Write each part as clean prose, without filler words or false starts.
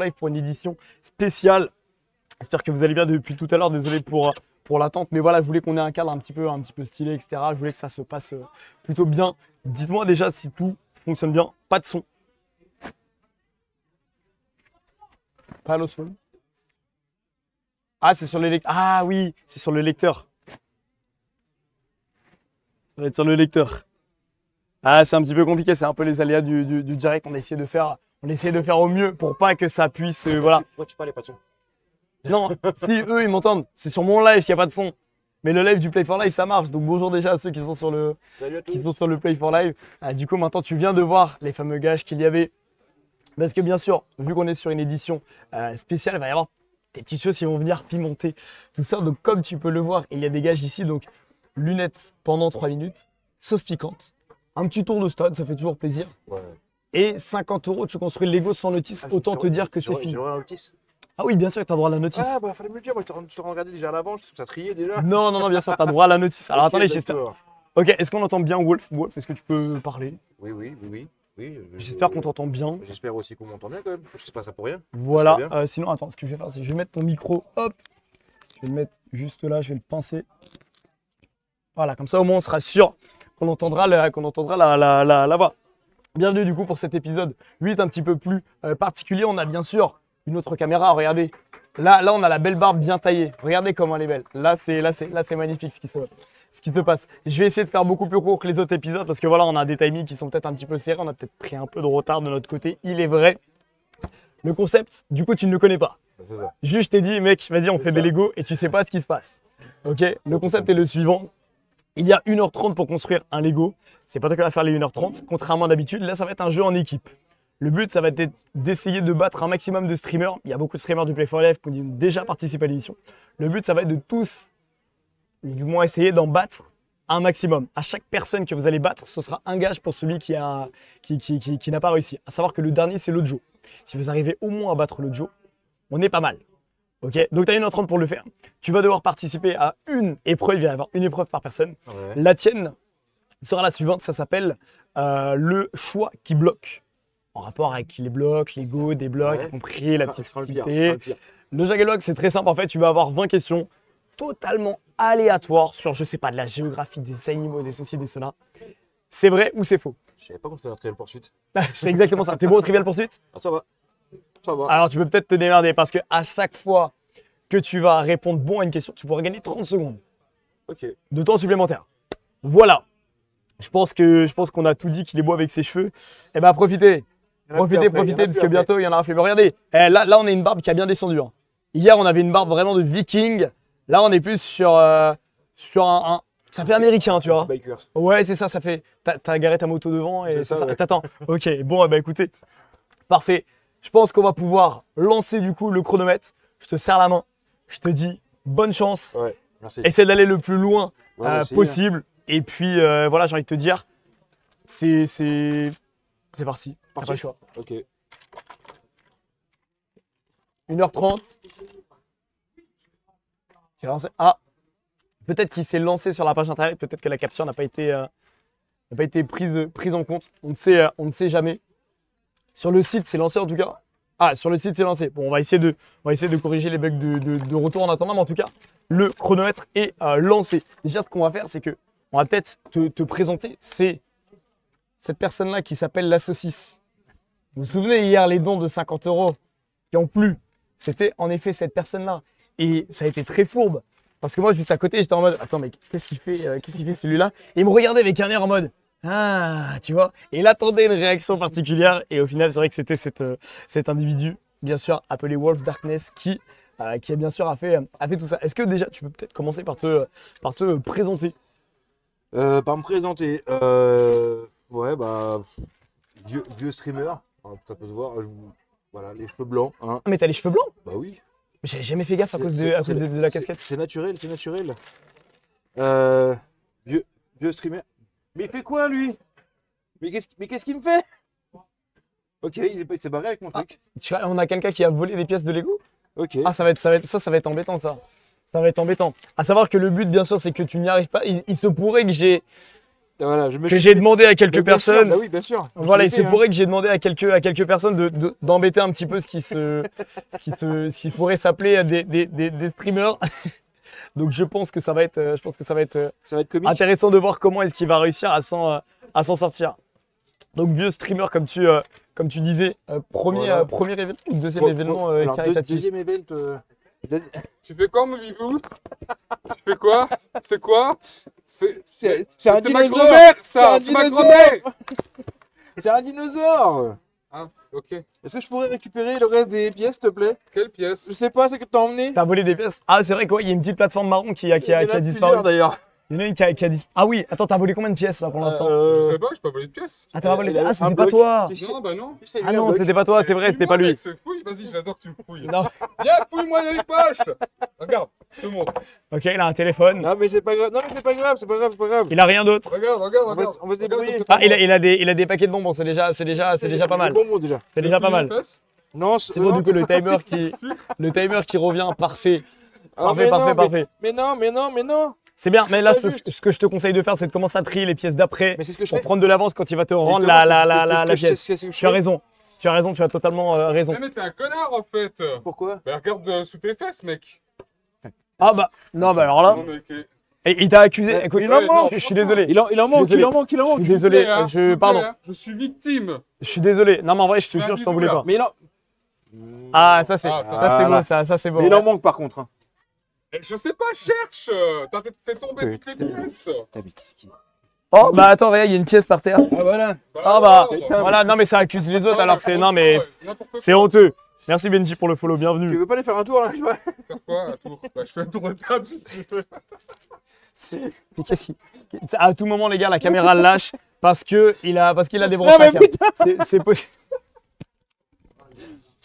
Live pour une édition spéciale. J'espère que vous allez bien depuis tout à l'heure. Désolé pour l'attente, mais voilà, je voulais qu'on ait un cadre un petit peu stylé, etc. Je voulais que ça se passe plutôt bien. Dites-moi déjà si tout fonctionne bien. Pas de son. Pas le son. Ah, c'est sur le lecteur. Ah oui, c'est sur le lecteur. Ça va être sur le lecteur. Ah, c'est un petit peu compliqué. C'est un peu les aléas du direct. On a essayé de faire au mieux pour pas que ça puisse. Voilà. Moi, tu parles, pas de son. Non, si eux ils m'entendent, c'est sur mon live qu'il n'y a pas de son. Mais le live du Play for Live ça marche. Donc bonjour déjà à ceux qui sont sur le, Play for Live. Ah, du coup maintenant tu viens de voir les fameux gages qu'il y avait. Parce que bien sûr, vu qu'on est sur une édition spéciale, il va y avoir des petites choses qui vont venir pimenter tout ça. Donc comme tu peux le voir, il y a des gages ici. Donc lunettes pendant 3 minutes, sauce piquante, un petit tour de stade, ça fait toujours plaisir. Ouais. Et 50 €, tu construis le Lego sans notice. Autant te dire que c'est fini. J'aurais un notice. Ah oui, bien sûr, tu as droit à la notice. Ah bah fallait me le dire, moi je te regardais déjà à l'avant, je trouve ça trié déjà. Non, bien sûr, tu as droit à la notice. Alors Ok, attendez, j'espère. d'accord. Ok, est-ce qu'on entend bien Wolf? Wolf, est-ce que tu peux parler? Oui. J'espère qu'on t'entend bien. J'espère aussi qu'on m'entend bien quand même. Je sais pas ça pour rien. Voilà, Ça va bien. sinon, attends, ce que je vais faire, c'est que je vais mettre ton micro, hop. Je vais le mettre juste là, je vais le pincer. Voilà, comme ça au moins on sera sûr qu'on entendra la voix. Bienvenue du coup pour cet épisode 8 un petit peu plus particulier. On a bien sûr une autre caméra, regardez. Là, on a la belle barbe bien taillée. Regardez comment elle est belle. Là, c'est magnifique ce qui se passe. Je vais essayer de faire beaucoup plus court que les autres épisodes parce que voilà, on a des timings qui sont peut-être un petit peu serrés. On a peut-être pris un peu de retard de notre côté. Il est vrai. Le concept, du coup, tu ne le connais pas. C'est ça. Juste, je t'ai dit, mec, vas-y, on fait des Lego et tu sais pas ce qui se passe. Ok? Le concept est le suivant. Il y a 1h30 pour construire un Lego. C'est pas toi qui vas faire les 1h30. Contrairement à d'habitude, là, ça va être un jeu en équipe. Le but, ça va être d'essayer de battre un maximum de streamers. Il y a beaucoup de streamers du Play for Live qui ont déjà participé à l'émission. Le but, ça va être de tous, du moins essayer d'en battre un maximum. À chaque personne que vous allez battre, ce sera un gage pour celui qui n'a pas réussi. À savoir que le dernier, c'est le Joe. Si vous arrivez au moins à battre le Joe, on est pas mal. Ok, donc tu as 1h30 pour le faire. Tu vas devoir participer à une épreuve. Il va y avoir une épreuve par personne. Ouais. La tienne sera la suivante. Ça s'appelle le choix qui bloque. En rapport avec les blocs, Lego, des blocs, y compris la petite activité. Le Jagged Block, c'est très simple. En fait, tu vas avoir 20 questions totalement aléatoires sur, je sais pas, de la géographie, des animaux, des ceci, des cela. C'est vrai ou c'est faux? Je savais pas qu'on faisait un Trivial Pursuit. C'est exactement ça. T'es bon au Trivial Pursuit? Ah ça va. Ça va. Alors, tu peux peut-être te démerder parce que à chaque fois que tu vas répondre bon à une question, tu pourras gagner 30 secondes Ok. de temps supplémentaire. Voilà. Je pense qu'on a tout dit qu'il est beau avec ses cheveux. Eh ben, profitez. Profitez, parce que bientôt, il y en aura plus. Mais regardez, là, on a une barbe qui a bien descendu. Hein. Hier, on avait une barbe vraiment de viking. Là, on est plus sur un... Ça fait américain, tu vois. Bikers. Ouais, c'est ça, ça fait... T'as garé ta moto devant et C'est ça, ouais. T'attends. Ok, bon, bah écoutez, parfait. Je pense qu'on va pouvoir lancer du coup le chronomètre. Je te serre la main. Je te dis bonne chance. Ouais, merci. Essaie d'aller le plus loin Ouais, possible. Et puis, voilà, j'ai envie de te dire, c'est parti. T'as pas le choix. Ok. 1h30. Ah, peut-être qu'il s'est lancé sur la page internet, peut-être que la capture n'a pas été prise en compte. On ne sait jamais. Sur le site, c'est lancé en tout cas. Ah, sur le site, c'est lancé. Bon, on va essayer de corriger les bugs de retour en attendant, mais en tout cas, le chronomètre est lancé. Déjà, ce qu'on va faire, c'est que on va peut-être te présenter. C'est cette personne-là qui s'appelle la saucisse. Vous vous souvenez hier les dons de 50 € qui ont plu? C'était en effet cette personne-là. Et ça a été très fourbe. Parce que moi, juste à côté, j'étais en mode, attends, mec, qu'est-ce qu'il fait celui-là? Et il me regardait avec un air en mode, ah, tu vois. Et il attendait une réaction particulière. Et au final, c'est vrai que c'était cet individu, bien sûr, appelé Wolf Darkness, qui a bien sûr a fait tout ça. Est-ce que déjà, tu peux peut-être commencer par te présenter? Par me présenter. Ouais, bah. Vieux streamer. Hein, ça peut se voir. Voilà, les cheveux blancs. Hein. Ah, mais t'as les cheveux blancs? Bah oui. J'ai jamais fait gaffe à cause de la casquette. C'est naturel, c'est naturel. Vieux streamer. Mais il fait quoi lui? Mais qu'est-ce qu'il me fait? Ok, il s'est barré avec mon truc. Tu vois, on a quelqu'un qui a volé des pièces de Lego? Ok. Ah, ça va être embêtant ça. Ça va être embêtant. À savoir que le but, bien sûr, c'est que tu n'y arrives pas. Il se pourrait que j'ai Voilà, je me que suis- j'ai demandé à quelques Bien sûr, personnes. bah oui, bien sûr. Voilà, il Je se l'ai fait, pourrait que j'ai demandé à quelques personnes d'embêter un petit peu ce qui pourrait s'appeler des streamers. Donc je pense que ça va être, Ça va être comique. intéressant de voir comment est-ce qu'il va réussir à s'en sortir. Donc vieux streamer comme tu disais, Voilà. premier événement ou deuxième événement Alors, caritatif. deuxième event. Tu fais quoi, mon vivou? Tu fais quoi? C'est quoi? C'est C'est un ma dinosaure. grand-mère, ça! C'est C'est un ma dinosaure. grand-mère! C'est un dinosaure. Ah, ok. Est-ce que je pourrais récupérer le reste des pièces, s'il te plaît? Quelle Je pièce? sais pas, c'est que t'as emmené. T'as volé des pièces? Ah c'est vrai quoi, il y a une petite plateforme marron qui a Il y en a disparu. plusieurs, d'ailleurs. Il y en a une qui a disparu. Ah oui, attends, t'as volé combien de pièces là pour l'instant? Je sais pas, j'ai pas volé de pièce. Ah t'as volé il a Ah un c'était pas bloc. toi. Non, bah non. Ah non, c'était pas toi, c'est vrai, c'était pas lui. Mec, c'est fouille, vas-y, j'adore que tu me fouilles. Non. Viens, fouille-moi dans les poches! Regarde, je te montre. Ok, il a un téléphone. Non, mais c'est pas grave. Non, mais c'est pas grave, c'est pas grave, c'est pas grave. Il a rien d'autre. Regarde, On va se regarde. débrouiller. Ah, il a des paquets de bonbons, c'est déjà pas mal. Bon mot déjà. C'est déjà pas mal. Non, C'est bon, du coup, le timer qui revient parfait. Ah, Parfait. mais non. C'est bien, mais là, Pas juste. ce que je te conseille de faire, c'est de commencer à trier les pièces d'après Mais c'est ce que je pour fais. prendre de l'avance quand il va te rendre Justement, la c'est pièce. ce que je Tu as fais. raison, tu as totalement raison. Eh, mais t'es un connard en fait! Pourquoi? Bah, regarde sous tes fesses, mec! Ah bah, non, bah alors là, Non, mec, il t'a accusé. Ouais, Écoute, il en manque. je suis désolé. Il en manque, Désolé. il en manque. Je suis désolé, pardon, Je suis victime! je suis désolé. Non, mais en vrai, je te jure, je t'en voulais pas. Mais il en... Ah, ça c'est Voilà. beau, ça c'est beau. Mais il en manque par contre. Hein. Eh, je sais pas, cherche! T'as fait tomber toutes les pièces! T'as vu qu'est-ce qu'il... Oh, bah attends, regarde, il y a une pièce par terre. Ah voilà. Ah bah, alors. voilà, non mais ça accuse les autres alors que c'est, non mais N'importe quoi. c'est honteux. Merci Benji pour le follow, Tu bienvenue. veux pas aller faire un tour là? Faire quoi à tour? Bah, je fais un tour de table si tu veux. Mais qu'est-ce qu'il- À tout moment les gars, la caméra lâche parce qu'il a des Non branches mais à câble. putain. C'est possible.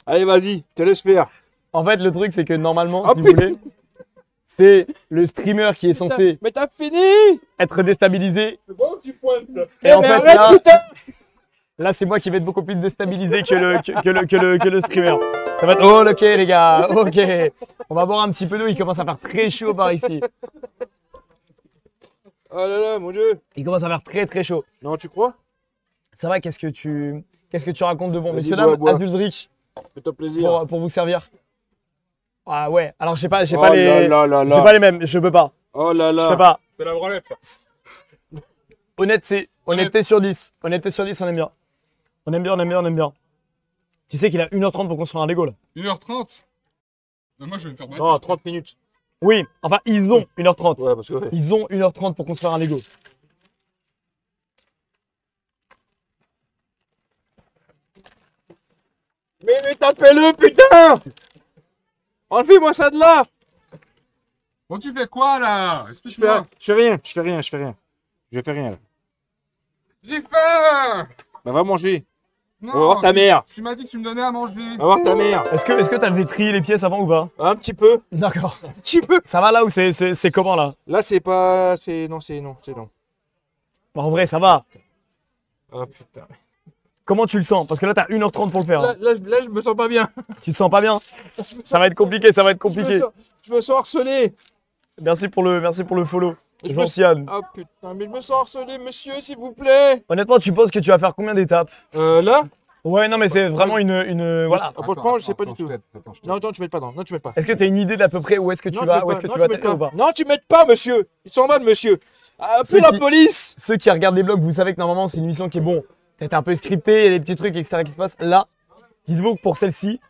Allez vas-y, te laisse faire. En fait, le truc c'est que normalement, Oh, si vous putain. voulez, c'est le streamer qui est censé Mais t'as fini. être déstabilisé. C'est bon ou tu pointes? Et en mais fait arrête, putain. là c'est moi qui vais être beaucoup plus déstabilisé que le streamer. Ça va être oh ok les gars, ok. On va boire un petit peu d'eau, il commence à faire très chaud par ici. Oh là là, mon dieu. Il commence à faire très chaud. Non, tu crois? Ça va, qu'est-ce que tu racontes de bon? Vas-y, Messieurs, bois, dames, bois. Azuldrich, Fais-toi plaisir. pour vous servir. Ah ouais, alors j'ai pas Oh les là là j'ai là. pas les mêmes, je peux pas. Oh là Je là. peux pas. C'est la branlette, ça. Honnêteté sur 10. Honnêteté sur 10, on aime bien. On aime bien. Tu sais qu'il a 1h30 pour construire un Lego là. 1h30. Mais moi, je vais me faire mal. Non, 30 minutes. Oui, enfin ils ont 1h30. Ouais, parce que ouais. Ils ont 1h30 pour construire un Lego. Mais tapez-le, putain. Enlevez-moi ça de là. Bon, tu fais quoi là? Je Explique-moi. fais rien. Je fais rien là. J'ai faim! Bah va manger. Non, Va voir ta mère. Tu m'as dit que tu me donnais à manger. Va voir ta mère. Est-ce que t'avais trié les pièces avant ou pas? Un petit peu. D'accord. Un petit peu. Ça va là ou c'est comment là? Là, c'est pas. C'est non, c'est non. Bon, en vrai, ça va. Oh putain. Comment tu le sens? Parce que là, t'as 1h30 pour le faire. hein. Là, je me sens pas bien. Tu te sens pas bien? Ça va être compliqué, Je me sens harcelé. Merci pour le follow. Je me- Jean-Sian. Oh putain, mais je me sens harcelé, monsieur, s'il vous plaît. Honnêtement, tu penses que tu vas faire combien d'étapes? Là. Ouais, non, mais c'est vraiment voilà. Franchement, je sais pas du Attends, tout. je t'aide, attends, je t'aide. Non, attends, tu m'ettes pas. Non, tu m'aides pas. Est-ce que tu as une idée d'à peu près où est-ce que tu Non, vas, tu où m'aides est-ce que pas. tu Non, vas tu t'aider ou m'aides pas? pas. Non, tu m'aides pas, monsieur. Ils s'en va, monsieur. Ceux Appelez la qui- police. Ceux qui regardent les vlogs, vous savez que normalement, c'est une émission qui est bon, peut-être un peu scriptée, il y a des petits trucs, etc. qui se passent. Là, dites-vous que pour celle-ci,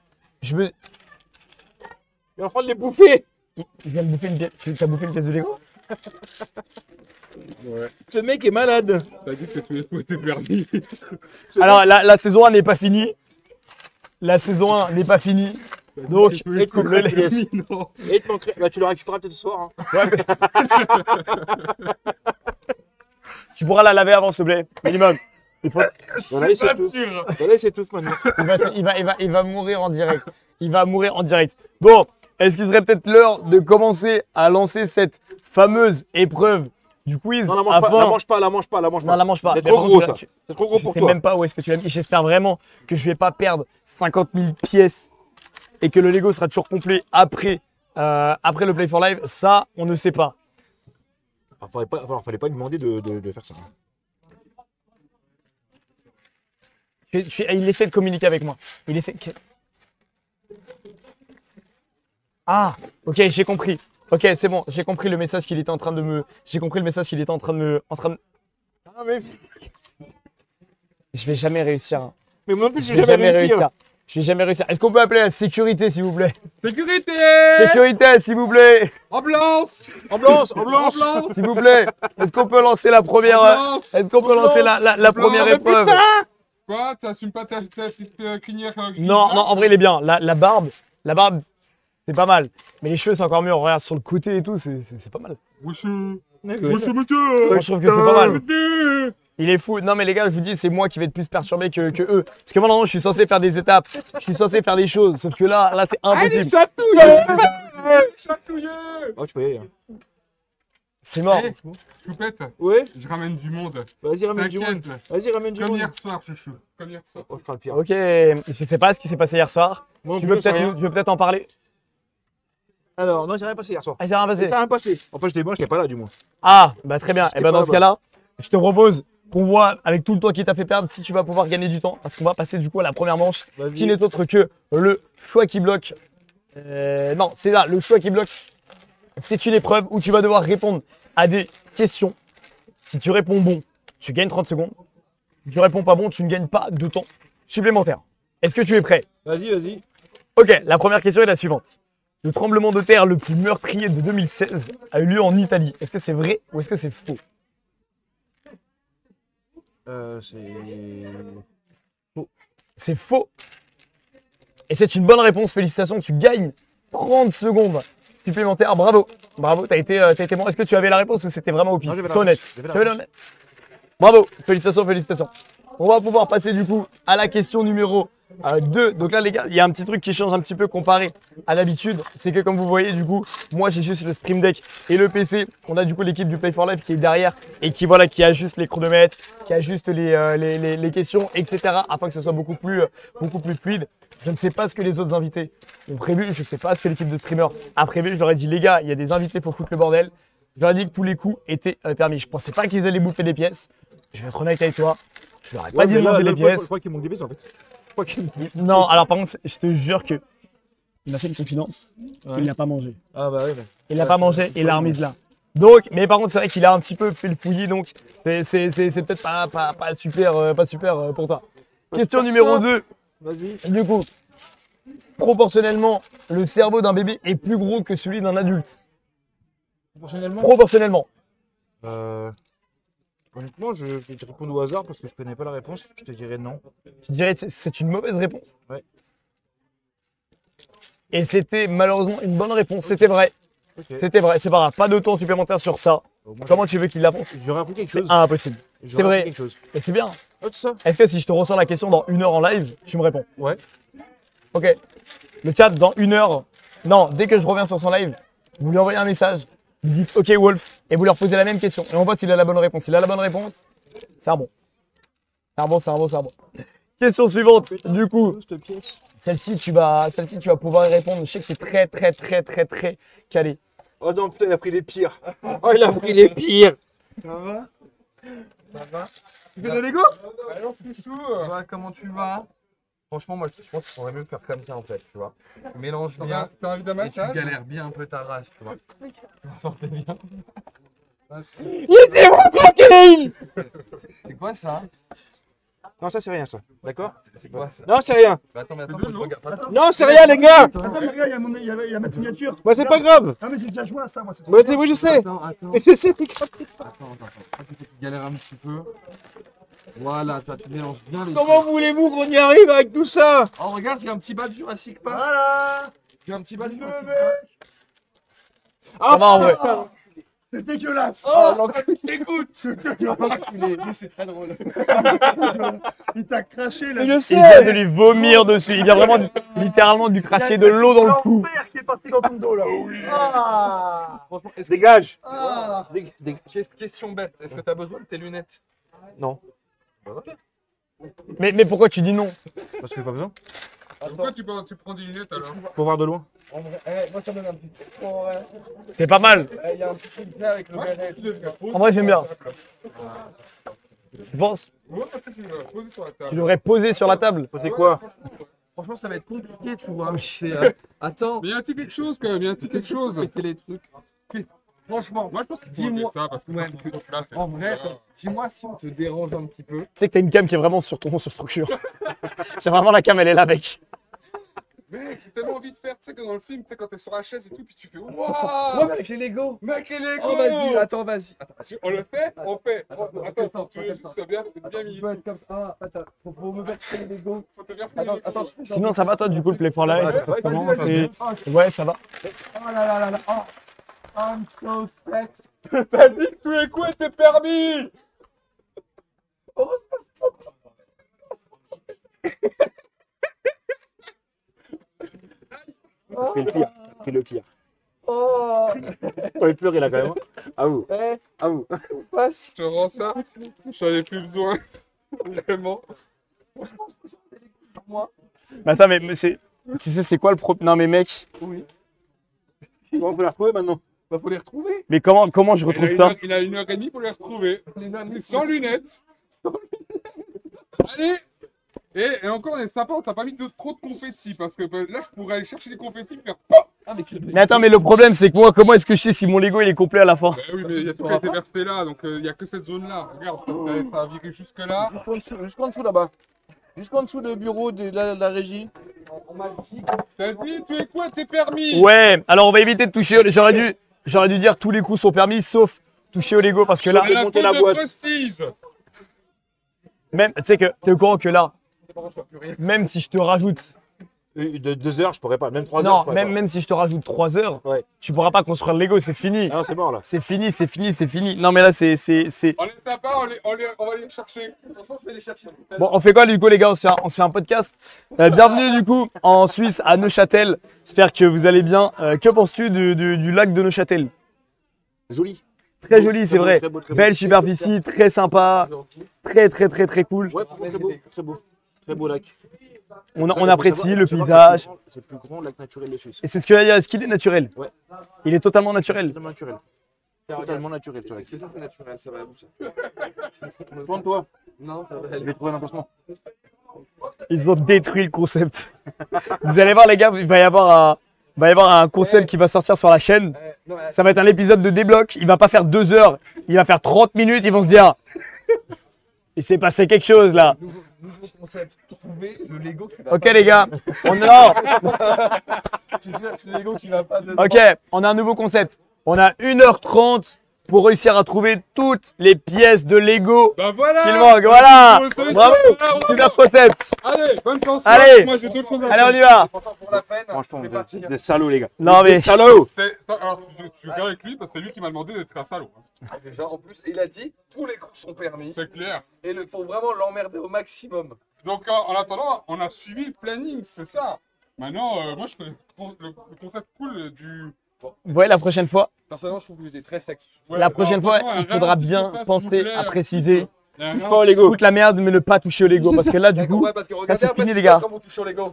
Il est en train de les bouffer. il vient de bouffer une pièce. Tu as bouffé une pièce de Lego? Ouais. Ce mec est malade. T'as dit que tous les coups étaient permis. Alors, la saison 1 n'est pas finie. La saison 1 n'est pas finie. Donc, Tous les coups le- étaient permis, non. Et te manquerait. Bah, tu le récupéreras peut-être ce soir. Hein. ouais, mais- tu pourras la laver avant, s'il te plaît. Minimum. Il faut. Voilà, il Pas s'étouffe. sûr. Voilà, il s'étouffe maintenant. Il va mourir en direct. Il va mourir en direct. Bon, est-ce qu'il serait peut-être l'heure de commencer à lancer cette fameuse épreuve du quiz Non, la mange avant... pas, la mange pas, la mange pas, la mange Non, pas. la mange pas. C'est Mais trop par gros, contre, ça. C'est trop gros je pour sais toi. même pas où est-ce que tu l'as mis. J'espère vraiment que je vais pas perdre 50 000 pièces et que le Lego sera toujours complet après le Play for Live. Ça, on ne sait pas. Fallait pas lui demander de faire ça. Il essaie de communiquer avec moi. Il essaie. Ah, ok, j'ai compris. Ok, c'est bon, j'ai compris le message qu'il était en train de me. J'ai compris le message qu'il était en train de me. Ah, mais Je vais jamais réussir. Hein. moi non plus, Je vais jamais réussir. Je vais jamais réussir. Est-ce qu'on peut appeler la sécurité, s'il vous plaît? Sécurité! Sécurité, s'il vous plaît. Ambulance! Ambulance. S'il vous plaît. Est-ce qu'on peut lancer la première. Ambulance! Est-ce qu'on peut lancer la première mais épreuve? Quoi? T'assumes pas ta petite crinière? Non, non, en vrai, il est bien. La barbe, c'est pas mal. Mais les cheveux, c'est encore mieux. On regarde sur le côté et tout, c'est pas mal. Wesh, Moi, je trouve que c'est pas mal. Il est fou. Non, mais les gars, je vous dis, c'est moi qui vais être plus perturbé que eux. Parce que moi, non, je suis censé faire des étapes. Je suis censé faire des choses. Sauf que là, c'est allez, impossible. chatouillé! Oh, tu peux y aller. Hein. C'est mort. Hey, Choupette, Ouais. je ramène du monde. Vas-y, ramène du monde. T'inquiète. Vas-y, ramène du Comme monde. hier soir, chouchou. Comme hier soir. Oh, je crains le pire. Ok, je sais pas ce qui s'est passé hier soir. Moi, Tu non veux plus, je sais rien. peut-être en parler? Alors, non, j'ai rien passé hier soir. Ah, il s'est rien passé. C'est rien passé. Enfin, j'étais pas là, du moins. Ah, bah très bien. Et ben pas dans ce là-bas. cas-là, je te propose qu'on voit avec tout le temps qui t'a fait perdre si tu vas pouvoir gagner du temps. Parce qu'on va passer du coup à la première manche Vas-y. qui n'est autre que le choix qui bloque. Non, c'est là, le choix qui bloque. C'est une épreuve où tu vas devoir répondre à des questions. Si tu réponds bon, tu gagnes 30 secondes. Si tu réponds pas bon, tu ne gagnes pas de temps supplémentaire. Est-ce que tu es prêt? Vas-y. Ok, la première question est la suivante. Le tremblement de terre le plus meurtrier de 2016 a eu lieu en Italie. Est-ce que c'est vrai ou est-ce que c'est faux? C'est faux. Et c'est une bonne réponse. Félicitations, tu gagnes 30 secondes supplémentaires. Bravo. Bravo, t'as été bon. Est-ce que tu avais la réponse ou c'était vraiment au pif? Non, j'avais la Sois honnête. réponse. J'avais la Tu avais honnête. Bravo, félicitations. On va pouvoir passer du coup à la question numéro 2. Donc là les gars, il y a un petit truc qui change un petit peu comparé à d'habitude. C'est que comme vous voyez du coup, moi j'ai juste le Stream Deck et le PC. On a du coup l'équipe du Play for Life qui est derrière et qui ajuste les chronomètres, qui ajuste les questions, etc. afin que ce soit beaucoup plus fluide. Je ne sais pas ce que les autres invités ont prévu. Je ne sais pas ce que l'équipe de streamers a prévu. Je leur ai dit les gars, il y a des invités pour foutre le bordel. Je leur ai dit que tous les coups étaient permis. Je pensais pas qu'ils allaient bouffer des pièces. Je vais être honnête avec toi. Je leur ai pas dit de manger les pièces. Je crois qu'il manque des pièces en fait. Non, alors par contre, je te jure que il m'a fait une confidence. Ouais. Il n'a pas mangé. Ah bah oui. Il n'a pas mangé et il l'a remise là. Donc, mais par contre, c'est vrai qu'il a un petit peu fait le fouillis, donc c'est peut-être pas super pour toi. Question numéro 2. Vas-y. Du coup, proportionnellement, le cerveau d'un bébé est plus gros que celui d'un adulte. Proportionnellement. Honnêtement, je vais te répondre au hasard parce que je connais pas la réponse. Je te dirais non. Tu dirais que c'est une mauvaise réponse. Ouais. Et c'était malheureusement une bonne réponse. C'était vrai. Ok. C'était vrai. C'est pas grave. Pas de temps supplémentaire sur ça. Au moins, Comment tu veux qu'il l'avance? j'aurais appris quelque C'est chose. impossible. J'aurais c'est vrai. appris quelque chose. Et c'est bien. Oh, tout ça. Est-ce que si je te ressors la question dans 1 heure en live, tu me réponds? Ouais. Ok. Le chat, dans 1 heure. Non, dès que je reviens sur son live, vous lui envoyez un message. Vous dites OK Wolf et vous leur posez la même question. Et on voit s'il a la bonne réponse. S'il a la bonne réponse, c'est un bon. C'est un bon. Question suivante. Du coup, celle-ci, tu vas pouvoir y répondre. Je sais que tu es très calé. Oh non, putain, il a pris les pires. Oh, il a pris les pires. Ça va? Ça va? Tu fais de Lego? Alors, chouchou. Ouais, comment tu vas? Franchement, moi je pense qu'il faudrait mieux faire comme ça en fait, tu vois. Tu mélanges bien T'as envie d'un et tu massage? galères bien un peu ta race, tu vois. Tu m'en sortais bien. Laissez-moi tranquille! C'est quoi ça? Non, ça c'est rien, ça. D'accord? C'est quoi ça? Non, c'est rien. Bah, attends, mais attends, C'est faut que je deux regarde. Attends, Non, c'est rien, les gars. Attends, mais regarde, il y a ma signature. Bah, c'est pas grave. Ah, mais j'ai déjà joué à ça, moi. C'est Bah, moi, je sais. attends. Je sais, les gars. Attends. Tu galères un petit peu. Voilà, toi tu mélanges bien les Comment voulez-vous qu'on y arrive avec tout ça? Oh, regarde, il y a un petit bas de Jurassic Park. Voilà. Il y a un petit bas de Jurassic Park. Ça va en vrai. C'est dégueulasse. Oh, l'enculé, écoute. Lui, c'est très drôle. Il t'a craché, là. Je Il vient de sais. lui vomir dessus. Il vient vraiment littéralement de lui cracher de l'eau dans le cou. L'enfer qui est parti dans ton dos, là. Ah. Franchement, est-ce que... Dégage. Ah. Question bête, est-ce que t'as besoin de tes lunettes? Non. Mais pourquoi tu dis non? Parce que pas besoin. Pourquoi tu prends des lunettes alors? Pour voir de loin. En vrai, moi ça me donne un petit truc. C'est pas mal. Il y a un petit truc là avec le béret. En vrai, j'aime bien. Tu penses? Ouais, tu l'aurais posé sur la table. Tu l'aurais posé sur la table. C'est quoi? Franchement, ça va être compliqué, tu vois. Attends. Mais il y a un petit quelque chose quand même, il y a un petit quelque chose. Péter les trucs. Franchement, Moi je pense qu'il faut Dis-moi. enlever ça parce que Ouais, là, c'est- en vrai, dis-moi si on te dérange un petit peu. Tu sais que t'as une cam qui est vraiment sur ton structure. C'est vraiment la cam, elle est là avec. Mec, j'ai tellement envie de faire, tu sais que dans le film, tu sais quand t'es sur la chaise et tout, puis tu fais Ouais, waouh. mais avec les Lego. Mec, les Lego. Oh, vas-y, attends, vas-y. On le fait? On fait. Attends, tu veux attends. juste te bien mis. Je peux être comme ça. Ah, attends, faut me mettre sur les Lego. Faut te bien faire les Attends, Lego. Sinon, ça va toi, du coup, le play for life? Ouais, Comment vas-y, c'est- Ouais, ça va. Oh là là là là. Oh. I'm so stressed. T'as dit que tous les coups étaient permis. Pris le pire. Pris le pire. Oh. Ouais, le pire, il a quand même. À vous. Eh, À vous. passe. Je te rends ça. J'en ai plus besoin. Vraiment. Moi. Mais attends, mais c'est. Tu sais, c'est quoi le problème? Non, mais mec, Oui. Bon, on peut la retrouver maintenant. Bah, faut les retrouver. mais comment je retrouve ça? Il a 1h30 pour les retrouver. Les nains, Sans lunettes. Allez. Et encore, on est sympa, on t'a pas mis trop de confettis parce que là, je pourrais aller chercher les confettis et faire POP. Ah, mais quel Mais attends, mais le problème, c'est que moi, comment est-ce que je sais si mon Lego il est complet à la fin? Bah oui, mais il y a tout qui a été versé là, donc il y a que cette zone-là. Regarde, ça a viré jusque là. Jusqu'en dessous là-bas. Jusqu'en dessous du bureau de la régie. On m'a dit. T'as dit, tous les coups étaient permis. Ouais, alors on va éviter de toucher. J'aurais dû dire tous les coups sont permis, sauf toucher au Lego parce que là, C'est la monter faute la de boîte. Prestige. même, tu sais que t'es au courant que là, Par contre, je vois plus rien. même si je te rajoute, De 2 heures, je pourrais pas. Même 3 heures. non, je pourrais même, pas. même si je te rajoute 3 heures, Ouais. tu pourras pas construire le Lego, c'est fini. Ah non, c'est mort là. C'est fini, c'est fini, c'est fini. Non, mais là, c'est. On est sympa, on va les chercher. Franchement, je vais les chercher. Bon, on fait quoi du coup, les gars? On se fait un podcast. Bienvenue du coup en Suisse, à Neuchâtel. J'espère que vous allez bien. Que penses-tu du lac de Neuchâtel? Joli. Très joli, c'est vrai. Très beau, très beau. Belle superficie, très sympa, très cool. Ouais, franchement, très beau. Très beau. Très beau lac. On apprécie le Faut savoir paysage. que c'est le plus grand lac naturel de Suisse. Et c'est ce que j'allais dire, est-ce qu'il est naturel? Ouais. Il est totalement naturel. Totalement naturel. Totalement naturel ce lac. Est-ce que ça c'est naturel? Ça va où ça? Prends-toi. Non, ça va Je aller. vais trouver un emplacement. Ils ont détruit le concept. Vous allez voir les gars, il va y avoir un concept qui va sortir sur la chaîne. Non, mais Ça va être un épisode de débloc. Il va pas faire 2 heures, il va faire 30 minutes. Ils vont se dire, il s'est passé quelque chose là. nouveau concept. Trouver le Lego qui va Ok pas les gars, non. Tu cherches le Lego qui va pas dedans. Ok, on a un nouveau concept. On a 1h30 pour réussir à trouver toutes les pièces de Lego Bah voilà. qu'il manque. Voilà. On le Bravo. voilà. Super concept. Allez, bonne chance. Allez. Moi, j'ai d'autres choses à Allez, on faire. y va. Franchement, pour la peine. Franchement, je vais partir. des salauds, les gars. Non mais. Des salauds. Alors, tu regardes avec lui parce que c'est lui qui m'a demandé d'être un salaud. hein. Déjà, en plus, il a dit tous les coups sont permis. C'est clair. Et il faut vraiment l'emmerder au maximum. Donc, en attendant, on a suivi le planning, c'est ça. Maintenant, moi, je connais le concept cool du. Ouais, la prochaine fois. Personnellement, je trouve que j'étais très sexe. Ouais, La prochaine fois, franchement, il faudra un bien ralenti, penser s'il vous plaît, à préciser. Il y a un Touche ralenti. pas au Lego. Toute la merde, mais ne pas toucher au Lego. Parce que là, du D'accord, coup, ouais, parce que regardez c'est après, fini, c'est les gars. Comme on touche au Lego.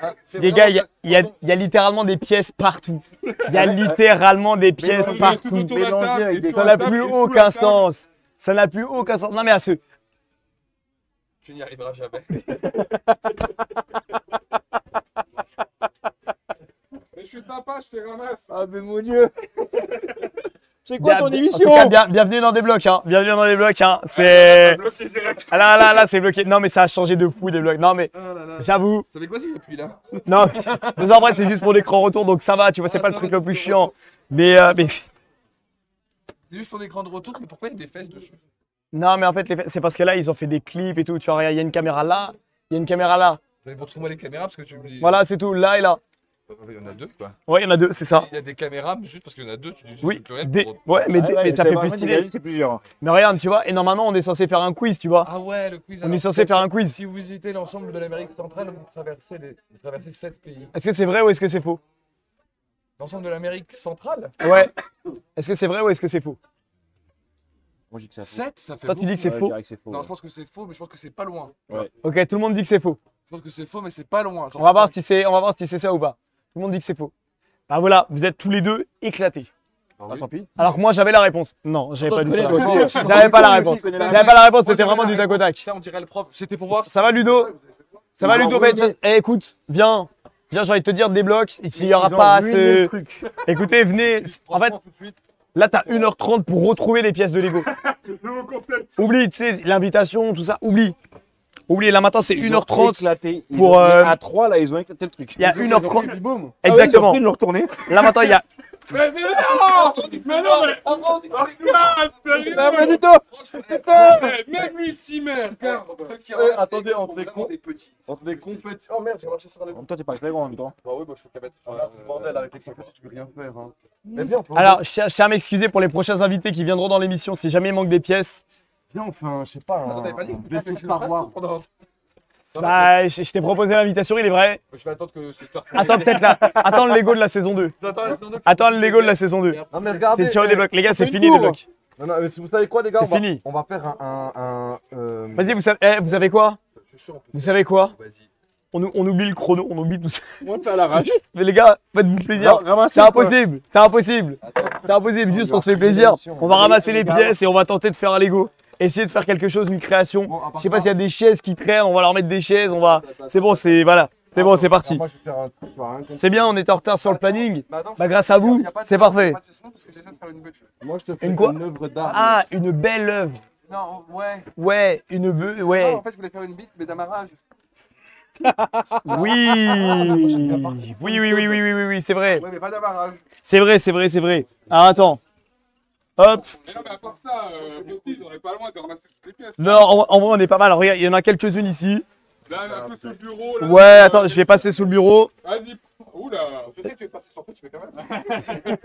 Hein, c'est les vraiment- gars, il y a littéralement des pièces partout. Il y a littéralement des pièces Mélangez tout partout. autour de la Mélangé table, avec et des- sur Ça la n'a table, plus et sous la aucun table. sens. Ça n'a plus aucun sens. Non mais à ce. Tu n'y arriveras jamais. Mais je suis sympa, je te ramasse. Ah, mais mon Dieu. C'est quoi ton En émission? tout cas, bienvenue dans des blocs. Hein. Bienvenue dans des blocs. Hein. C'est. Bloqué direct. Ah là, c'est bloqué. Non mais ça a changé de fou des blocs. Non mais Ah là là. j'avoue. Ça fait quoi si depuis là? Non. Mais en vrai, c'est juste pour l'écran retour, donc ça va. Tu vois, c'est pas le truc le plus chiant. Mais C'est juste ton écran de retour, mais pourquoi il y a des fesses dessus? non, mais en fait, c'est parce que là, ils ont fait des clips et tout. Tu vois, il y a une caméra là, il y a une caméra là. Mais montre-moi les caméras parce que tu me dis. Voilà, c'est tout. Là et là. Il y en a deux quoi. Ouais, il y en a 2, c'est ça. Il y a des caméras, mais juste parce qu'il y en a deux, tu dis Oui, c'est pluriel des- pour- ouais, mais, Ah ouais, mais ça c'est fait vraiment plus une idée, stylé. c'est plusieurs. Mais regarde, tu vois, et normalement, on est censé faire un quiz, tu vois. Ah ouais, le quiz. On est alors, censé faire un quiz. Si vous visitez l'ensemble de l'Amérique centrale, vous traversez 7 pays. Est-ce que c'est vrai ou est-ce que c'est faux? L'ensemble de l'Amérique centrale? Ouais. Est-ce que c'est vrai ou est-ce que c'est faux? Moi, je dis que ça 7, ça fait Toi, tu beaucoup. dis que c'est Ouais, je faux. dirais que c'est faux. Non, je pense que c'est faux, mais je pense que c'est pas loin. Ok, tout le monde dit que c'est faux. Je pense que c'est faux, mais c'est pas loin. On va voir si c'est ça ou pas. Tout le monde dit que c'est faux. Bah voilà, vous êtes tous les deux éclatés. Ah, tant pis. Alors que moi, j'avais la réponse. Non, j'avais pas du tout la connais, réponse. toi aussi. J'avais pas la réponse. Je connais la J'avais pas la réponse, Moi, c'était j'avais vraiment la du tac au réponse. tac. Tiens, on dirait le prof. C'était pour voir. Ça va, Ludo? Ça va, Ils ont Ludo? envoyé- Écoute, viens. Viens, j'ai envie de te dire, débloque. S'il y aura Ils ont pas ruiné ce. le truc. Écoutez, venez. En fait, Franchement, tout de suite. là, t'as 1h30 pour retrouver les pièces de Lego. Nouveau concept. Oublie, tu sais, l'invitation, tout ça, oublie. Oublie, là maintenant, c'est Ils ont 1h30. éclaté. Ils pour, ont- euh, À 3, là, ils ont éclaté le truc. Il y a Ils ont- 1h30. ils ont pris, boum. Exactement. Ils l'ont retourné. Là maintenant, il y a. Mais non, mais non, mais regarde, sérieux. Ah, mais Ludo Eh, même lui s'y met, regarde. Attendez, entre les petits. Entre les compétitions. Oh merde, j'ai marché sur les. En même temps, t'es pas très grand en même temps. Bah oui, bah je peux qu'à mettre. Bordel, avec les compétitions, tu peux rien faire. Hein. Mais viens, on peut. Alors, je tiens à m'excuser pour les prochains invités qui viendront dans l'émission si jamais il manque des pièces. Viens, on fait un, je sais pas, Ah, un T'avais pas dit que vaisseau tu Star Wars. Bah, je t'ai proposé l'invitation, il est vrai. Je vais attendre que c'est toi. Attends, peut-être là. Attends le Lego de la saison 2. Attends le Lego de la saison 2. Non, mais regardez. C'est tiré des blocs. Les gars, c'est une fini tour. les blocs. Non, non, mais si vous savez quoi, les gars, C'est fini. on va faire Vas-y, vous savez quoi? Vous savez quoi? On oublie le chrono, on oublie tout ça. On va le faire à l'arrache. Mais les gars, faites-vous plaisir. Ramassez, C'est quoi. impossible, c'est impossible. C'est impossible, juste on se fait plaisir. On va ramasser les pièces et on va tenter de faire un Lego. Essayer de faire quelque chose, une création. Je sais pas s'il y a des chaises qui traînent, on va leur mettre des chaises, on va. C'est bon, c'est voilà. C'est bon, c'est parti. Moi, je vais faire un truc, je vais rien comprendre. C'est bien, on était en retard sur le planning. Bah, attends, Bah grâce à vous, y a pas de- c'est parfait. y a pas de question parce que j'essaie de faire une bête. Moi, je te fais Une quoi une œuvre d'art. Ah, une belle œuvre. Non, ouais. Ouais, une ouais. Non, en fait, je voulais faire une bite, mais d'amarrage. Oui. Oui, c'est vrai. Ouais, mais pas d'amarrage. C'est vrai, c'est vrai, c'est vrai. Alors attends. Hop. Mais non, mais à part ça, Prestige, on est pas loin de ramasser toutes les pièces. Non, en vrai, on est pas mal. Regarde, il y en a quelques-unes ici. Là, un peu sur le bureau. Là, Ouais, attends, je vais passer sous le bureau. Vas-y. Oula. Je sais que tu es parti sur toi, tu fais quand même.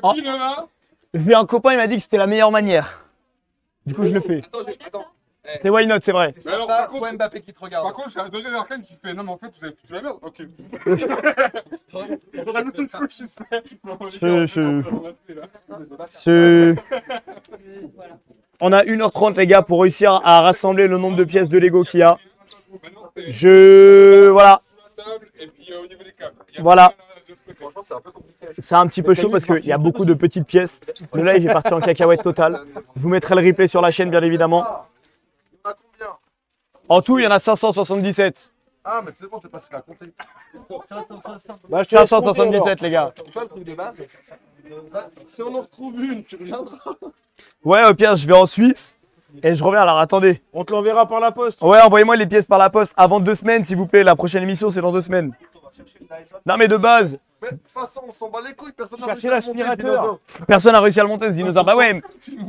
Oh. Qui là? J'ai un copain, il m'a dit que c'était la meilleure manière. Du coup, je le fais. Attends. C'est why not, c'est vrai. Mais alors, par contre, Mbappé qui te regarde. par contre, j'ai adoré l'arcane qui fait non, mais en fait, vous avez foutu la merde. Ok. On rajoute une couche, je sais. Non, les gars, on va ramasser, là. Je- On a 1h30, les gars, pour réussir à rassembler le nombre de pièces de Lego qu'il y a. Maintenant, c'est Voilà. sur la table et puis au niveau des câbles. Il y a Voilà. pas de ce côté. Franchement, c'est un peu compliqué. C'est un petit peu chaud parce qu'il y a beaucoup de petites pièces. Le live est parti en cacahuète totale. Je vous mettrai le replay sur la chaîne, bien évidemment. Il y en a combien? En tout, il y en a 577. Ah, mais c'est bon, c'est pas ce qu'il a compté. Bah, je te laisse compter, 577, les gars. Tu vois le truc de base? Si on en retrouve une, tu reviendras. Ouais, au pire, je vais en Suisse. Et je reviens, alors attendez. alors. On te l'enverra par la poste. Ouais, envoyez-moi les pièces par la poste avant 2 semaines, s'il vous plaît. La prochaine émission, c'est dans 2 semaines. Non, mais de base, Mais de toute façon, on s'en bat les couilles, personne n'a Cherchez réussi à monter ce l'aspirateur. dinosaure. personne n'a réussi à le monter, ce dinosaure. Bah ouais,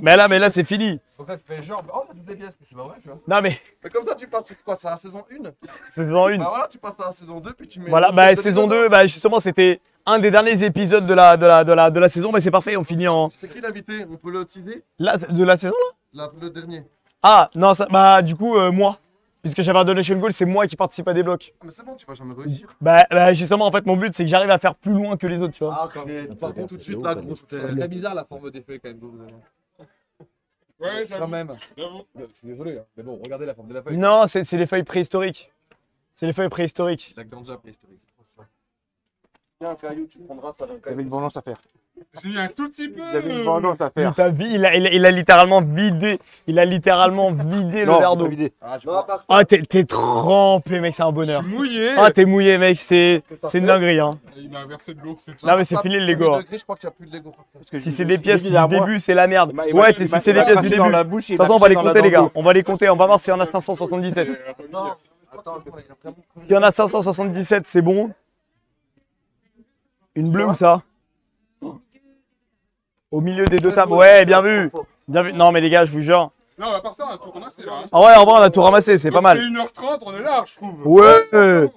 mais là, c'est fini. Donc là, tu fais genre, oh, t'as toutes les pièces, mais c'est pas vrai, tu vois. Non, mais Mais comme ça, tu passes, c'est quoi, c'est la saison 1? c'est saison 1. Bah voilà, tu passes à la saison 2, puis tu mets. Voilà, bah saison 2, bah justement, c'était un des derniers épisodes de la saison. Mais c'est parfait, on finit en. C'est qui l'invité? On peut le teaser? De la saison là Le dernier. Ah, non, ça, bah du coup, moi. Puisque j'avais un donation goal, c'est moi qui participe à des blocs. Ah, mais c'est bon, tu vas jamais réussir. Bah justement, en fait, mon but, c'est que j'arrive à faire plus loin que les autres, tu vois. Ah, par contre, tout de suite, la grosse tête. C'est bizarre la forme des feuilles quand même. Ouais, j'avoue. Quand même. J'avoue. Je suis désolé, hein, mais bon, regardez la forme de la feuille. Non, c'est les feuilles préhistoriques. C'est les feuilles préhistoriques. La ganja préhistorique, c'est pour ça. Tiens, un caillou, tu prendras ça. Il y avait une vengeance à faire. J'ai mis un tout petit peu. Il y avait une vengeance à faire. Il a littéralement vidé. Il a littéralement vidé le verre Non, d'eau. pas vidé. Ah, tu vois, par Ah, t'es trempé, mec, c'est un bonheur. Je suis mouillé. Ah, t'es mouillé, mec, c'est une dinguerie, hein. Il m'a versé de l'eau, c'est tout. Non, mais c'est fini le Lego. hein. Je crois qu'il n'y a plus de Lego. Si c'est des pièces du début, c'est la merde. Il m'a- Ouais, si c'est des pièces du début. dans De la bouche, toute façon, on va les compter, les gars. On va les compter. On va voir s'il y en a 577. Non, attends, il y a vraiment. S'il y en a 577, c'est bon. Une bleue ou ça? Au milieu des deux tables. Ouais, bien vu. Bien vu. Non, mais les gars, je vous jure. Non, à part ça, on a tout ramassé là. Hein. Ah ouais, en vrai, on a tout ramassé, c'est pas mal. C'est 1h30, on est large, je trouve. Ouais.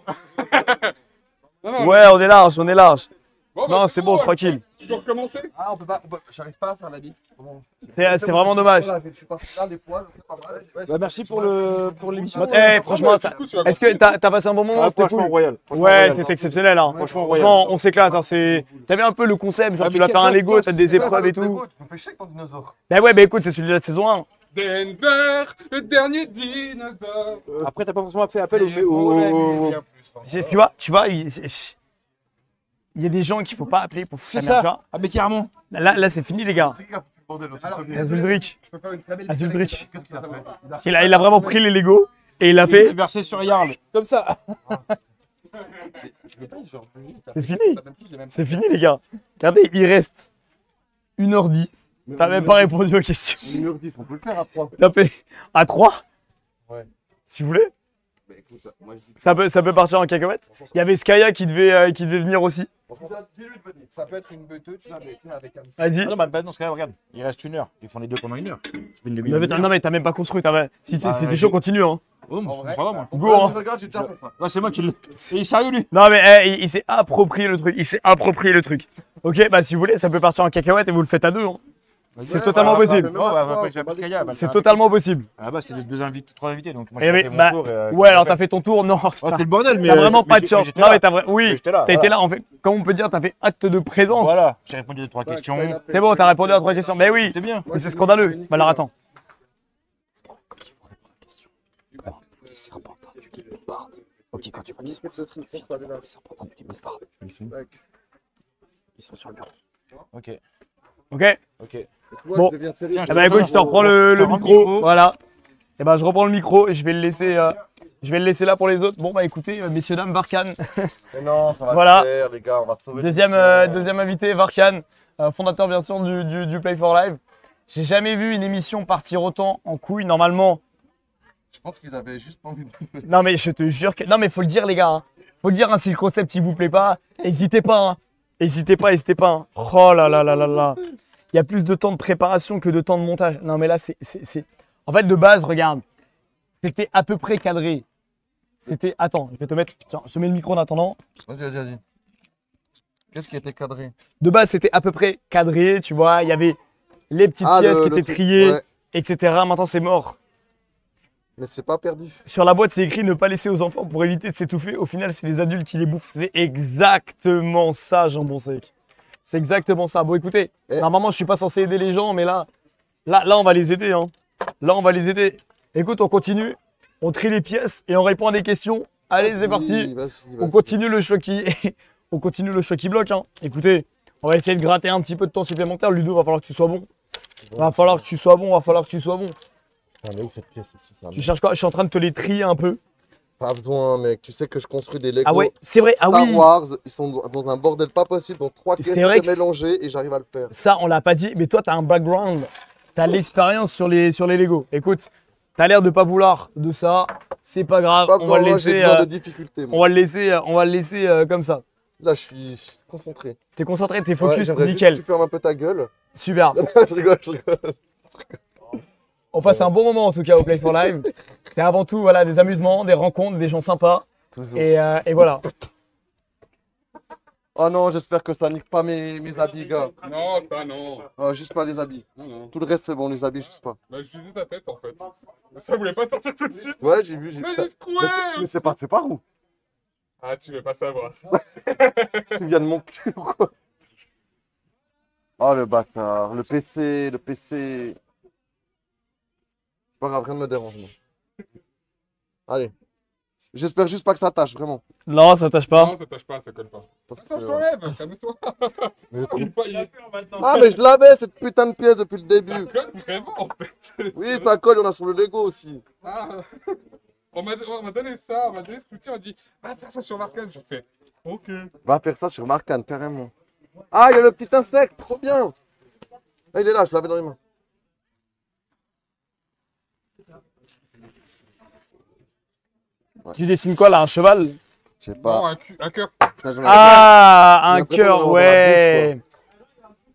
Non, non, Ouais, on est large, on est large. bon, bah, Non, c'est bon, tranquille. Tu peux recommencer? Ah, on peut pas. J'arrive pas à faire la bite. C'est vraiment dommage. Voilà, je suis parti là, les poils, c'est pas mal. Bah, merci pour l'émission. Eh, franchement, ça- Du coup, tu vas est-ce que t'as passé un bon moment? Ah, C'était franchement cool. royal. Franchement, Ouais, royal. c'était exceptionnel. Hein. Franchement royal. Franchement, on s'éclate. Hein. T'avais un peu le concept, genre Ah, tu mais vas faire un quel Lego, poste, t'as des épreuves et tout. On fait chier ton dinosaure. Bah ouais, bah écoute, c'est celui de la saison 1. Denver, le dernier dinosaure. Après, t'as pas forcément fait appel au. Tu vois, Il y a des gens qu'il faut pas appeler pour C'est foutre la merde, ça. Ah, mais carrément. tu vois. Là, c'est fini, les gars. C'est qui qui a foutu le bordel l'autre Alors, côté Azuldrich. Je peux faire une très belle Azuldrich. Qu'est-ce qu'il a fait? Il a vraiment pris les Lego et il a Il est fait. versé sur Jarl. Comme ça. C'est fini. C'est fini, les gars. Regardez, il reste 1h10. T'as même pas répondu aux questions. 1h10, on peut le faire à 3. T'as fait à 3. Ouais. Si vous voulez. Bah écoute, moi je dis. Ça peut partir en cacahuète. Il y avait Skaya qui devait venir aussi. Ça peut être une beuteuse, tu sais, mais tu sais, avec un. Vas-y. Ah non, bah, dans ce cas, regarde. Il reste 1 heure. Ils font les deux pendant 1 heure. Tu fais une Non, demi-heure. non, mais t'as même pas construit. Si Ah, t'es ouais, chaud, j'ai- continue. Hein. Oh, mais En vrai, ça va, moi. Go, hein. Regarde, j'ai déjà fait ça. Ouais, c'est moi qui l'ai. Il est sérieux, lui. Non, mais il s'est approprié le truc. Il s'est approprié le truc. Ok, bah si vous voulez, ça peut partir en cacahuète et vous le faites à deux. Hein. C'est totalement possible. Non, bah, après, j'ai appris Kaya. C'est totalement possible. Ah bah, c'est les deux invités, 3 invités. Donc, moi, Eh j'ai mais, fait mon bah, tour. Ouais, alors t'as fait ton tour. Non, Oh, c'était le bordel, mais. t'as vraiment pas de chance. j'étais Non, là. mais t'as vrai. Oui, Mais j'étais là, t'as été voilà. là. En fait, comme on peut dire, t'as fait acte de présence. Voilà, j'ai répondu à 2-3 questions. C'est bon, t'as répondu à 3 questions. Mais oui, C'était bien. mais c'est scandaleux. Bah alors attends. Les serpentins du Guimard. Ok, quand tu vois qu'ils sont concentrés du film, les serpentins du Guimard. Ils sont sur le bureau. Ok, Ok. ok. Bon. Tiens, Eh ben écoute, je te reprends le rends le micro. micro. Voilà. Et ben je reprends le micro et je vais le laisser là pour les autres. Bon bah écoutez, messieurs dames, Varkan. Mais non, ça va Voilà. le faire, les gars, on va sauver. Deuxième invité, Varkan, fondateur bien sûr du Play for Live. J'ai jamais vu une émission partir autant en couille. Normalement, Je pense qu'ils avaient juste pas envie de. non mais je te jure que... Non mais faut le dire les gars. Hein. Faut le dire, hein, si le concept il vous plaît pas, n'hésitez pas. Hein. N'hésitez pas. Hein. Oh là là là là là. Il y a plus de temps de préparation que de temps de montage. Non mais là c'est... En fait de base, regarde. C'était à peu près cadré. C'était... Attends, je vais te mettre... Tiens, je te mets le micro en attendant. Vas-y. Qu'est-ce qui a été cadré? De base, c'était à peu près cadré, tu vois. Il y avait les petites pièces qui étaient triées, Ouais, etc. Maintenant, c'est mort. mais c'est pas perdu. Sur la boîte, c'est écrit ne pas laisser aux enfants pour éviter de s'étouffer. Au final, c'est les adultes qui les bouffent. C'est exactement ça, jambon sec. C'est exactement ça. Bon, écoutez, Eh. normalement, je suis pas censé aider les gens, mais là, on va les aider. Hein. Là, on va les aider. Écoute, on continue. On trie les pièces et on répond à des questions. Allez, c'est parti. On continue le choix qui, on continue le choix qui bloque. Hein. Écoutez, on va essayer de gratter un petit peu de temps supplémentaire. Ludo, va falloir que tu sois bon. Va falloir que tu sois bon. Mais où cette pièce aussi, ça? Tu cherches quoi? Je suis en train de te les trier un peu. Pas besoin, mec. Tu sais que je construis des Lego. Ah ouais, c'est vrai. Ah Star oui. Wars, ils sont dans un bordel pas possible, donc 3 C'est pièces vrai que- mélangées et j'arrive à le faire. Ça, on l'a pas dit. Mais toi, t'as un background. T'as l'expérience sur les Lego. Écoute, t'as l'air de pas vouloir de ça. C'est pas grave. Pas On va le besoin, j'ai laisser. besoin de difficultés. moi. On va le laisser comme ça. Là, je suis concentré. T'es concentré, t'es Ouais, focus, j'aimerais juste nickel. que tu fermes un peu ta gueule. Super. je rigole. On passe un bon moment en tout cas au Play for Live. C'est avant tout voilà, des amusements, des rencontres, des gens sympas. Toujours. Et voilà. Oh non, j'espère que ça nique pas mes habits, gars. Non, ça non. Oh, juste pas les habits. Non. Tout le reste, c'est bon, les habits, juste pas. Bah, je visais ta tête en fait. Ça voulait pas sortir tout de suite. Ouais, j'ai vu, j'ai Mais vu. j'ai secoué. Mais c'est pas où? Ah, tu veux pas savoir. Tu viens de mon cul ou quoi? Oh le bâtard, le PC. C'est pas grave, rien ne me dérange. Moi. Allez. J'espère juste pas que ça tâche, vraiment. Non, ça tâche pas. Non, ça tâche pas, ça colle pas. Parce que Attends, je c'est- t'enlève, calme-toi. Mais- Il est pas- il est- Ah, mais je l'avais cette putain de pièce depuis le Ça début. colle vraiment en fait. Oui, ça colle, on a sur le Lego aussi. Ah. On m'a donné ça, on m'a donné cet outil, on m'a dit va faire ça sur l'arcade. J'ai fait ok. Va faire ça sur Marcane, carrément. Ah, il y a le petit insecte, trop bien. Ah, il est là, je l'avais dans les mains. Tu dessines quoi là? Un cheval? Je sais Bon, pas. un cœur. Putain, j'en ai- Ah, J'ai un l'impression cœur, d'en avoir ouais.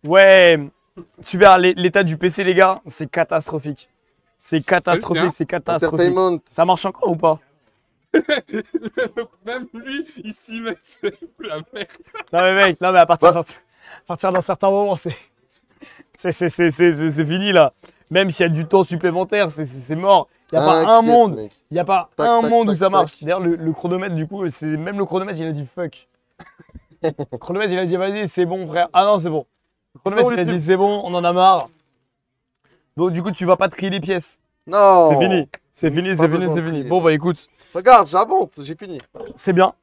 Ouais. Super, l'état du PC, les gars, c'est catastrophique. C'est catastrophique, Tiens. c'est catastrophique. Entertainment. Ça marche encore ou pas? Même lui, il s'y met, c'est la merde. Non mais mec, non mais à partir d'un certain moment, c'est fini là. Même s'il y a du temps supplémentaire, c'est mort. Il n'y a pas un Inquiète, monde. mec. Il n'y a pas Tac, un tac, monde où tac, ça marche. tac. D'ailleurs, le chronomètre, du coup, c'est même le chronomètre, il a dit fuck. Le chronomètre, il a dit vas-y, c'est bon, frère. Ah non, c'est bon. Le chronomètre, bon, il a les dit c'est bon, on en a marre. Donc, du coup, tu vas pas trier les pièces. Non. C'est fini. C'est fini, Pas c'est fini, besoin c'est de fini. trier. Bon, bah écoute, Regarde, j'avance, j'ai fini. c'est bien.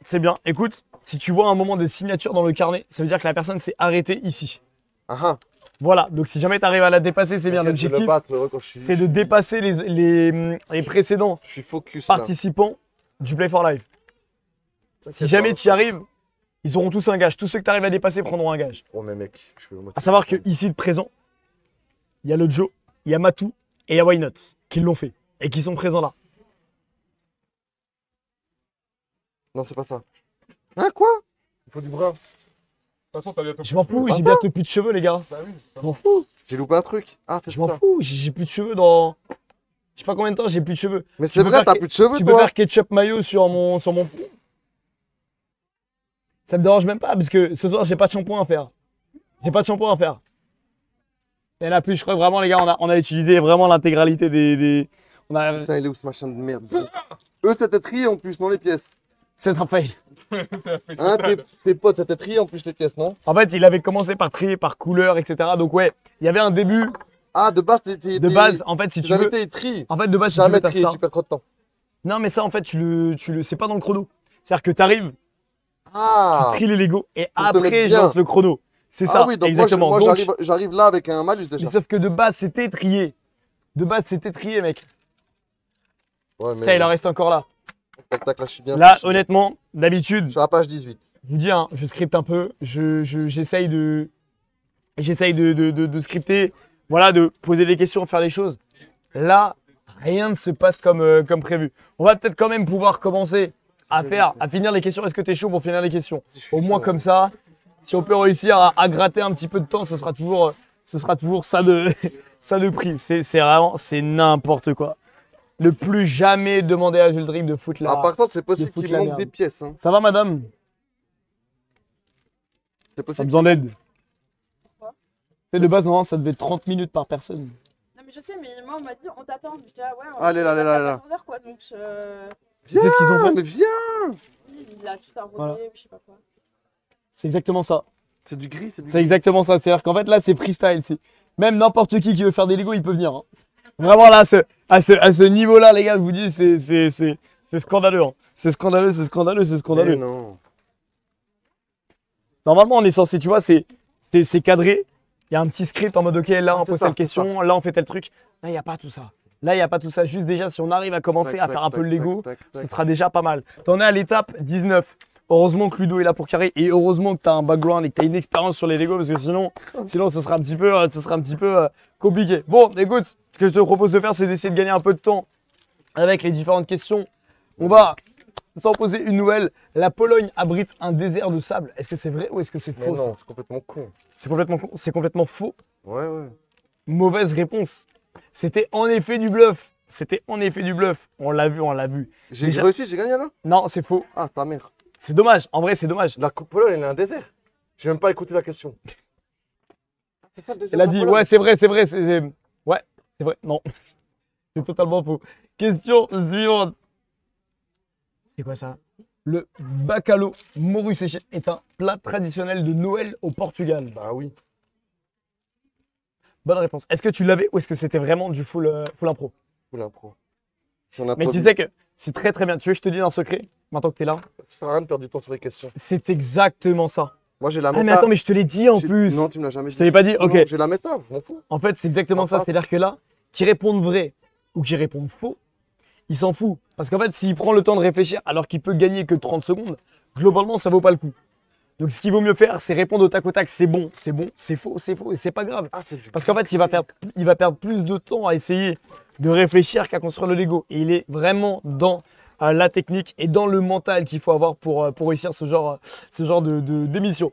C'est bien. Écoute, Si tu vois un moment de signature dans le carnet, ça veut dire que la personne s'est arrêtée ici. Ah ah. Voilà, donc si jamais tu arrives à la dépasser, c'est bien. T'inquiète, je vais L'objectif, le battre, le record, c'est de dépasser les précédents Je suis focus là. participants du Play for Life. Si T'inquiète jamais pas. tu y arrives, ils auront tous un gage. Tous ceux que tu arrives à dépasser prendront un gage. Oh mais mec, je suis motivé. À savoir que ici de présent, il y a le Joe, il y a Matou et il y a Why Not qui l'ont fait et qui sont présents là. Non, c'est pas ça. Hein, quoi? Il faut du brun. De toute façon, t'as bientôt. Je m'en fous, Ah, j'ai bientôt plus de cheveux les gars. Bah oui. Je m'en fous, J'ai loupé un truc. Ah, c'est je m'en ça. fous, j'ai plus de cheveux dans... Je sais pas combien de temps, j'ai plus de cheveux. Mais Tu c'est peux vrai, faire t'as que- plus de cheveux, Tu peux toi. faire ketchup mayo sur mon front. Ça me dérange même pas parce que ce soir j'ai pas de shampoing à faire. J'ai pas de shampoing à faire. Il y en a plus, je crois que vraiment les gars, on a utilisé vraiment l'intégralité des... On a... Putain, il est où ce machin de merde? Eux, c'était trié en plus, non les pièces. C'est un fail. Ça fait Hein, total. tes potes, c'était trié en plus les pièces, non? En fait, il avait commencé par trier par couleur, etc. Donc ouais, il y avait un début Ah, de base, de base. En fait, si tu tes veux... invités, ils trient. En fait, de base, si tu Jamais veux, t'as trié, ça. tu perds trop de temps. Non, mais ça, en fait, c'est pas dans le chrono. C'est-à-dire que t'arrives, Ah! tu tries les Lego et Pour te mettre après, je bien. lance le chrono. C'est Ah ça, oui, donc exactement. moi, Donc, j'arrive là avec un malus déjà. mais sauf que de base, c'était trié. De base, c'était trié, mec. Ouais, Putain, il en reste encore là. Tac, tac, là, je suis bien. Là, je suis honnêtement, d'habitude, sur la page 18. je vous dis, hein, je scripte un peu. J'essaye de scripter. Voilà, de poser des questions, faire les choses. Là, rien ne se passe comme prévu. On va peut-être quand même pouvoir commencer à finir les questions. Est-ce que tu es chaud pour finir les questions? Au moins comme ça, si on peut réussir à gratter un petit peu de temps, ce sera toujours ça de, ça de prix. C'est vraiment, c'est n'importe quoi. Ne plus jamais demander à Jules Drip de foutre À la... part ça, c'est possible foutre qu'il la manque merde. des pièces. Hein. Ça va, madame? C'est T'as possible. besoin d'aide? C'est de base, non, ça devait être 30 minutes par personne. Non mais je sais, mais moi on m'a dit on t'attend. Je dis ah ouais, on Allez, là, allez, là, allez, là. 14h quoi, donc Viens, Qu'est-ce qu'ils ont fait? mais viens! il a tout arrosé Voilà. ou je sais pas quoi. C'est exactement ça. C'est du gris, c'est du C'est gris. exactement ça. C'est-à-dire qu'en fait, là, c'est freestyle. Même n'importe qui veut faire des Lego, il peut venir. Hein. Vraiment, là, à ce niveau-là, les gars, je vous dis, c'est scandaleux. Hein. C'est scandaleux, c'est scandaleux, c'est Mais scandaleux. non. Normalement, on est censé, tu vois, c'est cadré. Il y a un petit script en mode, OK, là, on C'est pose ça, telle c'est question, là, on fait tel truc. Là, il n'y a pas tout ça. Là, il n'y a pas tout ça. Juste déjà, si on arrive à commencer à faire un peu le Lego, ce sera déjà pas mal. T'en es à l'étape 19. Heureusement que Ludo est là pour carrer et heureusement que tu as un background et que tu as une expérience sur les Lego parce que sinon ce sera un petit peu compliqué. Bon, écoute, ce que je te propose de faire, c'est d'essayer de gagner un peu de temps avec les différentes questions. On va s'en poser une nouvelle. La Pologne abrite un désert de sable. Est-ce que c'est vrai ou est-ce que c'est Mais faux? non, c'est complètement con. C'est complètement faux. Ouais, ouais. Mauvaise réponse. C'était en effet du bluff. C'était en effet du bluff. On l'a vu, on l'a vu. J'ai Déjà- réussi, j'ai gagné là? Non, c'est faux. Ah, ta mère. C'est dommage. En vrai, c'est dommage. La Pologne, elle est un désert. J'ai même pas écouté la question. C'est ça le désert? Elle a de la dit, Pologne ouais, c'est vrai, c'est vrai. Ouais, c'est vrai. Non. C'est totalement faux. Question suivante. C'est quoi ça? Le bacalhau morue séché est un plat traditionnel de Noël au Portugal. Bah oui. Bonne réponse. Est-ce que tu l'avais ou est-ce que c'était vraiment du full impro? Fou l'impro. Si on a Mais pas tu vu, sais que c'est très très bien. Tu veux que je te dise un secret maintenant que tu es là? ça sert à rien de perdre du temps sur les questions. C'est exactement ça. Moi, j'ai la Ah méta. mais attends, mais je te l'ai dit en J'ai- plus. Non, tu me l'as jamais Je dit. te l'ai pas dit? Non, Ok. non, j'ai la méta, je m'en fous. En fait, c'est exactement ça. Sympa. C'est-à-dire que là, qui répondent vrai ou qui répondent faux, il s'en fout. Parce qu'en fait, s'il prend le temps de réfléchir alors qu'il peut gagner que 30 secondes, globalement, ça vaut pas le coup. Donc, ce qu'il vaut mieux faire, c'est répondre au tac au tac. C'est bon, c'est faux, et c'est pas grave. Ah, c'est du. Parce qu'en fait, il va perdre plus de temps à essayer de réfléchir qu'à construire le Lego. Et il est vraiment dans la technique et dans le mental qu'il faut avoir pour réussir ce genre d'émission.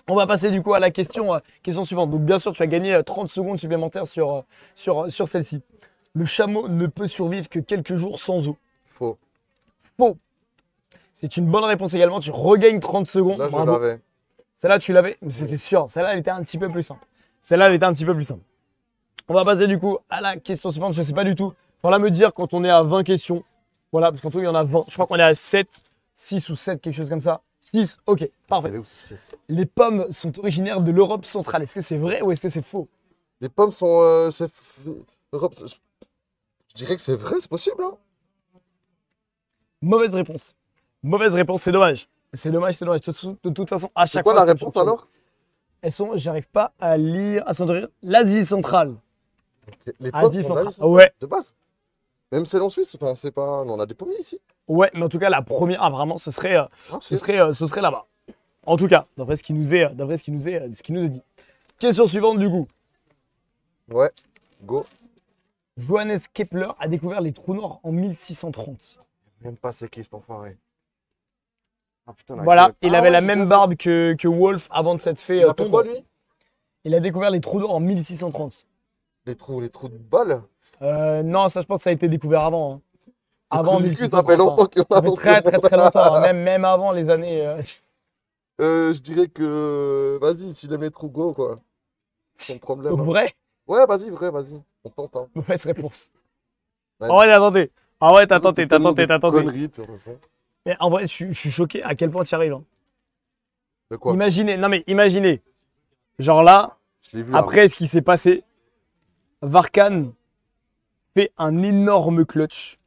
On va passer du coup à la question suivante. Donc bien sûr, tu as gagné 30 secondes supplémentaires sur celle-ci. Le chameau ne peut survivre que quelques jours sans eau. Faux. Faux. C'est une bonne réponse également. Tu regagnes 30 secondes. Là, je Bravo. l'avais. Celle-là, tu l'avais, mais c'était sûr. Celle-là, elle était un petit peu plus simple. On va passer du coup à la question suivante. Je ne sais pas du tout. Faudra me dire quand on est à 20 questions. Voilà, parce qu'en tout, il y en a 20. Je crois qu'on est à 7, 6 ou 7, quelque chose comme ça. 6, ok, parfait. Elle est où cette pièce? Les pommes sont originaires de l'Europe centrale. Est-ce que c'est vrai ou est-ce que c'est faux? Les pommes sont. Europe. Je dirais que c'est vrai, c'est possible. Hein. Mauvaise réponse. Mauvaise réponse, c'est dommage. C'est dommage, c'est dommage. De toute façon, à C'est chaque quoi fois. la c'est réponse toujours- alors? Elles sont, j'arrive pas à lire. À s'endormir. L'Asie centrale. Les pommes Asie sont centrale. d'Asie centrale, Ouais, de base. Même celle en Suisse, enfin, c'est pas. On a des pommiers ici. ouais, mais en tout cas, la première, vraiment, ce serait Ah, ce serait là-bas. En tout cas, d'après ce qui nous est dit. Question suivante du coup. Ouais, go. Johannes Kepler a découvert les trous noirs en 1630. Même pas c'est qui cet enfoiré. Ah putain, là, Voilà, il Ah avait ouais, la j'ai même déjà barbe que Wolf avant de s'être fait Il a fait quoi tondre. lui? Il a découvert les trous noirs en 1630. Les trous de balles. Non, ça je pense que ça a été découvert avant. Hein. Avant Les trous du cul, 1630. ça fait longtemps qu'on Ça a fait très très très longtemps, hein. Même avant les années. Je dirais que. Vas-y, s'il aime les trous, go quoi. Sans problème. hein. Vrai, Ouais, vas-y, vrai, vas-y. On tente. Hein. mauvaise réponse. Ouais. En vrai, t'as tenté. En vrai, t'as De toute tenté, façon, t'as tellement tenté, de t'as tenté. conneries, de toute façon. Mais en vrai, je suis choqué à quel point tu y arrives. Hein. De quoi? Imaginez, non mais imaginez. Genre là, Je l'ai vu. hein. après ce qui s'est passé, Varkan fait un énorme clutch.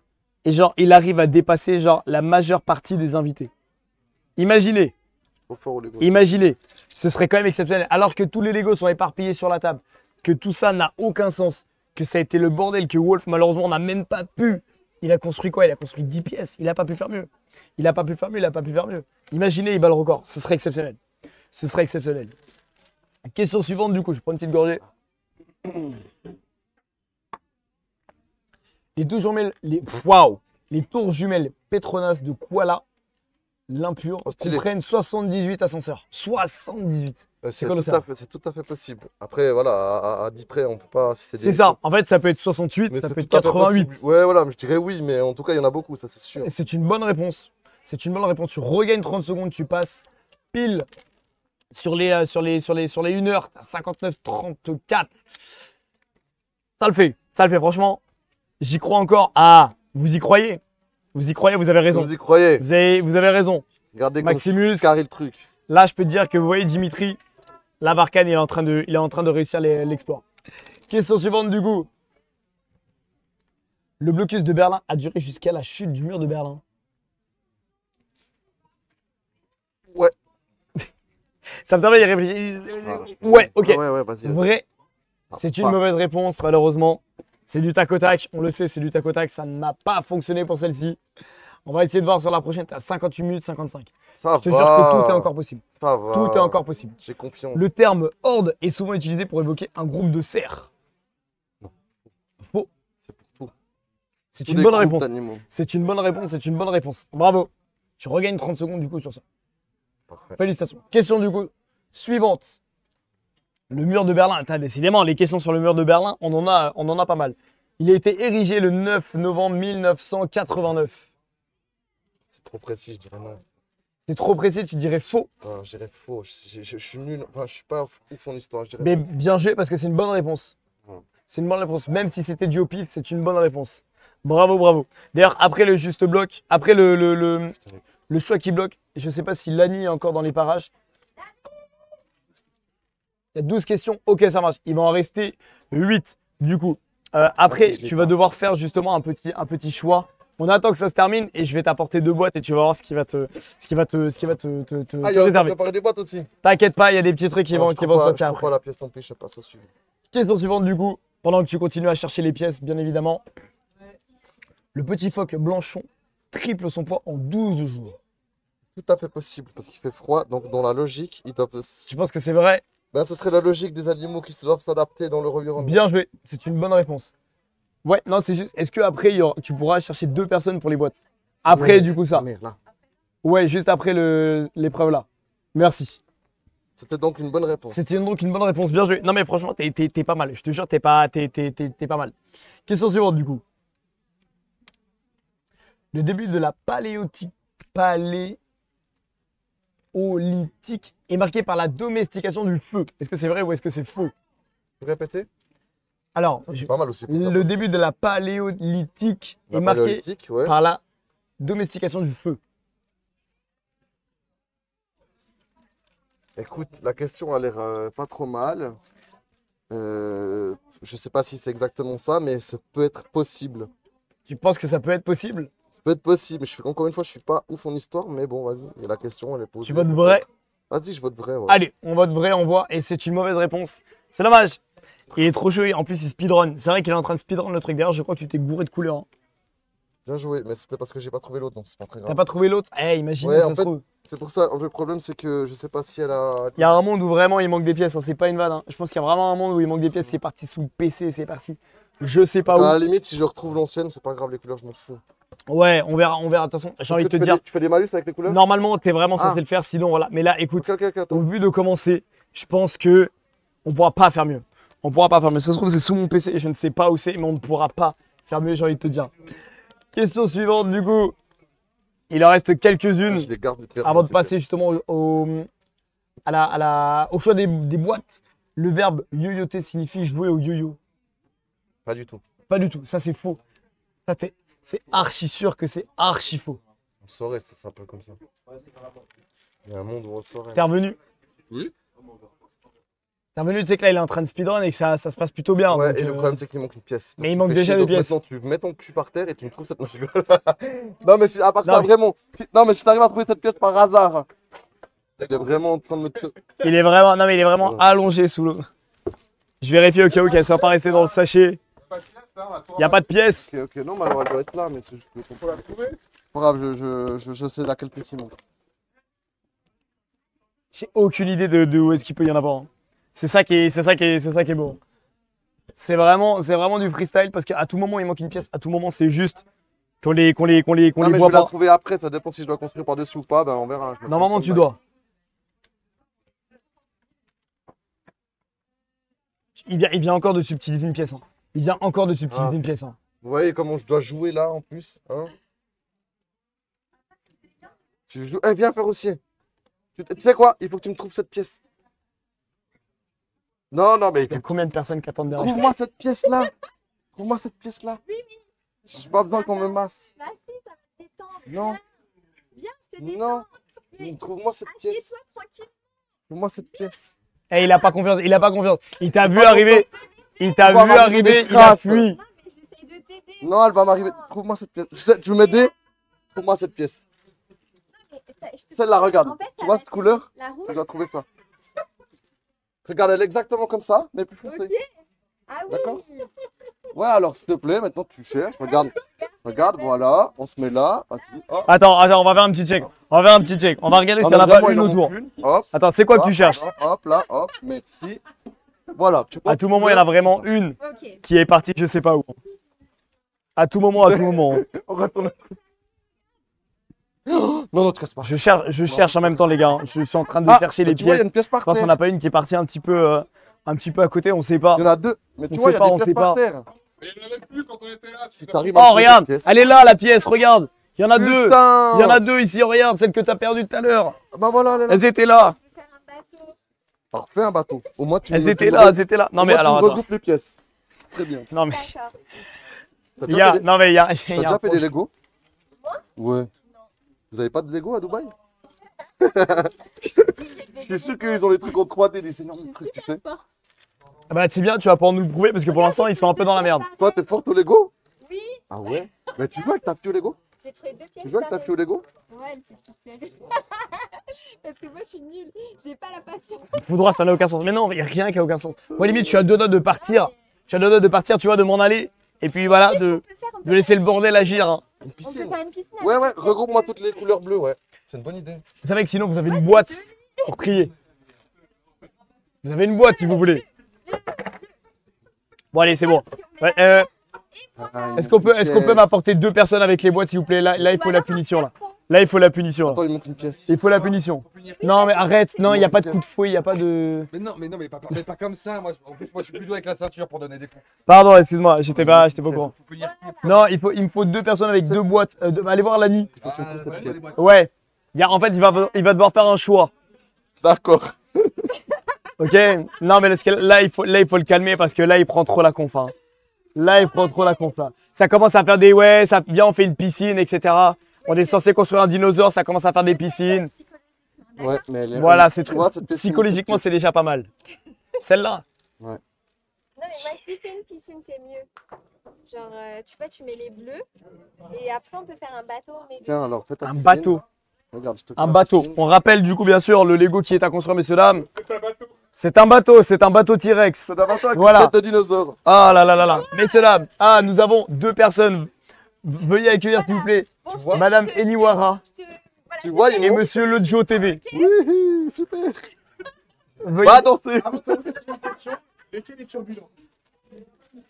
Et genre, il arrive à dépasser genre la majeure partie des invités. Imaginez, Trop fort, les gars. imaginez. Ce serait quand même exceptionnel. Alors que tous les Legos sont éparpillés sur la table, que tout ça n'a aucun sens, que ça a été le bordel, que Wolf malheureusement n'a même pas pu. Il a construit quoi? Il a construit 10 pièces. Il n'a pas pu faire mieux. Il n'a pas pu faire mieux, il n'a pas pu faire mieux. Imaginez, il bat le record. Ce serait exceptionnel. Ce serait exceptionnel. Question suivante du coup, je prends une petite gorgée. Les tours jumelles Petronas de Kuala l'Impur Oh, stylé. comprennent 78 ascenseurs. 78. C'est colossal. tout à fait possible. Après, voilà, à 10 près, on peut pas. Si C'est ça. En fait, ça peut être 68, Mais ça c'est peut être tout à fait 88. possible. Ouais, voilà, mais je dirais oui, mais en tout cas, il y en a beaucoup, ça c'est sûr. Et c'est une bonne réponse. C'est une bonne réponse. Tu regagnes 30 secondes, tu passes pile sur les 1 heure. T'as 59,34. Ça le fait. Ça le fait, franchement. J'y crois encore. Ah, vous y croyez? Vous y croyez, vous avez raison. Vous y croyez? Vous avez raison. Regardez comme Maximus, carré le truc. là, je peux te dire que vous voyez Dimitri, là, Varkan, il est en train de réussir l'exploit. Question suivante du coup. Le blocus de Berlin a duré jusqu'à la chute du mur de Berlin. Ouais. Ça me permet d'y réfléchir. Ouais, ok. Ouais, vas-y. Vrai, Ça c'est une passe. mauvaise réponse, malheureusement. C'est du tac au tac, on le sait, c'est du tac au tac. Ça n'a pas fonctionné pour celle-ci. On va essayer de voir sur la prochaine. T'as 58 minutes 55. Ça Je te jure que tout est encore possible. Ça va. Tout est encore possible. J'ai confiance. Le terme horde est souvent utilisé pour évoquer un groupe de cerfs. Faux. C'est pour tout. C'est Tous une les bonne groupes réponse. d'animaux. C'est une bonne réponse, c'est une bonne réponse. Bravo. Tu regagnes 30 secondes du coup sur ça. Parfait. Félicitations. Question du coup suivante. Le mur de Berlin. Putain, décidément, les questions sur le mur de Berlin, on en a pas mal. Il a été érigé le 9 novembre 1989. C'est trop précis, je dirais non. C'est trop précis, tu dirais faux. Non, je dirais faux. Je suis nul. Enfin, je suis pas ouf en histoire. Je dirais Mais bien joué parce que c'est une bonne réponse. Ouais. C'est une bonne réponse. Même si c'était du au pif, c'est une bonne réponse. Bravo, bravo. D'ailleurs, après le juste bloc, après le choix qui bloque, je ne sais pas si Lani est encore dans les parages. Il y a 12 questions. Ok, ça marche. Il va en rester 8 du coup. Après, Ok, je l'ai tu vas pas. devoir faire justement un petit choix. On attend que ça se termine et je vais t'apporter 2 boîtes et tu vas voir ce qui va te Ah, il y a réserver. préparé des boîtes aussi. T'inquiète pas, il y a des petits trucs qui vont se Je passer trouve après. pas la pièce, tant pis, je sais pas, ça suit. Question suivante du coup, pendant que tu continues à chercher les pièces, bien évidemment. Le petit phoque Blanchon triple son poids en 12 jours. Tout à fait possible, parce qu'il fait froid, donc dans la logique, ils doivent. Tu penses que c'est vrai? Ben, ce serait la logique des animaux qui doivent s'adapter dans leur environnement. Bien joué, c'est une bonne réponse. Ouais, non, c'est juste, est-ce que après tu pourras chercher 2 personnes pour les boîtes? Après, Ouais, du coup, ça. mais là. Ouais, juste après l'épreuve là. Merci. C'était donc une bonne réponse. C'était donc une bonne réponse, bien joué. Non, mais franchement, t'es pas mal. Je te jure, t'es pas mal. Question suivante, du coup. Le début de la paléolithique est marqué par la domestication du feu. Est-ce que c'est vrai ou est-ce que c'est faux? Tu peux répéter? Alors, Ça, c'est pas mal aussi. le début de la paléolithique La est marqué paléolithique, ouais. par la domestication du feu. Écoute, la question a l'air pas trop mal. Je sais pas si c'est exactement ça, mais ça peut être possible. Tu penses que ça peut être possible? Ça peut être possible. Encore une fois, je suis pas ouf en histoire, mais bon, vas-y. Et la question, elle est posée. Tu votes vrai? Vas-y, je vote vrai. Ouais. Allez, on vote vrai, on voit. Et c'est une mauvaise réponse. C'est dommage. Il est trop chaud. En plus, il speedrun. C'est vrai qu'il est en train de speedrun le truc. D'ailleurs, je crois que tu t'es gouré de couleurs, hein. Bien joué, mais c'était parce que j'ai pas trouvé l'autre, donc c'est pas très T'as grave. pas trouvé l'autre? Eh, imagine, Ouais, ça en se fait, trouve. c'est pour ça. Le problème, c'est que je sais pas si elle a. Il y a un monde où vraiment il manque des pièces, hein. C'est pas une vanne, hein. Je pense qu'il y a vraiment un monde où il manque des pièces. C'est parti sous le PC, c'est parti. Je sais pas À la où. limite, si je retrouve l'ancienne, c'est pas grave, les couleurs, je m'en fous. Ouais, on verra, on verra. De toute façon, j'ai envie de te dire, Tu fais des malus avec les couleurs? normalement, t'es vraiment censé Ah. le faire. Sinon, voilà. Mais là, écoute, Ok, attends. au vu de commencer, je pense que on pourra pas faire mieux. On pourra pas faire mieux. Ça se trouve, c'est sous mon PC et je ne sais pas où c'est, mais on ne pourra pas faire mieux, j'ai envie de te dire. Question suivante, du coup. Il en reste quelques-unes Je les garde avant de passer justement au choix des boîtes. Le verbe yoyoter signifie jouer au yo-yo. Pas du tout. Pas du tout, ça c'est faux. Ça, c'est archi sûr que c'est archi faux. On le saurait, c'est un peu comme ça. Il y a un monde où on le saurait. T'es revenu? Oui. T'es revenu, tu sais que là il est en train de speedrun et que ça se passe plutôt bien. Ouais, donc, et le problème, c'est qu'il manque une pièce. mais Donc, il tu manque fais déjà chier, des donc pièces. Maintenant, tu mets ton cul par terre et tu me trouves cette. Non, je rigole. Non, mais à part Non, ça, mais- vraiment. Non, mais si t'arrives à trouver cette pièce par hasard. Il est vraiment en train de me. Il est vraiment, non mais il est vraiment Ouais. allongé sous l'eau. Je vérifie au cas où qu'elle soit pas restée dans le sachet. Pas de pièce, hein, à toi. Il n'y a pas de pièce. Ok, non, mais alors elle doit être là, mais c'est juste que. Faut la trouver. Pas grave, je sais laquelle pièce il manque. J'ai aucune idée de où est-ce qu'il peut y en avoir, hein. C'est ça qui est beau. C'est vraiment du freestyle parce qu'à tout moment il manque une pièce. À tout moment c'est juste qu'on les Non, mais voit je vais la pas. trouver après, ça dépend si je dois construire par-dessus ou pas, ben on verra. Je me Normalement fais tu stand-by. dois. Il vient encore de subtiliser une pièce, hein. Il vient encore de subtiliser Ah. une pièce, hein. Vous voyez comment je dois jouer là en plus, hein? Tu joues. Eh, viens faire aussi. Tu sais quoi? Il faut que tu me trouves cette pièce. Non, non, mais Il y a combien de personnes qui attendent derrière? trouve-moi cette pièce-là. Trouve-moi cette pièce-là. J'ai pas besoin qu'on me masse. Vas-y, ça va te détendre. Non, Viens, je te détends. non. Trouve-moi cette pièce. Assieds-toi tranquille. Trouve-moi cette pièce. Eh, il a pas confiance, il a pas confiance. Il t'a vu arriver, il t'a On va vu m'arriver arriver, des il a crasses. fui. Non, mais j'essaye de t'aider. Non, elle va m'arriver. Trouve-moi cette pièce. Tu veux m'aider? Trouve-moi cette pièce. Celle-là, regarde. En fait, Tu vois cette couleur? La rouge. Tu dois trouver ça. Regarde, elle est exactement comme ça, mais plus foncée. Ah oui. D'accord. Ouais, alors s'il te plaît, maintenant tu cherches. Regarde, regarde, voilà. On se met là. Vas-y. Hop. Attends, on va faire un petit check. On va faire un petit check. On va regarder si Ah, t'en as mais pas vraiment, une il en autour. manque une. Hop. Attends, c'est quoi que tu Hop, cherches? Hop, là, hop. Merci. Voilà. Tu vois, À tout moment, il y en a vraiment une Ok. qui est partie, je sais pas où. À tout moment, à tout moment. On retourne. Non, non, tu casses pas. Je cherche en même temps, les gars. Je suis en train de Ah, chercher les tu vois, il y a pièces. une pièce par Je pense terre. qu'on n'a pas une qui est partie un petit peu à côté, on sait pas. Il y en a deux. Mais tu On vois, il sait y pas, a on des sait pièces par pas. terre. Mais il n'y en avait plus quand on était là. Si t'arrives à Oh, trouver regarde, cette pièce. elle est là, la pièce, regarde. Il y en a deux. Putain. Il y en a deux ici, regarde, celle que t'as perdue tout à l'heure. Bah voilà, elle est là. Elles étaient là. Faire un bateau. Alors, fais un bateau. Au moins, tu Elles me- étaient tu me là, re- elles étaient là. Non, au mais moins, tu alors, me attends. regroupes les pièces. Très bien. Non, mais D'accord. T'as il déjà y a, fait des- non, mais il y a, t'as il y a déjà un fait des Lego? Ouais. Vous avez pas de Lego à Dubaï? Je suis sûr qu'ils ont les trucs en 3D, les énormes trucs, tu sais. Ah bah c'est bien, tu vas pouvoir nous le prouver parce que pour l'instant ils sont un peu dans la merde. Toi, t'es forte au Lego? Oui, Ah ouais? Mais tu joues avec ta fille au Lego? j'ai trouvé deux pièces. Tu joues avec ta fille au Lego? Ouais, elle fait tout seule. Parce que moi, je suis nulle. J'ai pas la patience. Fou droit, ça n'a aucun sens. Mais non, il n'y a rien qui a aucun sens. Moi limite, je suis à deux doigts de partir. Je suis à deux doigts de partir, tu vois, de m'en aller. Et puis voilà, de laisser le bordel agir, hein. Une On peut piscine. faire une piscine. Ouais, ouais, regroupe-moi toutes les couleurs bleues, ouais. C'est une bonne idée. Vous savez que sinon vous avez une boîte pour crier. Vous avez une boîte si vous voulez. Bon allez, c'est bon. Ouais, est-ce qu'on peut m'apporter deux personnes avec les boîtes s'il vous plaît? Là, il faut la punition là. Là, il faut la punition. Là. Attends, il manque une pièce. Il faut la punition. Non mais arrête, non, il n'y a pas de coup de fouet, il n'y a pas de... Mais pas comme ça. Moi, en plus, moi, je suis plus doué avec la ceinture pour donner des coups. Pardon, excuse-moi, j'étais pas au courant. Faut punir qui? Non, il me faut deux personnes avec deux boîtes. Allez voir l'ami. Il faut que tu me trouves cette pièce. Ouais. En fait, il va devoir faire un choix. D'accord. Ok? Non, mais là, il faut le calmer parce que là, il prend trop la conf. Hein. Là, il prend trop la conf. Là. Ça commence à faire des ouais, ça vient, on fait une piscine, etc. On est censé construire un dinosaure, ça commence à faire des piscines. Ouais, mais elle est. Voilà, c'est tu tout. vois, cette pièce, Psychologiquement, cette c'est déjà pas mal. Celle-là. Non, mais moi, si c'est une piscine, c'est mieux. Genre, tu vois, tu mets les bleus. Et après, on peut faire un bateau. Mais Tiens, alors fais ta Un piscine. bateau. Regarde, je te fais Un la bateau. piscine. On rappelle du coup bien sûr le Lego qui est à construire, messieurs dames. C'est un bateau. C'est un bateau, c'est un bateau T-Rex. C'est un bateau avec Voilà. une tête de dinosaure. Ah là là là là. Messieurs dames, ah nous avons deux personnes. Veuillez accueillir s'il vous plaît bon, vois, Madame Eniwara voilà, Tu vois, ils et montent. Monsieur Lojo TV. Oui, super. Veuillez- Va danser. Avant de commencer, j'ai une question. Lequel est turbulent?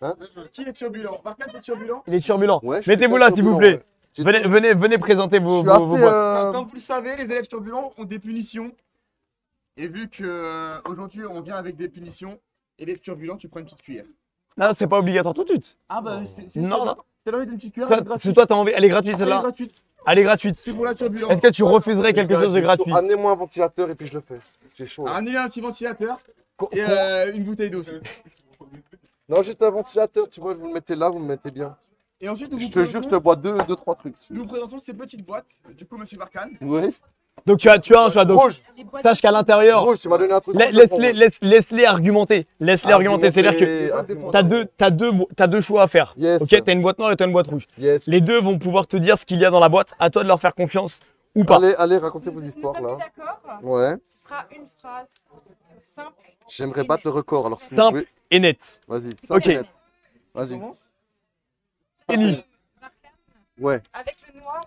Hein? Qui est turbulent? Barkat est turbulent? Il est turbulent. Ouais, je suis Mettez-vous très là s'il vous turbulent, plaît. ouais. Venez présenter Je vos suis assez. boîtes. Comme vous le savez, les élèves turbulents ont des punitions. Et vu que aujourd'hui on vient avec des punitions, élève turbulent, tu prends une petite cuillère. Non, c'est pas obligatoire tout de suite. Ah bah Non, non. c'est l'envie d'une petite cuillère. Toi, elle est gratuite. c'est toi, t'as envie. Elle est gratuite Elle est celle-là. gratuite. Elle est gratuite. C'est pour la turbulence. Est-ce que tu refuserais quelque chose de gratuit? Amenez-moi un ventilateur et puis je le fais. J'ai chaud. là. Ramenez un petit ventilateur et une bouteille d'eau aussi. Non, juste un ventilateur, tu vois, vous le mettez là, vous le mettez bien. Et ensuite, nous Je vous te jure, je te bois deux, trois trucs. nous vous présentons ces petites boîtes. Du coup, monsieur Barkhane. Oui. Donc tu as un choix. Donc Rouge, les boîtes. sache qu'à l'intérieur, rouge, tu m'as donné un truc. rouge, je le prends. laisse-les argumenter. Laisse-les argumenter. C'est-à-dire que Argumenter. t'as deux choix à faire. Yes. Ok, t'as une boîte noire et t'as une boîte rouge. Yes. Les deux vont pouvoir te dire ce qu'il y a dans la boîte. À toi de leur faire confiance ou pas. Allez, racontez vos histoires Nous sommes là. mis d'accord. Ouais. Ce sera une phrase simple. J'aimerais battre le record. Alors, si vous Simple pouvez. et net. Vas-y. Ok. simple et net. Vas-y. Ellie. Ouais. Avec le noir,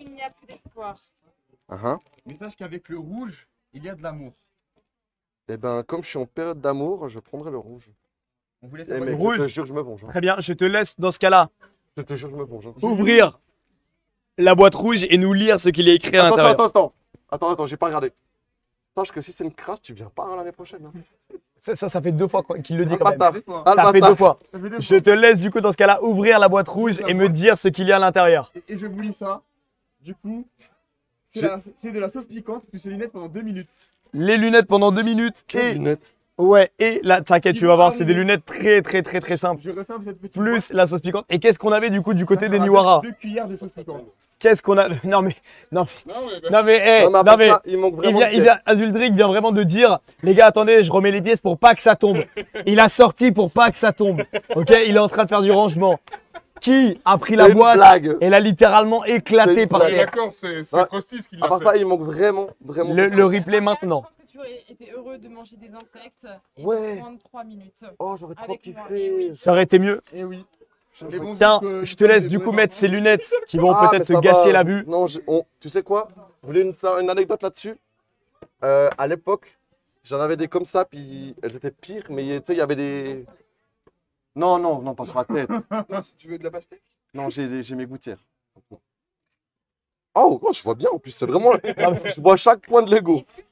il n'y a plus d'espoir. Mais sache qu'avec le rouge, il y a de l'amour. Eh ben, comme je suis en période d'amour, je prendrai le rouge. On vous laisse Eh la mec, rouge. je te jure, je me venge. hein. Très bien, je te laisse dans ce cas-là Je te jure, je me venge. hein. ouvrir la boîte rouge et nous lire ce qu'il est écrit à Attends, l'intérieur. attends, j'ai pas regardé. Sache que si c'est une crasse, tu viens pas l'année prochaine. hein. Ça fait deux fois qu'il le dit quand même. Bâtard. fois. Ça fait deux fois. Ça fait deux Je te laisse du coup dans ce cas-là ouvrir la boîte rouge et me dire ce qu'il y a à l'intérieur. Et je vous lis ça. Du coup, c'est Je- de la sauce piquante plus les lunettes pendant 2 minutes. Les lunettes pendant 2 minutes Quelle et lunette. ouais et là t'inquiète tu vas voir c'est des lunettes très simples. Je referme cette petite Plus la sauce piquante. Et qu'est-ce qu'on avait du coup du côté des boîte. Niwara? 2 cuillères de sauce piquante. Qu'est-ce qu'on a? Non mais Non, ouais, bah, non mais hey, Non, mais à non part mais ça, il manque vraiment. de pièces. Azuldric vient vraiment de dire, les gars, attendez, je remets les pièces pour pas que ça tombe. Il a sorti pour pas que ça tombe. Ok, il est en train de faire du rangement. Qui a pris la C'est une boîte blague. et l'a littéralement C'est éclaté une par ouais, blague. terre. d'accord, c'est Ah, Frosty ce qu'il À l'a part fait. ça, il manque vraiment. Le replay maintenant. Je pense que tu aurais été heureux de manger des insectes et Ouais. de prendre 3 minutes. Oh, j'aurais trop Avec moi. kiffé. Ça aurait été mieux. Et oui. Tiens, je te laisse du coup mettre ces lunettes qui vont Ah, peut-être mais ça te gâcher va. la vue. Non, tu sais quoi? Vous voulez une anecdote là-dessus? À l'époque, j'en avais des comme ça, puis elles étaient pires, mais tu sais, il y avait des. Non, pas sur la tête. Tu veux de la pastèque? Non, j'ai mes gouttières. Oh, je vois bien, en plus, c'est vraiment. Je vois chaque point de Lego. Est-ce que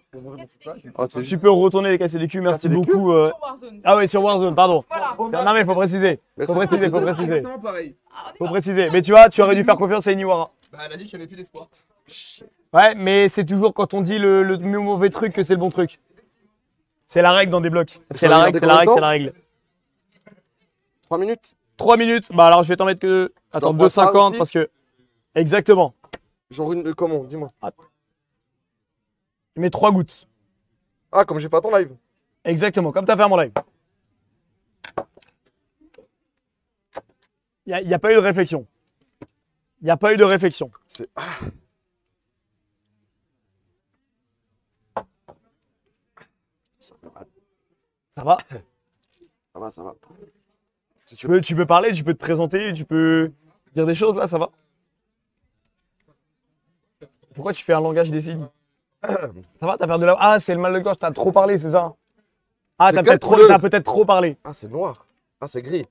je peux retourner casser des culs Ah, c'est Tu peux retourner les casser les culs, merci Casser les beaucoup. sur Warzone? Ah ouais, sur Warzone, pardon. Voilà. Non mais faut préciser. Faut préciser. Exactement pareil. Ah, on y Faut va. préciser. Mais tu vois, tu aurais dû faire confiance à Eniwara. Bah, elle a dit qu'il n'y avait plus d'espoir. Ouais, mais c'est toujours quand on dit le mauvais truc que c'est le bon truc. C'est la règle dans des blocs. C'est la règle, c'est la règle, c'est la règle. 3 minutes? 3 minutes. Bah alors je vais t'en mettre que. Attends, J'en prends ça 2,50 aussi parce que. Exactement. Genre une. Comment? Dis-moi. Je mets 3 gouttes. Ah, comme j'ai fait à ton live. Exactement, comme t'as fait à mon live. Il n'y a pas eu de réflexion. Il n'y a pas eu de réflexion. C'est. Ça va? Ça va. Tu peux parler, tu peux te présenter, tu peux dire des choses là, ça va? Pourquoi tu fais un langage des signes? Ça va, t'as perdu la. Ah, c'est le mal de gorge, t'as trop parlé, c'est ça? Ah, C'est quelle couleur? t'as peut-être trop parlé. Ah, c'est noir. Ah, c'est gris.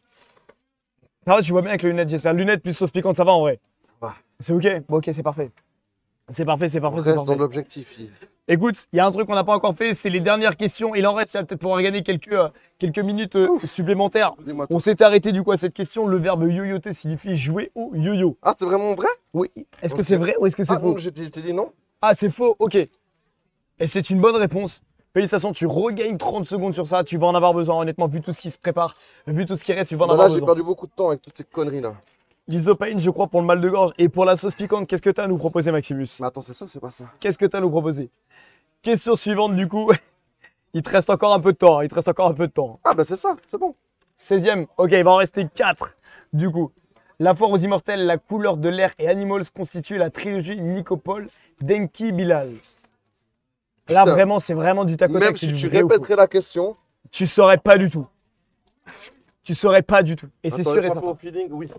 Ça va, tu vois bien avec les lunettes, j'espère. Lunettes plus sauce piquante, ça va en vrai. va. C'est ok? Bon, ok, c'est parfait. C'est parfait, c'est On parfait, c'est reste dans parfait. l'objectif. Écoute, il y a un truc qu'on n'a pas encore fait, c'est les dernières questions. Il en reste, tu vas peut-être pouvoir gagner quelques minutes supplémentaires. Dis-moi. On s'était arrêté du coup à cette question. Le verbe yo-yoter signifie jouer au yo-yo. Ah, c'est vraiment vrai? Oui. Est-ce que Ok. c'est vrai ou est-ce que c'est Ah, faux? non, je t'ai dit non. Ah, c'est faux, ok. Et c'est une bonne réponse. Félicitations, tu regagnes 30 secondes sur ça. Tu vas en avoir besoin, honnêtement, vu tout ce qui se prépare, vu tout ce qui reste, tu vas en Bah avoir là, j'ai besoin. perdu beaucoup de temps avec toutes ces conneries là. L'Isopain, je crois, pour le mal de gorge. Et pour la sauce piquante, qu'est-ce que tu as à nous proposer, Maximus? Mais attends, c'est ça, c'est pas ça. Qu'est-ce que tu as à nous proposer? Question suivante, du coup. Il te reste encore un peu de temps. Il te reste encore un peu de temps. Ah, bah c'est ça, c'est bon. 16e. Ok, il va en rester 4. Du coup, La foire aux immortels, La couleur de l'air et Animals constituent la trilogie Nicopole d'Enki Bilal. Là, Putain. vraiment, c'est vraiment du tac au tac. Même c'est si du tu vrai ou faux. répéterais la question. Tu saurais pas du tout. Tu saurais pas du tout. Et c'est Attends, sûr et laisse-moi certain. au feeling, oui.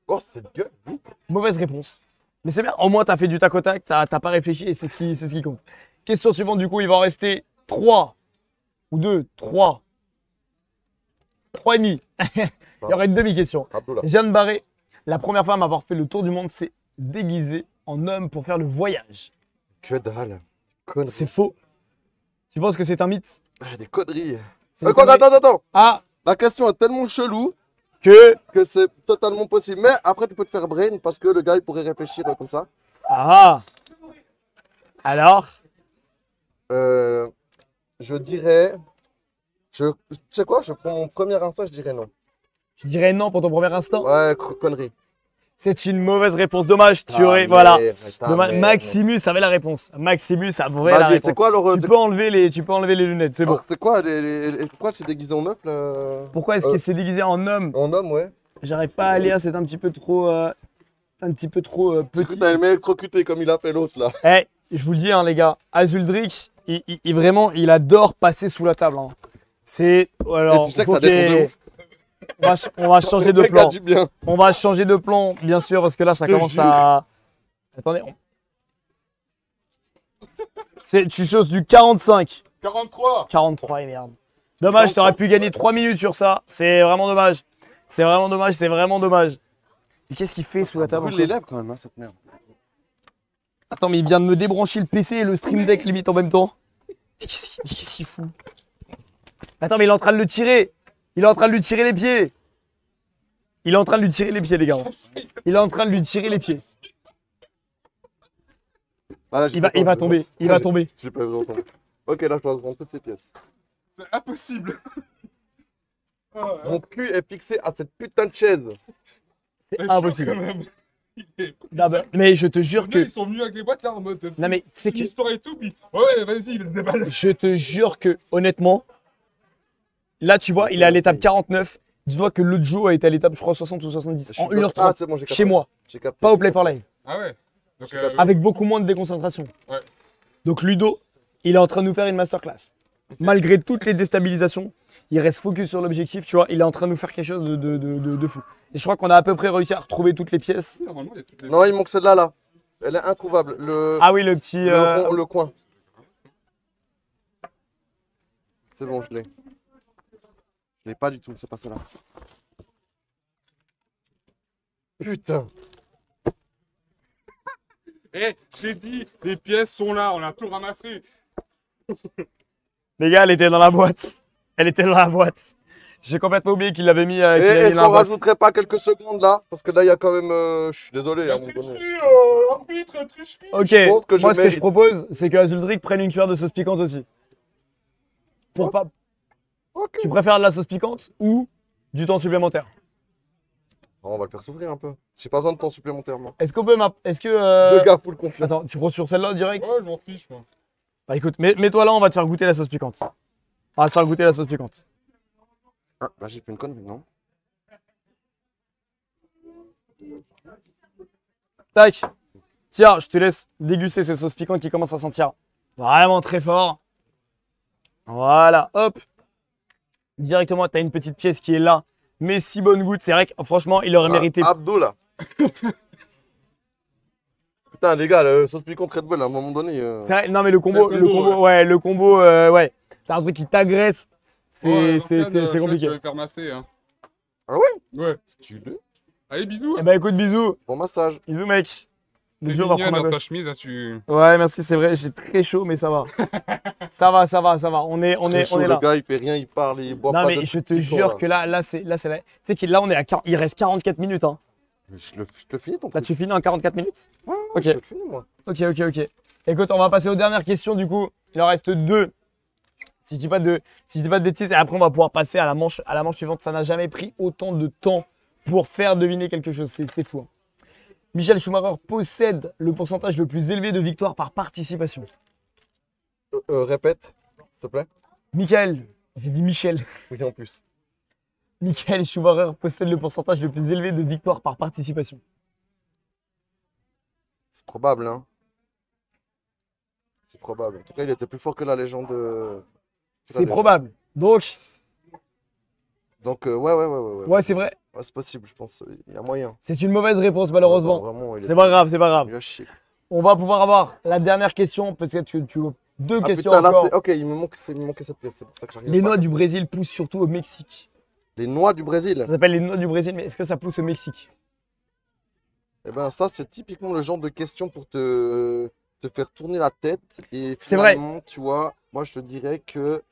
Oh, cette gueule, oui. Mauvaise réponse. Mais c'est bien, au moins t'as fait du tac au tac, t'as pas réfléchi et c'est ce qui compte. Question suivante, du coup, il va en rester 3 ou 2, 3. 3 et demi. Il y aurait une demi-question. Abdullah. Jeanne Barré, la première femme à avoir fait le tour du monde, s'est déguisée en homme pour faire le voyage. Que dalle. Conneries. C'est faux. Tu penses que c'est un mythe? Ah, des conneries. C'est une Quoi, connerie. attends. Ah, La question est tellement chelou que... que c'est totalement possible. Mais après, tu peux te faire brain parce que le gars, il pourrait réfléchir comme ça. Ah. Alors? Je dirais. Tu sais quoi? Je prends mon premier instinct, je dirais non. Tu dirais non pour ton premier instant? Ouais, connerie. C'est une mauvaise réponse. Dommage, tu Ah, aurais... Voilà. merde, Dommage. merde. Maximus avait la réponse. Maximus avait la Vas-y, réponse. c'est quoi alors? Tu peux enlever les lunettes, c'est bon. Alors, c'est quoi pourquoi c'est déguisé en meuf là? Pourquoi est-ce qu'il s'est déguisé en homme? En homme, ouais. J'arrive pas à lire, c'est un petit peu trop, Petit. petit. T'as aimé électrocuter comme il a fait l'autre là. Eh, je vous le dis, hein, les gars, Azuldrix, vraiment, il adore passer sous la table. Hein. C'est. Alors, Et tu sais que ok, ça dépend de ouf. on va changer de Le mec a plan. du bien. On va changer de plan, bien sûr, parce que là, ça Je te commence jure. à. Attendez. Tu choses du 45. 43. 43, et merde. Dommage, t'aurais pu gagner 3 minutes sur ça. C'est vraiment dommage. C'est vraiment dommage, c'est vraiment dommage. Mais qu'est-ce qu'il fait sous la table Brûle encore les lèvres quand même, hein, cette merde. Attends, mais il vient de me débrancher le PC et le Stream Deck limite en même temps. Mais qu'est-ce qu'il fout? Attends, mais il est en train de le tirer. Il est en train de lui tirer les pieds. Il est en train de lui tirer les pieds, les gars. Il est en train de lui tirer les pieds. Ah, là, j'ai Il va pas tomber. Il va tomber. J'ai pas besoin de tomber. Ok, là, je dois rendre toutes ces pièces. C'est impossible. Ah, ouais. Mon cul est fixé à cette putain de chaise. C'est Mais chaud, impossible. quand même. Il est- Non, mais je te jure que. Ils sont venus avec les boîtes là en mode. Non, mais c'est que. L'histoire et tout, puis. Ouais, vas-y, il déballe. Je te jure que, honnêtement, là, tu vois, il est à l'étape 49. Dis-toi que l'autre jour a été à l'étape, je crois, 60 ou 70. En 1h30. Ah, c'est bon, j'ai capté. Chez moi. J'ai capté. Pas au Play for Live. Ah ouais. Donc, Avec beaucoup moins de déconcentration. Ouais. Donc Ludo, il est en train de nous faire une masterclass. Malgré toutes les déstabilisations, il reste focus sur l'objectif, tu vois, il est en train de nous faire quelque chose de fou. Et je crois qu'on a à peu près réussi à retrouver toutes les pièces. normalement, il y a toutes les. Non, il manque celle-là, là. Elle est introuvable. Le, Ah oui, le petit... le coin. C'est bon, je l'ai. Je l'ai pas du tout, c'est pas celle-là. Putain. Eh, j'ai dit, les pièces sont là, on a tout ramassé. Les gars, elle était dans la boîte. Elle était dans la boîte. J'ai complètement oublié qu'il l'avait mis, qu'il Et l'avait mis est-ce dans la qu'on boîte. rajouterait pas quelques secondes là? Parce que là, il y a quand même. Je suis désolé, à un moment donné. Tricherie, arbitre, tricherie. Ok, pense que je moi ce que je mérite. propose, c'est que Azuldric prenne une cuillère de sauce piquante aussi. Pour pas... Ok. Tu préfères de la sauce piquante ou du temps supplémentaire? Oh, on va le faire souffrir un peu. J'ai pas besoin de temps supplémentaire, moi. Est-ce qu'on peut... Est-ce que... Deux gars, full confiance. Attends, tu prends sur celle-là direct? Ouais, je m'en fiche, moi. Bah écoute, mets-toi là, on va te faire goûter la sauce piquante. On va te faire goûter la sauce piquante. Ah, bah j'ai fait une connerie, non? Tac. Tiens, je te laisse déguster ces sauces piquantes qui commencent à sentir vraiment très fort. Voilà, hop. Directement, tu as une petite pièce qui est là. Mais si bonne goutte, c'est vrai que franchement, il aurait mérité. Abdullah. Putain, les gars, le sauce piquante Red Bull, à un moment donné. C'est vrai, non mais le combo, C'est le combo, ouais, le combo, ouais. T'as un truc qui t'agresse. Ouais, C'est Morgane, compliqué. Je vais faire masser, hein. Ah ouais? Ouais. Stylé. Allez, bisous. Eh ben écoute, bisous. Bon massage. Bisous, mec. T'es Bisous, on va mignonne prendre ma dans ta gauche. chemise, là, tu. Ouais, merci, c'est vrai, j'ai très chaud, mais ça va. Ça va. On est Chaud, là. Le gars, il fait rien, il parle, il boit Non, pas mais de je te piquant, jure que là, c'est la. Tu sais qu'il là, on est à. Il reste 44 minutes, hein. Je te finis ton Là, truc. tu finis en 44 minutes? Ouais, Ok. je te le finis, moi. Ok. Écoute, on va passer aux dernières questions, du coup. Il en reste 2. Si je dis pas de bêtises, et après, on va pouvoir passer à la manche suivante. Ça n'a jamais pris autant de temps pour faire deviner quelque chose. C'est fou. Hein. Michael Schumacher possède le pourcentage le plus élevé de victoires par participation. Répète, s'il te plaît. Michael, j'ai dit Michel. Oui, en plus. Michael Schumacher possède le pourcentage le plus élevé de victoires par participation? C'est probable, hein. C'est probable. En tout cas, il était plus fort que la légende. C'est probable. Donc, Donc, ouais. ouais, c'est vrai. Ouais, c'est possible, je pense. Il y a moyen. C'est une mauvaise réponse, Non, malheureusement. vraiment, il C'est pas grave, c'est pas Il grave. a chier. On va pouvoir avoir la dernière question, parce que tu as deux Ah questions putain, là, encore. ok, il me manquait cette pièce. C'est pour ça que j'arrive Les pas. noix du Brésil poussent surtout au Mexique. Les noix du Brésil. Ça s'appelle les noix du Brésil, mais est-ce que ça pousse au Mexique? Eh ben, ça, c'est typiquement le genre de question pour te faire tourner la tête. Et C'est vrai. finalement, tu vois, moi, je te dirais que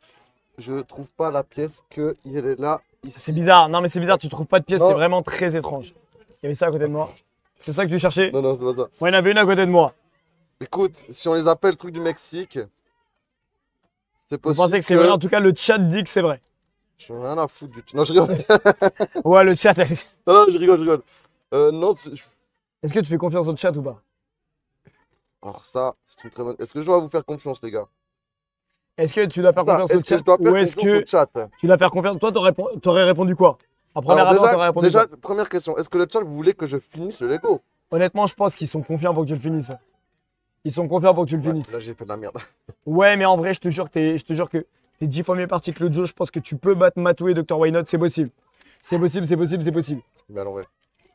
je trouve pas la pièce qu'il est là, ici. C'est bizarre. Non, mais c'est bizarre, tu trouves pas de pièce, Non. c'est vraiment très étrange. Il y avait ça à côté de moi. C'est ça que tu cherchais? Non, c'est pas ça. Moi, il y en avait une à côté de moi. Écoute, si on les appelle trucs du Mexique, c'est Vous possible. pensez que c'est vrai? En tout cas, le chat dit que c'est vrai. J'en ai rien à foutre du tout. Non, je rigole. Ouais, le chat. Non, je rigole. Non, Est-ce que tu fais confiance au chat ou pas? alors ça, c'est une très bonne. Est-ce que je dois vous faire confiance, les gars? Est-ce que tu dois faire Ça, confiance au est-ce que chat je dois faire ou est-ce confiance que au chat? tu dois faire confiance? Toi, t'aurais répondu quoi? En premier Alors, abord, t'aurais répondu déjà, quoi? première question. Est-ce que le chat, vous voulez que je finisse le Lego? Honnêtement, je pense qu'ils sont confiants pour que tu le finisses. Ouais. Ils sont confiants pour que tu le Ouais, finisses. là, j'ai fait de la merde. Ouais, mais en vrai, je te jure que t'es 10 fois mieux parti que le Joe. Je pense que tu peux battre Matou et Dr. Why Not. C'est possible. C'est possible, c'est possible, c'est possible. Mais alors, ouais.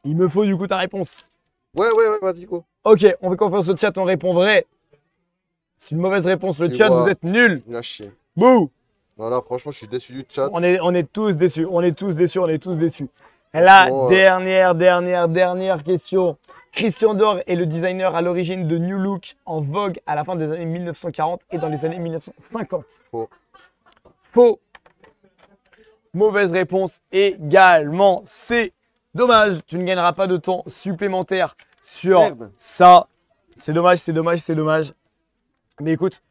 Il me faut du coup ta réponse. Ouais, vas-y, go. Ok, on fait confiance au chat, on répond vrai. C'est une mauvaise réponse. Le Tu chat, vois. vous êtes nuls. Il a chier. Bouh! Non, là, franchement, je suis déçu du chat. On est tous déçus. On est tous déçus. On est tous déçus. La Franchement, dernière question. Christian Dior est le designer à l'origine de New Look en vogue à la fin des années 1940 et dans les années 1950. Faux. Faux. Mauvaise réponse également. C'est dommage. Tu ne gagneras pas de temps supplémentaire sur Merde. ça. C'est dommage, c'est dommage, c'est dommage. Mais écoute,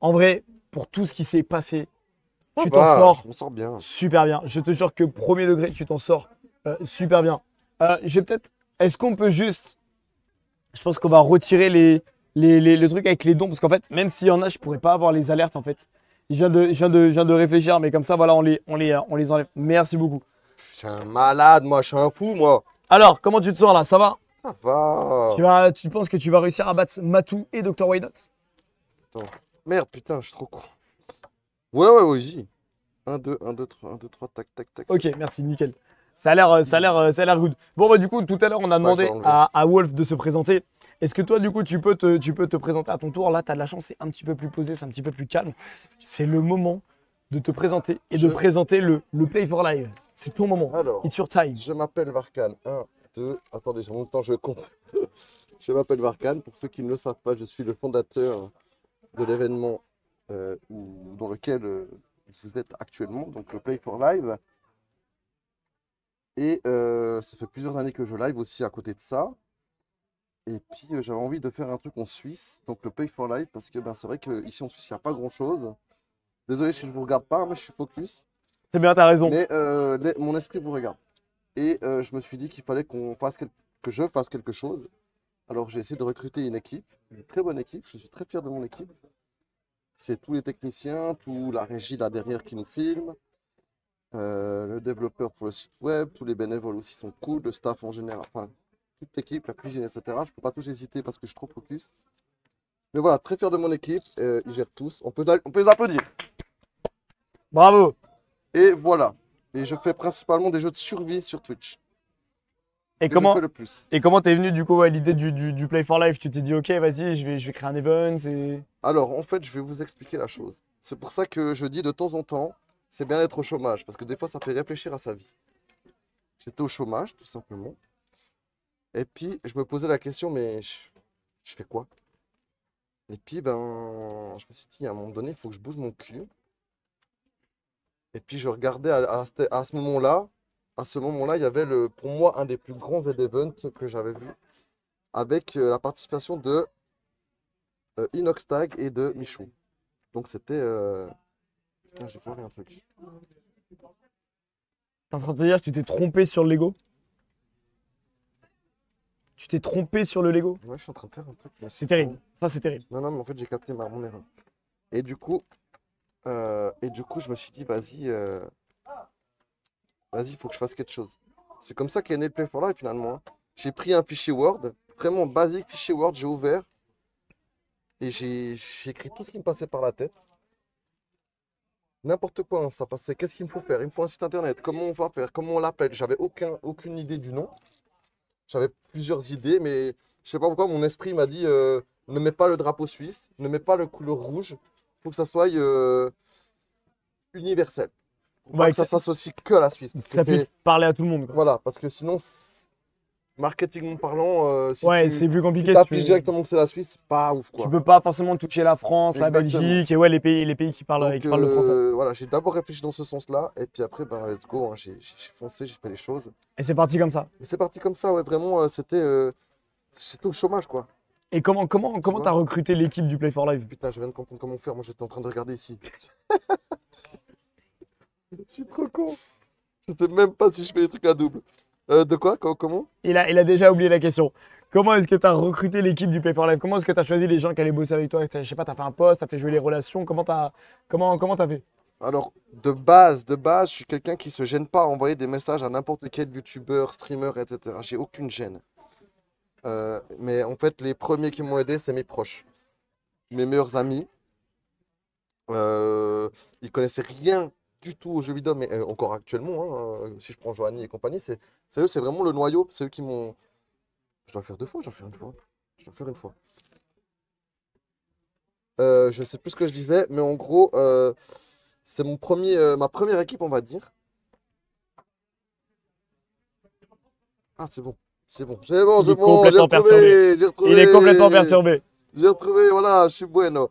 en vrai, pour tout ce qui s'est passé, tu t'en sors On sort bien. super bien. Je te jure que premier degré, tu t'en sors super bien. Je vais peut-être. Est-ce qu'on peut juste. Je pense qu'on va retirer les trucs avec les dons. Parce qu'en fait, même s'il y en a, je pourrais pas avoir les alertes en fait. Je viens de réfléchir, mais comme ça, voilà, on les enlève. Merci beaucoup. Je suis un malade, moi. Je suis un fou, moi. Alors, comment tu te sens là? Ça va? Ça va. Tu penses que tu vas réussir à battre Matou et Dr. Why Not? Merde, putain, je suis trop con. Ouais, easy. 1, 2, 3, tac, tac, tac. Ok, merci, nickel. Ça a l'air good. Bon, bah, du coup, tout à l'heure, on a demandé j'ai enlevé. à Wolf de se présenter. Est-ce que toi, du coup, tu peux te présenter à ton tour? Là, tu as de la chance, c'est un petit peu plus posé, c'est un petit peu plus calme. C'est le moment de te présenter et de présenter le Play for Live. C'est ton moment. Alors, It's your time. je m'appelle Varkan. 1, 2. Attendez, en même temps, je compte. Je m'appelle Varkan. Pour ceux qui ne le savent pas, je suis le fondateur de l'événement dans lequel vous êtes actuellement, donc le Play for Live. Et ça fait plusieurs années que je live aussi à côté de ça. Et puis j'avais envie de faire un truc en Suisse, donc le Play for Live, parce que c'est vrai qu'ici en Suisse, il n'y a pas grand-chose. Désolé si je ne vous regarde pas, mais je suis focus. C'est bien, t'as raison. Mais mon esprit vous regarde. Et je me suis dit qu'il fallait que je fasse quelque chose. Alors j'ai essayé de recruter une équipe, une très bonne équipe. Je suis très fier de mon équipe. C'est tous les techniciens, toute la régie là derrière qui nous filme, le développeur pour le site web, tous les bénévoles aussi sont cool, le staff en général, enfin toute l'équipe, la cuisine, etc. Je ne peux pas tous hésiter parce que je suis trop focus. Mais voilà, très fier de mon équipe, ils gèrent tous. On peut les applaudir. Bravo. Et voilà. Et je fais principalement des jeux de survie sur Twitch. Et Que comment je fais le plus. t'es venu du coup à l'idée du Play for Life? Tu t'es dit, ok, vas-y, je vais créer un event. Et... Alors, en fait, je vais vous expliquer la chose. C'est pour ça que je dis de temps en temps, c'est bien d'être au chômage, parce que des fois, ça fait réfléchir à sa vie. J'étais au chômage, tout simplement. Et puis, je me posais la question, mais je fais quoi? Et puis, je me suis dit, à un moment donné, il faut que je bouge mon cul. Et puis, je regardais à ce moment-là, il y avait pour moi un des plus grands events que j'avais vu, avec la participation de Inoxtag et de Michou. Donc c'était... Putain, j'ai foiré un truc. T'es en train de te dire que tu t'es trompé sur le Lego? Tu t'es trompé sur le Lego? Ouais, je suis en train de faire un truc. mais C'est terrible. Ça, c'est terrible. Non, mais en fait, j'ai capté mon erreur. Et du coup, je me suis dit, vas-y, vas-y, il faut que je fasse quelque chose. C'est comme ça qu'est né le Play for Life finalement, hein. J'ai pris un fichier Word, vraiment basique fichier Word, j'ai ouvert et j'ai écrit tout ce qui me passait par la tête. N'importe quoi, hein, ça passait. Qu'est-ce qu'il me faut faire? Il me faut un site internet. Comment on va faire? Comment on l'appelle? J'avais aucune idée du nom. J'avais plusieurs idées, mais je sais pas pourquoi mon esprit m'a dit ne mets pas le drapeau suisse, ne mets pas le couleur rouge. Il faut que ça soit universel. Faut pas Ouais, que ça s'associe que à la Suisse. Parce que Ça puisse c'est- parler à tout le monde. Quoi. Voilà, parce que sinon, marketing parlant, si Ouais, tu c'est plus compliqué. si si t'affiches tu, directement que c'est la Suisse, c'est pas ouf quoi. tu peux pas forcément toucher la France, la Exactement. Belgique et ouais, les pays qui parlent, Donc, qui parlent le français. voilà, j'ai d'abord réfléchi dans ce sens-là, et puis après, ben, let's go, hein, j'ai foncé, j'ai fait les choses. Et c'est parti comme ça. Mais c'est parti comme ça, ouais, vraiment, j'étais au chômage, quoi. Et comment vois. t'as recruté l'équipe du Play for Life? Putain, je viens de comprendre comment faire, moi j'étais en train de regarder ici. Je suis trop con. Je sais même pas si je fais des trucs à double. De quoi? Comment? Il a déjà oublié la question. Comment est-ce que tu as recruté l'équipe du Play for Life? Comment est-ce que tu as choisi les gens qui allaient bosser avec toi? Je sais pas, tu as fait un poste, tu as fait jouer les relations. Comment t'as fait? Alors, de base, je suis quelqu'un qui se gêne pas à envoyer des messages à n'importe quel youtubeur, streamer, etc. J'ai aucune gêne. Mais en fait, les premiers qui m'ont aidé, c'est mes proches. Mes meilleurs amis. Ils connaissaient rien du tout aux jeux vidéo, mais encore actuellement, hein, si je prends Johanny et compagnie, c'est eux, c'est vraiment le noyau, c'est eux qui m'ont... Je dois le faire 2 fois, je dois le faire une fois. Je dois le faire une fois. Je sais plus ce que je disais, mais en gros, c'est ma première équipe, on va dire. Ah, c'est bon. C'est bon. C'est bon, Il c'est est bon. J'ai complètement retrouvé. J'ai retrouvé. Il est complètement perturbé. J'ai retrouvé, voilà, je suis bueno.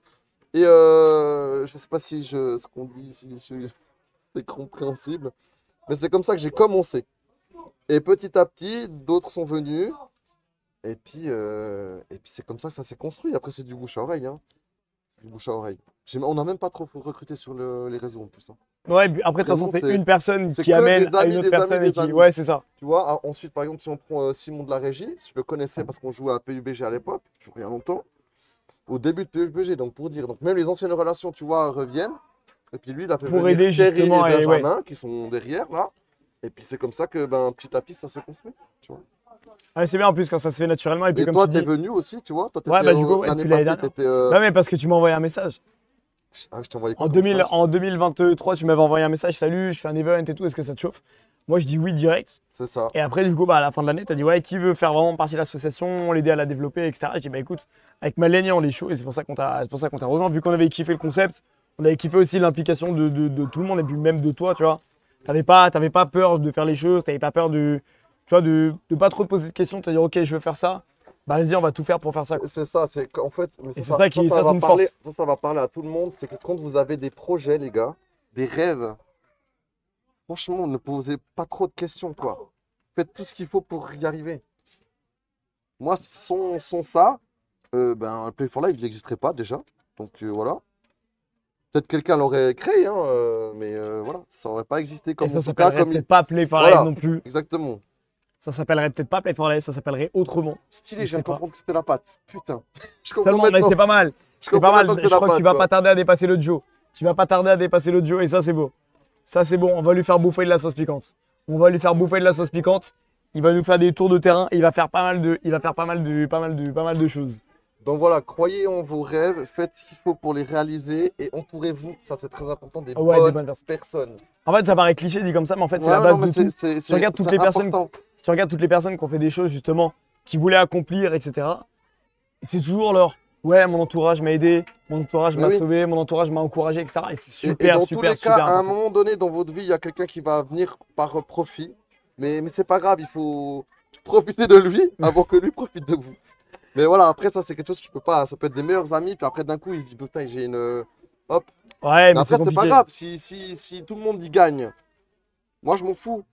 Et je sais pas si ce qu'on dit, c'est compréhensible. Mais c'est comme ça que j'ai commencé. Et petit à petit, d'autres sont venus. Et puis c'est comme ça que ça s'est construit. Après, c'est du bouche à oreille, hein. Du bouche à oreille. On n'a même pas trop recruté sur les réseaux en plus, hein. Ouais, puis après, de toute façon, Vraiment, c'est une personne c'est qui que amène des à amis, une autre des amis, personne. des Et qui... amis. Ouais, c'est ça. Tu vois, ensuite, par exemple, si on prend Simon de la régie, je le connaissais parce qu'on jouait à PUBG à l'époque, je jouais il y a longtemps, au début de PUBG, donc pour dire. Donc même les anciennes relations, tu vois, reviennent. Et puis lui, il a fait Pour venir aider Thierry justement, et et ouais. Benjamin, qui sont derrière, là. Et puis c'est comme ça que, ben, petit à petit, ça se construit, tu vois. Ouais, c'est bien en plus quand ça se fait naturellement. Et puis Et comme toi, tu t'es dis. venu aussi, tu vois. Toi, Ouais, t'étais bah, du coup, ouais, l'année depuis l'année passée, dernière. t'étais, Bah, mais parce que tu m'as envoyé un message. Ah, je t'ai envoyé quoi En, comme 2000, message en 2023, tu m'avais envoyé un message. Salut, je fais un event et tout. Est-ce que ça te chauffe? Moi, je dis oui direct. C'est ça. Et après, du coup, bah, à la fin de l'année, tu as dit ouais, qui veut faire vraiment partie de l'association, l'aider à la développer, etc. Je dis bah écoute, avec Malenia, on est chaud et c'est pour ça qu'on t'a rejoint. Vu qu'on avait kiffé le concept, on avait kiffé aussi l'implication de tout le monde et puis même de toi, tu vois. T'avais pas peur de faire les choses, t'avais pas peur tu vois, de pas trop te poser de questions, de te dire ok, je veux faire ça. Bah vas-y, on va tout faire pour faire ça. Quoi. C'est ça, c'est qu'en fait, mais Et c'est ça qui ça, c'est va une parler, force. ça va parler à tout le monde, c'est que quand vous avez des projets, les gars, des rêves, franchement, ne posez pas trop de questions, quoi. Faites tout ce qu'il faut pour y arriver. Moi, sans ça, ben, le Play for Life, il n'existerait pas déjà. Donc voilà. Peut-être quelqu'un l'aurait créé, hein, mais voilà, ça n'aurait pas existé comme Et ça en tout cas, s'appellerait comme peut-être pas Play for Voilà. Life non plus. Exactement. Ça s'appellerait peut-être pas Play for Life, ça s'appellerait autrement. Stylé, Je je viens sais de pas. comprendre que c'était la patte. Putain. Je comprends Seulement, mais maintenant. c'était pas mal. Je C'est pas comprends mal. maintenant que Je c'était crois la que tu vas patte, pas tarder à dépasser le Joe. Tu vas pas tarder à dépasser le Joe et ça, c'est beau. Ça, c'est bon. On va lui faire bouffer de la sauce piquante. On va lui faire bouffer de la sauce piquante. Il va nous faire des tours de terrain. Il va faire pas mal de choses. Donc voilà, croyez en vos rêves, faites ce qu'il faut pour les réaliser et entourez-vous, ça c'est très important, des Ouais, des bonnes bonnes personnes. personnes. En fait, ça paraît cliché dit comme ça, mais en fait, c'est Ouais, la base non, mais de tout. c'est regardes toutes c'est les personnes- important. Si tu regardes toutes les personnes qui ont fait des choses justement, qui voulaient accomplir, etc. C'est toujours leur ouais, mon entourage m'a aidé, mon entourage Mais m'a oui. sauvé, mon entourage m'a encouragé, etc. Et c'est Et super, dans tous super, les super cas, à un important. moment donné dans votre vie, il y a quelqu'un qui va venir par profit, mais c'est pas grave, il faut profiter de lui avant que lui profite de vous. Mais voilà, après ça c'est quelque chose que tu peux pas, ça peut être des meilleurs amis, puis après d'un coup il se dit putain j'ai une... Hop. Ouais, mais Mais c'est après c'est pas compliqué. grave, si tout le monde y gagne, moi je m'en fous.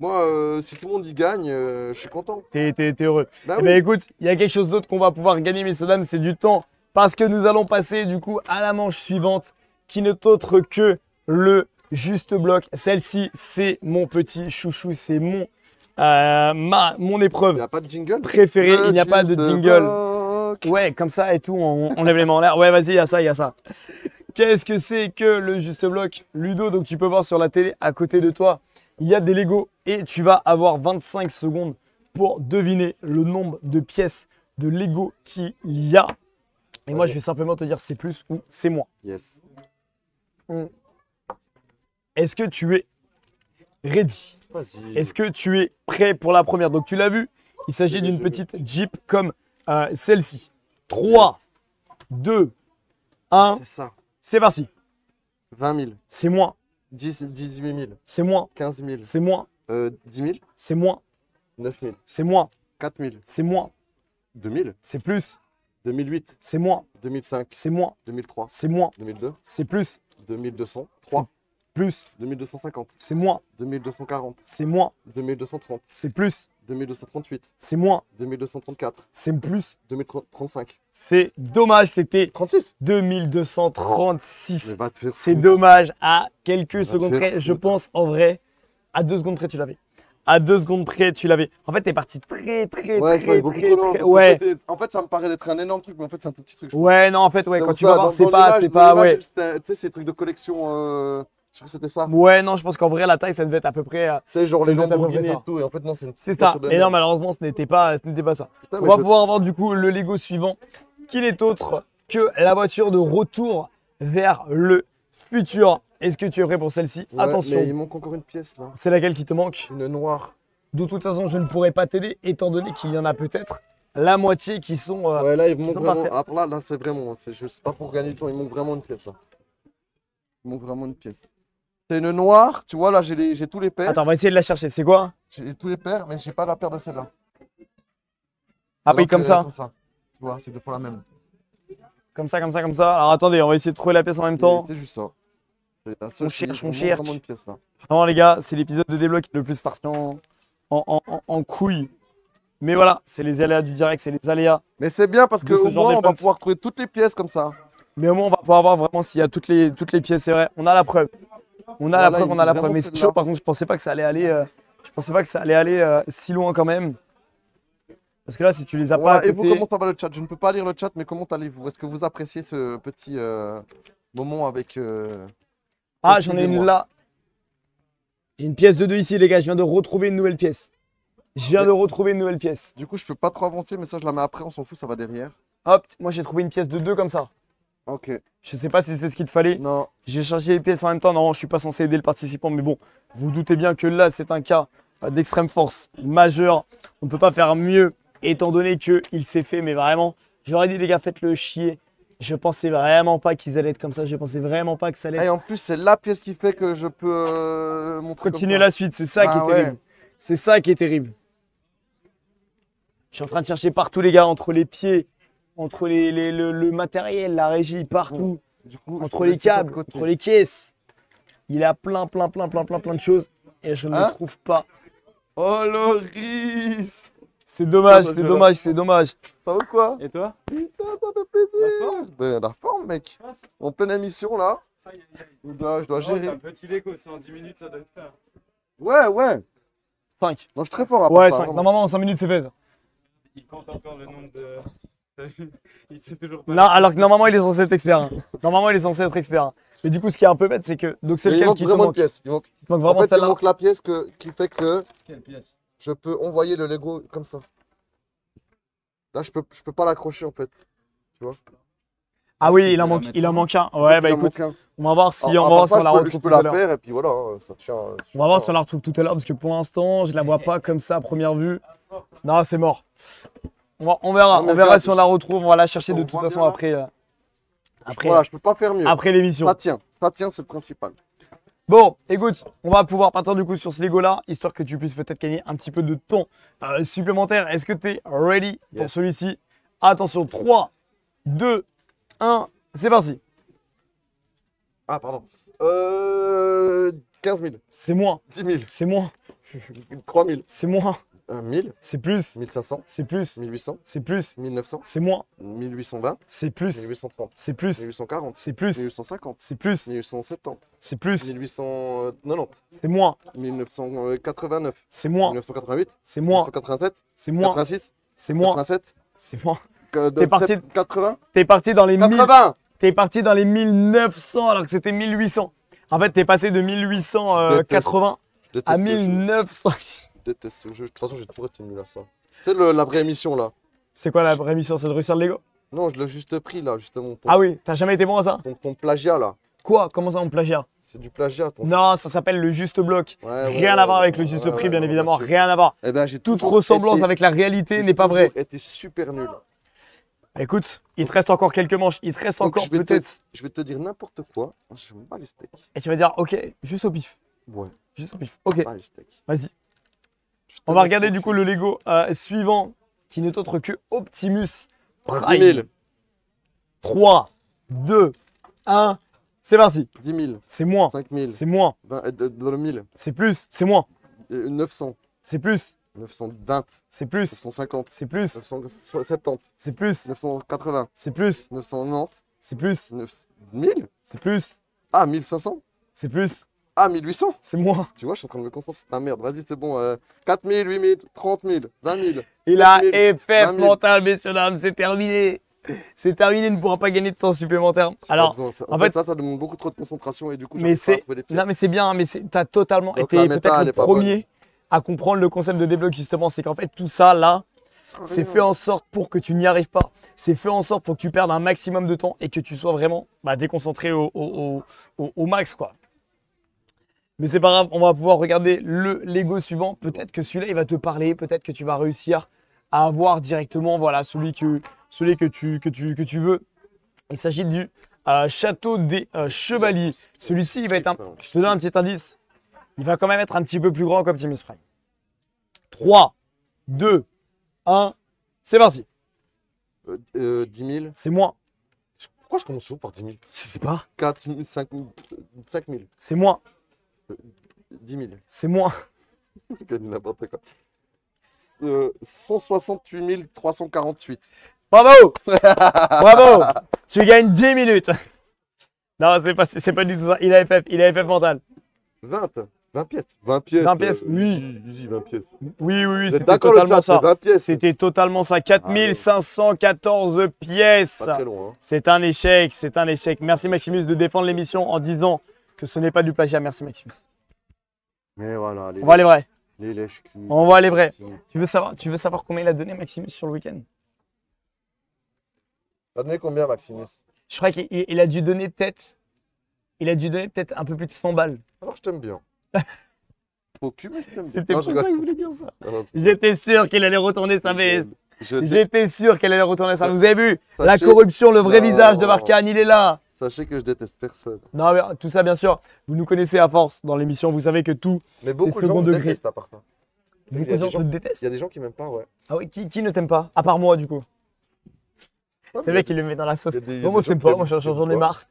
Moi, si tout le monde y gagne, je suis content. T'es heureux. Bah Eh oui. bien écoute, il y a quelque chose d'autre qu'on va pouvoir gagner, messieurs dames, c'est du temps. Parce que nous allons passer du coup à la manche suivante, qui n'est autre que le juste bloc. Celle-ci, c'est mon petit chouchou, c'est mon Il épreuve n'y a pas de jingle préférée. Il n'y a pas de Juste jingle. bloc. Ouais, comme ça et tout, on lève les mains en l'air. Ouais, vas-y, il y a ça, il y a ça. Qu'est-ce que c'est que le juste bloc Ludo, donc tu peux voir sur la télé à côté de toi, il y a des Lego et tu vas avoir 25 secondes pour deviner le nombre de pièces de Lego qu'il y a. Et moi, je vais simplement te dire c'est plus ou c'est moins. Yes. Est-ce que tu es ready? Vas-y. Est-ce que tu es prêt pour la première? Donc, tu l'as vu, il s'agit d'une petite Jeep comme celle-ci. 3, 2, 1, C'est ça. c'est parti. 20 000. C'est moins, 18 000. c'est moins, 15 000. c'est moins, 10 000. c'est moins, 9 000. c'est moins, 4 000. c'est moins, 2 000. c'est plus, 2008. c'est moins, 2005. c'est moins, 2003. c'est moins, 2002. c'est plus, 2200. 3. plus, 2250. c'est moins, 2240. c'est moins, 2230. c'est plus, 2238. c'est moins, 2234. c'est plus. 2035. C'est dommage, c'était 36. 2236. Mais va te faire C'est foutre. dommage à quelques te secondes faire près. Je foutre. pense en vrai, à 2 secondes près, tu l'avais. À 2 secondes près, tu l'avais. En fait, t'es parti très, Ouais, très, je très, beaucoup très, trop loin, très. parce qu'en Ouais. fait, en fait, ça me paraît d'être un énorme truc, mais en fait, c'est un tout petit truc. Ouais, non, en fait, ouais, C'est quand pour tu ça, vas voir, dans c'est l'image, pas, dans ouais. l'image, c'était, tu sais, ces trucs de collection. Je crois que c'était ça. Ouais, non, je pense qu'en vrai, la taille, ça devait être à peu près. Tu sais, genre les Ça doit être à peu près Lamborghini et ça. tout. Et en fait, non, c'est une C'est petite ça. voiture de Et non, merde. malheureusement, ce n'était pas ça. Putain, On mais va je- pouvoir voir du coup le Lego suivant, qui n'est autre que la voiture de retour vers le futur. Est-ce que tu es prêt pour celle-ci? Ouais, Attention, Mais il manque encore une pièce là. c'est laquelle qui te manque? Une noire. De toute façon, je ne pourrais pas t'aider, étant donné qu'il y en a peut-être la moitié qui sont. Ouais, là, il qui manque sont par vraiment. terre. Ah, là, c'est vraiment. Je sais pas pour gagner du temps, il manque vraiment une pièce là. Il manque vraiment une pièce. C'est une noire, tu vois, là, j'ai tous les paires. Attends, on va essayer de la chercher. C'est quoi? J'ai tous les paires, mais j'ai pas la paire de celle-là. Ah oui, Alors comme que- ça. Comme ça. Tu vois, c'est deux fois la même. Comme ça, comme ça, comme ça. Alors attendez, on va essayer de trouver la pièce en même temps. C'est juste ça. C'est la seule On qui- cherche, il on manque cherche. vraiment une pièce là. Non, les gars, c'est l'épisode de débloc le plus parti en couille. Mais voilà, c'est les aléas du direct, c'est les aléas. Mais c'est bien parce De ce qu'au genre moins, on va d'époque. pouvoir trouver toutes les pièces comme ça. Mais au moins, on va pouvoir voir vraiment s'il y a toutes les pièces. C'est vrai, on a la preuve. On a Voilà, la preuve, il on a la me preuve. Mais vraiment c'est celle-là. chaud, par contre, je pensais pas que ça allait aller. Je pensais pas que ça allait aller si loin quand même. Parce que là, si tu les as pas Voilà, à et vous, côté. comment ça va le chat? Je ne peux pas lire le chat, mais comment allez-vous? Est-ce que vous appréciez ce petit moment avec. Ah, j'en ai une excusez-moi. là. J'ai une pièce de 2 ici, les gars. Je viens de retrouver une nouvelle pièce. Je viens de retrouver une nouvelle pièce. Du coup, je peux pas trop avancer, mais ça, je la mets après, on s'en fout, ça va derrière. Hop, moi j'ai trouvé une pièce de 2 comme ça. Ok. Je sais pas si c'est ce qu'il te fallait. Non, J'ai cherché les pièces en même temps. Non, je suis pas censé aider le participant. Mais bon, vous doutez bien que là, c'est un cas d'extrême force majeure. On ne peut pas faire mieux, étant donné qu'il s'est fait. Mais vraiment, j'aurais dit, les gars, faites-le chier. Je pensais vraiment pas qu'ils allaient être comme ça. Je pensais vraiment pas que ça allait et être. en plus, c'est la pièce qui fait que je peux montrer. Continuer comme ça. la suite. C'est ça qui Ah est ouais. terrible. C'est ça qui est terrible. Je suis en train de chercher partout, les gars, entre les pieds, entre le matériel, la régie, partout. Du coup, je Entre peux les laisser ça de câbles, côté. entre les caisses. Il a plein de choses et je ne Hein le trouve pas. Oh, Loris! C'est dommage, Ah, bah, c'est je- dommage, c'est dommage. Ça va ou quoi? Et toi? Putain, ça fait plaisir! Ben, la forme, mec! En pleine émission, là. Je dois Oh, gérer. t'as un petit Lego, c'est en 10 minutes, ça doit te faire. Ouais, ouais! 5. Non, je suis très fort à Ouais, part ça, 5. vraiment. Normalement, en 5 minutes, c'est fait. ça. Il compte encore le nombre de. Il sait toujours pas. Non, alors que normalement, il est censé être expert. hein. Normalement, il est censé être expert. hein. Mais du coup, ce qui est un peu bête, c'est que. Donc, c'est Mais il lequel manque qui te vraiment une manque. pièce. Il manque... Il te manque En vraiment fait, il celle-là. manque la pièce qui fait que Quelle pièce? je peux envoyer le Lego comme ça. Là, je peux pas l'accrocher en fait. Ah oui, Tu il peux en la manque, mettre il en où? manque un. En Ouais, fait, bah il en écoute, manque un. on va voir si Alors, on va à voir si part on la ça, je retrouve peux tout à la l'heure. faire et puis voilà, ça tient. On va voir si on la retrouve tout à l'heure parce que pour l'instant, je la vois pas comme ça à première vue. Non, c'est mort. On verra, Non, mais on verra regarde, si on la retrouve. On va la chercher de on toute voit façon bien, là. après. Après, Voilà, je peux pas faire mieux. après l'émission. Ça tient, c'est le principal. Bon, écoute, on va pouvoir partir du coup sur ce Lego là, histoire que tu puisses peut-être gagner un petit peu de temps supplémentaire. Est-ce que tu es ready pour Yes. celui-ci? Attention, 3, 2, 1, c'est parti. Ah, pardon. 15 000, C'est moins, 10 000, c'est moins, 3 000, c'est moins, 1000, c'est plus, 1500, c'est plus, 1800, c'est plus, 1900, c'est moins, 1820, c'est plus, 1830, c'est plus, 1840, c'est plus, 1850, c'est plus, 1870, c'est plus, 1890, c'est moins, 1989, c'est moins, 1988, c'est moins, 1987, c'est moins, 86, c'est moins, 87, c'est moins. T'es parti- 80, T'es parti dans les 80. T'es parti dans les 1900 alors que c'était 1800. En fait, t'es passé de 1880 Je déteste à ce jeu. 1900. Je déteste ce jeu. De toute façon, j'ai toujours été nul à ça. Tu sais, la vraie émission là. C'est quoi la vraie mission? C'est de réussir le Lego? Non, je l'ai juste pris là, justement. Ton, Ah oui, t'as jamais été bon à ça? ton plagiat là. Quoi? Comment ça, on plagiat? C'est du plagiat. Ton... Non, ça s'appelle le juste bloc. Ouais, Rien à voir avec le juste prix, bien évidemment. Rien à voir. Eh ben, j'ai Toute toujours ressemblance été- avec la réalité j'ai n'est pas vraie. toujours été super nul. Écoute, il te reste encore quelques manches. Il te reste Donc, encore je vais te- peut-être. Je vais te dire n'importe quoi. Je veux pas les steaks. Et tu vas dire, ok, juste au pif. Ouais, Juste au pif. Ok, pas les steaks. vas-y. Je te On va mets regarder focus. du coup le Lego suivant, qui n'est autre que Optimus 10 Prime. 000. 3, 2, 1. C'est parti. 10 000. C'est moins. 5 000. C'est moins. 20, dans le 1000. C'est plus. C'est moins. 900. C'est plus. 920. C'est plus. 950. C'est plus. 970. C'est plus. 980. C'est plus. 990. C'est plus. 1000. C'est plus. Ah, 1500. C'est plus. Ah, 1800. C'est moins. Tu vois, je suis en train de me concentrer. C'est ta merde. Vas-y, c'est bon. 4 000, 8 000, 30 000, 20 000. Il a 000, FF 20 000. mental, messieurs, dames. C'est terminé. C'est terminé. Il ne pourra pas gagner de temps supplémentaire. Alors, en en fait, fait- ça demande beaucoup trop de concentration et du coup, mais j'arrive pas à c'est. trouver les pièces. Non, mais c'est bien. Mais t'as totalement Donc, été la peut-être méta, elle le est pas premier à comprendre le concept de débloc, justement. C'est qu'en fait, tout ça, là, c'est fait en sorte pour que tu n'y arrives pas. C'est fait en sorte pour que tu perdes un maximum de temps et que tu sois vraiment déconcentré au max, quoi. Mais c'est pas grave, on va pouvoir regarder le Lego suivant. Peut-être que celui-là, il va te parler. Peut-être que tu vas réussir à avoir directement voilà, celui que tu veux. Il s'agit du Château des Chevaliers. Celui-ci, il va être je te donne un petit indice. Il va quand même être un petit peu plus grand qu'Optimus Prime. 3, 2, 1, c'est parti. 10 000. C'est moins. Pourquoi je commence toujours par 10 000? Je sais pas. 4 000, 5 000, 5 000, C'est moins. 10 000. C'est moins. Je dis n'importe quoi. 168 348. Bravo. Bravo. Tu gagnes 10 minutes. Non, c'est pas du tout ça. Il a FF mental. 20 pièces. 20 pièces. 20 pièces, oui. Easy, 20 pièces. Oui, Vous êtes c'était d'accord, le totalement chat, ça. c'est 20 pièces. C'était totalement ça. 4514 pièces. Pas très loin. Hein. C'est un échec, c'est un échec. Merci Maximus de défendre l'émission en disant que ce n'est pas du plagiat. Merci Maximus. Mais voilà. On va aller vrai. Les lèches culs. On va aller vrai. Tu veux savoir combien il a donné Maximus sur le week-end? T'as donné combien, Maximus? Je crois qu'il a dû donner peut-être. Il a dû donner peut-être un peu plus de 100 balles. Alors, je t'aime bien. Faux cul, mais je t'aime bien. C'était Non, pour je ça rigole. qu'il voulait dire ça. Non, J'étais sûr qu'il allait retourner sa veste. je- J'étais sûr qu'elle allait retourner ça. Vous avez vu la Sachez- corruption, le vrai Non. visage de Varkan, il est là. Sachez que je déteste personne. Non, mais tout ça, bien sûr, vous nous connaissez à force dans l'émission. Vous savez que tout. Mais beaucoup de gens second me degré. détestent à part ça. Beaucoup Il y a de gens des gens- te Il détestent. y a des gens qui m'aiment pas, ouais. Ah oui, qui ne t'aime pas? À part moi, du coup. Ouais, C'est mais vrai qu'il le met dans la sauce. il y a des- il y a Non, moi, des je t'aime gens pas. qui Moi, aiment- j'en ai qui marre.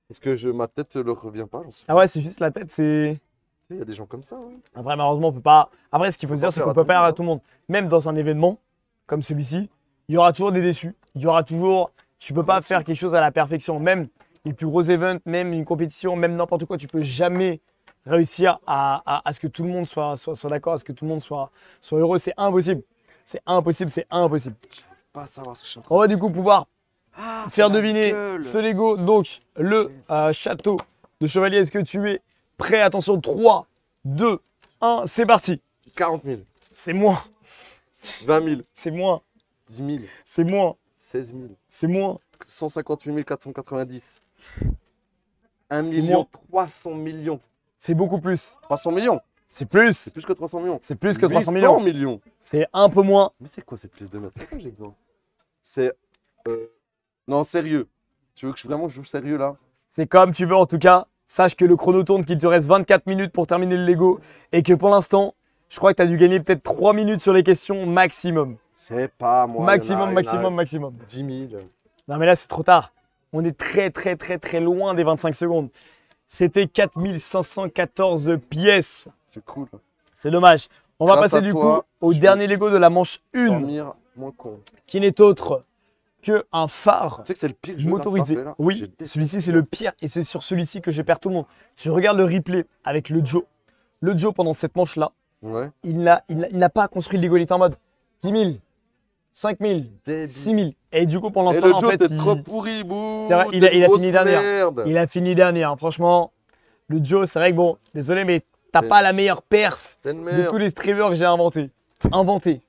Parce que ma tête leur revient pas, j'en sais Ah ouais, c'est juste la tête. C'est. Tu sais, il y a des gens comme ça. Ouais. Après, malheureusement, on peut pas. Après, ce qu'il faut se pas dire, c'est faire qu'on à peut tout pas le faire à monde, tout le monde. Même dans un événement comme celui-ci, il y aura toujours des déçus. Il y aura toujours. Tu peux pas faire quelque chose à la perfection. Même les plus gros events, même une compétition, même n'importe quoi, tu peux jamais réussir à ce que tout le monde soit d'accord, à ce que tout le monde soit heureux. C'est impossible. C'est impossible, c'est impossible. Pas savoir ce que je suis en train On va du coup pouvoir faire la deviner gueule. ce Lego. Donc, le château de chevalier. Est-ce que tu es prêt? Attention, 3, 2, 1, c'est parti. de... 40 000, C'est moins, 20 000, c'est moins, 10 000, c'est moins, 16 000, c'est moins. 158 490, 1 C'est million, moi. 300 millions. C'est beaucoup plus. 300 millions. C'est plus. C'est plus que 300 millions. C'est plus que 300 800 millions. millions. C'est un peu moins. Mais c'est quoi cette pièce de merde? Pourquoi j'ai besoin? C'est... Non, sérieux. Tu veux que je vraiment joue sérieux là? C'est comme tu veux en tout cas. Sache que le chrono tourne, qu'il te reste 24 minutes pour terminer le Lego. Et que pour l'instant, je crois que tu as dû gagner peut-être 3 minutes sur les questions maximum. C'est pas moi. Maximum, maximum, maximum. 10 000. Non mais là c'est trop tard. On est très loin des 25 secondes. C'était 4514 pièces. C'est cool. C'est dommage. On va Grâce passer à du toi, coup au je dernier Lego de la manche 1, Dormir moins con. qui n'est autre qu'un phare Tu sais que c'est le pire jeu motorisé. là. Oui, Je déteste. celui-ci c'est le pire et c'est sur celui-ci que je perds tout le monde. Tu regardes le replay avec le Joe. Le Joe pendant cette manche-là, Ouais. il n'a pas construit le Lego. Il était en mode 10 000, 5 000, Débile. 6 000. Et du coup pendant ce Et le temps, en Joe, fait, t'es trop pourri, bouh. C'est vrai, il t'es a une grosse fini dernier. merde. il a fini dernier. Hein. Franchement, le Joe, c'est vrai que bon, désolé, mais T'as T'es- pas la meilleure perf T'es une de merde. tous les streamers que j'ai inventés. Inventé.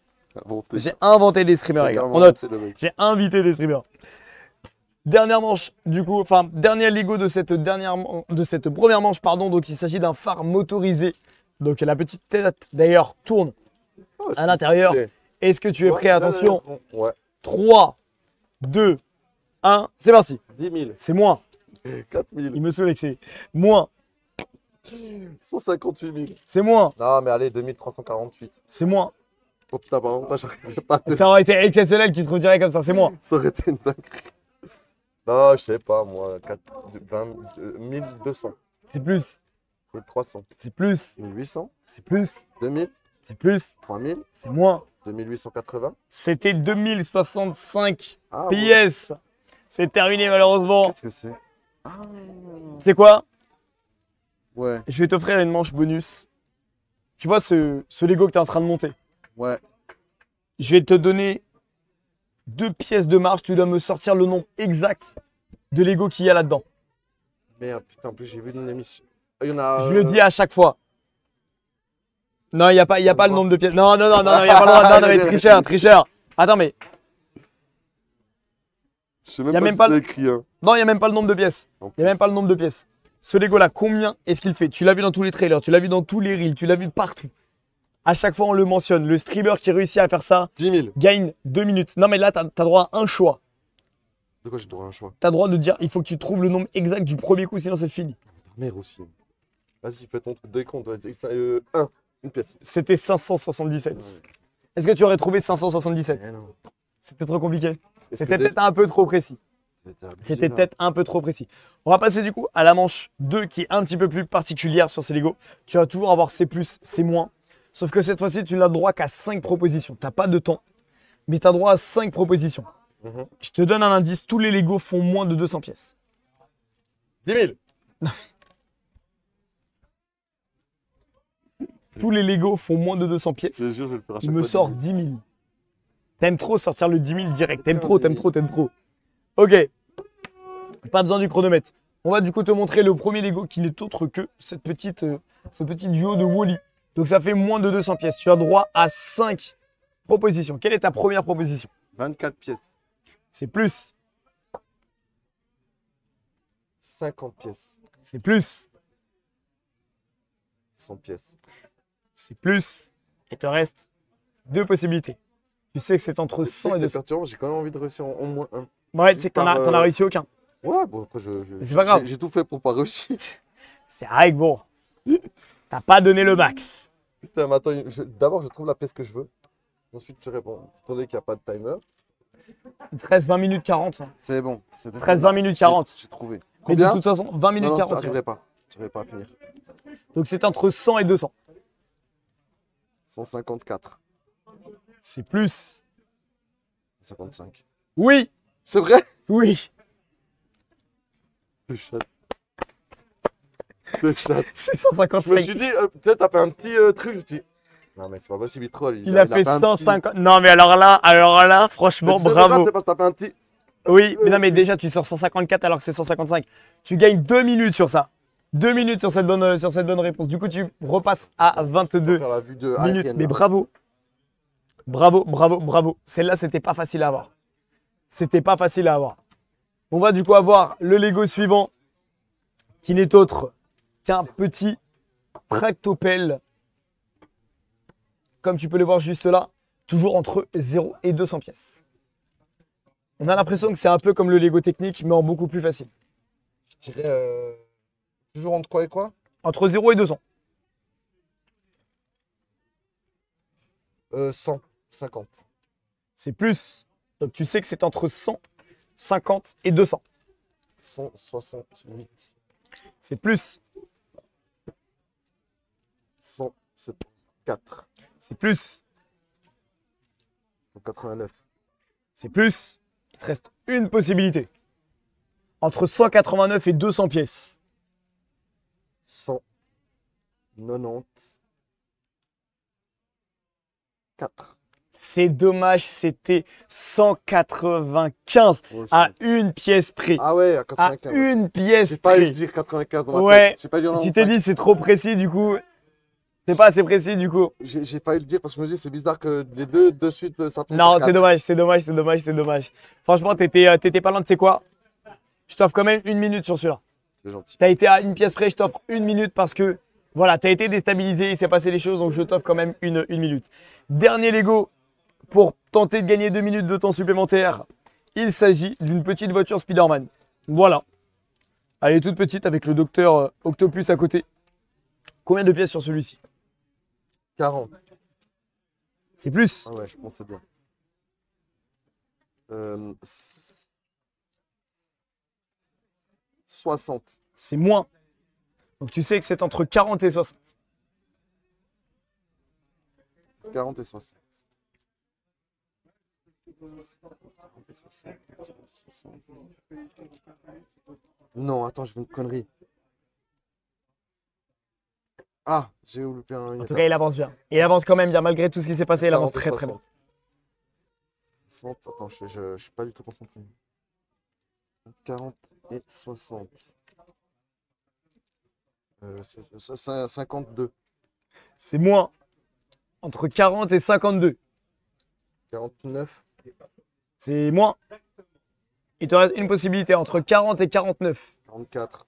Inventé. J'ai inventé des streamers, les gars. Carrément On note. inventé, le mec. J'ai invité des streamers. Dernière manche, du coup, enfin, dernier Lego de cette première manche, pardon. Donc, il s'agit d'un phare motorisé. Donc, la petite tête, d'ailleurs, tourne Oh, à l'intérieur. c'est- Est-ce que tu es Ouais, prêt? Attention. Ouais. 3, 2, 1, c'est parti. 10 000. C'est moins. 4 000. Il me saoule que c'est moins. 158 000. C'est moins. Non, mais allez, 2348. C'est moins. Oh putain, par contre, j'arriverai pas à te... Ça aurait été exceptionnel qu'il te redirait comme ça. C'est moins. Ça aurait été une dinguerie. Non, je sais pas, moi. 1200. C'est plus. 1300. C'est plus. 1800. C'est plus. 2000. C'est plus. 3000. C'est moins. 2880. C'était 2065 Ah, ouais. pièces. C'est terminé malheureusement. Qu'est-ce que c'est? Ah. C'est quoi? Ouais, Je vais t'offrir une manche bonus. Tu vois ce Lego que tu es en train de monter? ouais. Je vais te donner 2 pièces de marge. Tu dois me sortir le nombre exact de Lego qu'il y a là-dedans. Merde, putain, en plus, j'ai vu une émission. Il y en a. Je le dis à chaque fois. Non, il n'y a pas le nombre de pièces. Non, il n'y a pas le droit. Non, mais tricheur. Attends, mais Je sais même y a pas même si pas c'est le- écrit, hein. non, il n'y a même pas le nombre de pièces. En Il n'y a même plus. pas le nombre de pièces. Ce Lego-là, combien est-ce qu'il fait? Tu l'as vu dans tous les trailers, tu l'as vu dans tous les reels, tu l'as vu partout. À chaque fois, on le mentionne. Le streamer qui réussit à faire ça 10 000. gagne 2 minutes. Non, mais là, tu as droit à un choix. De quoi j'ai droit à un choix? Tu as droit de dire, il faut que tu trouves le nombre exact du premier coup, sinon c'est fini. Merde aussi. Vas-y, fais ton truc de compte. Vas-y, une pièce. C'était 577. Est-ce que tu aurais trouvé 577? Eh non. C'était trop compliqué. Est-ce C'était que peut-être un peu trop précis. abusé, C'était là. peut-être un peu trop précis. On va passer du coup à la manche 2 qui est un petit peu plus particulière sur ces Lego. Tu vas toujours avoir C+, C-. Sauf que cette fois-ci, tu n'as droit qu'à 5 propositions. Tu n'as pas de temps, mais tu as droit à 5 propositions. Mhm. Je te donne un indice, tous les Lego font moins de 200 pièces. 10 000. Tous les Lego font moins de 200 pièces. Je te jure, je vais le faire à chaque Il me fois, sort 10 000. 10 000. T'aimes trop sortir le 10 000 direct. T'aimes Putain, trop, 10 t'aimes 000. trop, t'aimes trop. Ok. Pas besoin du chronomètre. On va du coup te montrer le premier Lego qui n'est autre que ce petit duo de Wall-E. Donc ça fait moins de 200 pièces. Tu as droit à 5 propositions. Quelle est ta première proposition? 24 pièces. C'est plus. 50 pièces. C'est plus. 100 pièces. C'est plus. Il te reste 2 possibilités. Tu sais que c'est entre 100 et C'est 200. perturbant, j'ai quand même envie de réussir en moins un. Ouais, tu sais que t'en Par, as réussi aucun. Ouais, bon, après, Mais c'est pas grave. J'ai tout fait pour pas réussir. C'est vrai que bon. T'as pas donné le max. Putain, mais attends, d'abord, je trouve la pièce que je veux. Ensuite, je réponds. Attendez qu'il n'y a pas de timer. Il te reste 20 minutes 40. hein. C'est bon. Il te reste 20 minutes 40. J'ai trouvé. Mais de Combien? toute façon, 20 minutes Non, 40. j'arriverai pas. J'arriverai pas à finir. Donc c'est entre 100 et 200. 154. C'est plus. 55. Oui, C'est vrai? oui. Le chat. Le chat. C'est Je me 155. suis dit, tu sais, t'as fait un petit truc, je me suis dit, non, mais c'est pas possible, il troll. Il a fait un petit- 150. Non, mais alors là, franchement, Mais tu sais pourquoi? bravo. C'est parce que t'as fait un petit. Oui, mais non, mais déjà, tu sors 154 alors que c'est 155. Tu gagnes 2 minutes sur ça. 2 minutes sur cette bonne réponse. Du coup, tu repasses à 22 Faire la vue de minutes. aérienne, Mais là. bravo. Bravo, bravo, bravo. Celle-là, c'était pas facile à avoir. C'était pas facile à avoir. On va du coup avoir le Lego suivant, qui n'est autre qu'un petit tractopelle. Comme tu peux le voir juste là, toujours entre 0 et 200 pièces. On a l'impression que c'est un peu comme le Lego technique, mais en beaucoup plus facile. Je dirais toujours entre quoi et quoi? Entre 0 et 200. 150. C'est plus. Donc tu sais que c'est entre 100, 50 et 200. 168. C'est plus. 174. C'est plus. 189. C'est plus. Il te reste une possibilité. Entre 189 et 200 pièces. 194. C'est dommage, c'était 195 Oh, à une pièce près. Ah ouais, à À 95. une pièce J'ai pas eu près. de dire 95 dans ma Ouais. tête. J'ai pas dit Tu t'es 95. dit c'est trop précis, du coup, C'est pas assez précis du coup. J'ai failli le dire parce que je me dis c'est bizarre que les deux de suite ça tombe. Non, quatre. c'est dommage, c'est dommage, c'est dommage, c'est dommage. Franchement, t'étais pas loin de c'est quoi. Je t'offre quand même 1 minute sur celui-là. C'est gentil. T'as été à une pièce près, je t'offre 1 minute parce que voilà, t'as été déstabilisé, il s'est passé des choses, donc je t'offre quand même une minute. Dernier Lego pour tenter de gagner 2 minutes de temps supplémentaire. Il s'agit d'une petite voiture Spider-Man. Voilà. Elle est toute petite avec le docteur Octopus à côté. Combien de pièces sur celui-ci? 40. C'est plus. Ah ouais, je pensais bien. 60. C'est moins. Donc tu sais que c'est entre 40 et 60. 40 et 60. 40 et 60. 40 et 60. Non, attends, je veux une connerie. Ah, j'ai loupé un. En tout cas, il avance bien. Il avance quand même bien, malgré tout ce qui s'est passé, il avance 40 et très très bien. 60. Attends, je suis pas du tout concentré. 40 et 60. 52. C'est moins. Entre 40 et 52. 49. C'est moins. Il te reste une possibilité entre 40 et 49. 44.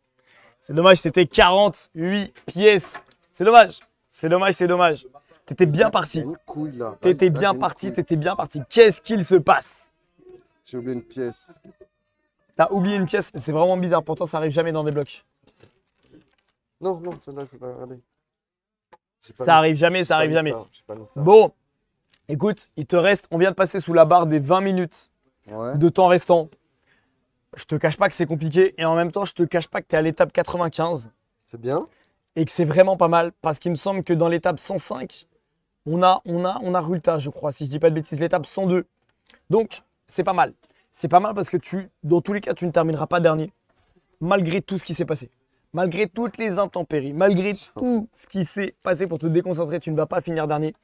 C'est dommage, c'était 48 pièces. C'est dommage. C'est dommage, c'est dommage. T'étais bien parti. J'ai une couille là. T'étais Là, bien j'ai une parti, couille. t'étais bien parti. Qu'est-ce qu'il se passe? J'ai oublié une pièce. T'as oublié une pièce, c'est vraiment bizarre. Pourtant, ça arrive jamais dans des blocs. Non, non, celle-là, je vais pas regarder. J'ai pas Ça mis- arrive jamais, j'ai ça pas arrive mis jamais. ça, j'ai pas mis ça. Bon, écoute, il te reste, on vient de passer sous la barre des 20 minutes Ouais. de temps restant. Je te cache pas que c'est compliqué et en même temps, je te cache pas que tu es à l'étape 95 C'est bien. et que c'est vraiment pas mal parce qu'il me semble que dans l'étape 105, on a Rulta, je crois, si je dis pas de bêtises, l'étape 102. Donc, c'est pas mal. C'est pas mal parce que dans tous les cas, tu ne termineras pas dernier malgré tout ce qui s'est passé. Malgré toutes les intempéries, malgré tout ce qui s'est passé pour te déconcentrer, tu ne vas pas finir dernier.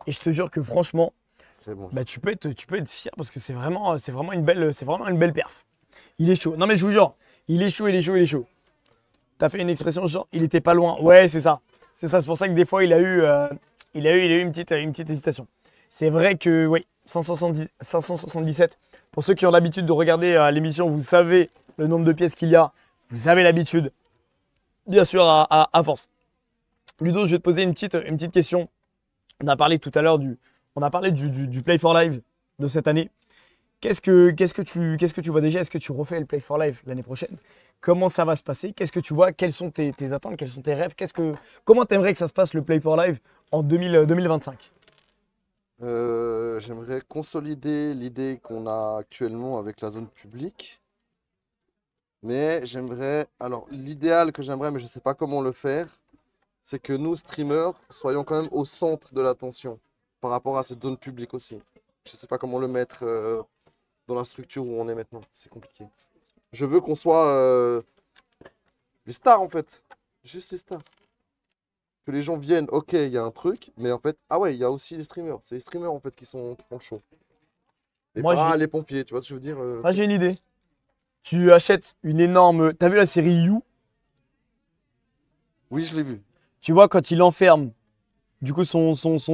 Et je te jure que franchement, C'est bon. bah, tu peux être fier parce que c'est vraiment une belle perf. Il est chaud. Non mais je vous jure, il est chaud, il est chaud, il est chaud. T'as fait une expression genre il était pas loin. Ouais, c'est ça. C'est ça. C'est pour ça que des fois il a eu une petite hésitation. C'est vrai que oui, 577. Pour ceux qui ont l'habitude de regarder l'émission, vous savez le nombre de pièces qu'il y a. Vous avez l'habitude. Bien sûr à force. Ludo, je vais te poser une petite question. On a parlé tout à l'heure du Play for Live de cette année. Qu'est-ce que tu vois déjà? Est-ce que tu refais le Play for Live l'année prochaine? Comment ça va se passer? Qu'est-ce que tu vois? Quelles sont tes attentes? Quels sont tes rêves? Comment tu aimerais que ça se passe le Play for Live en 2025? J'aimerais consolider l'idée qu'on a actuellement avec la zone publique. Mais j'aimerais. Alors, l'idéal que j'aimerais, mais je ne sais pas comment le faire, c'est que nous, streamers, soyons quand même au centre de l'attention par rapport à cette zone publique aussi. Je ne sais pas comment le mettre dans la structure où on est maintenant. C'est compliqué. Je veux qu'on soit les stars en fait. Juste les stars. Que les gens viennent, ok, il y a un truc, mais en fait, ah ouais, il y a aussi les streamers. C'est les streamers en fait qui font le show. Et Moi, pas j'ai- les pompiers, tu vois ce que je veux dire Ah, j'ai une idée. Tu achètes une énorme. T'as vu la série You? Oui, je l'ai vu. Tu vois quand il enferme du coup son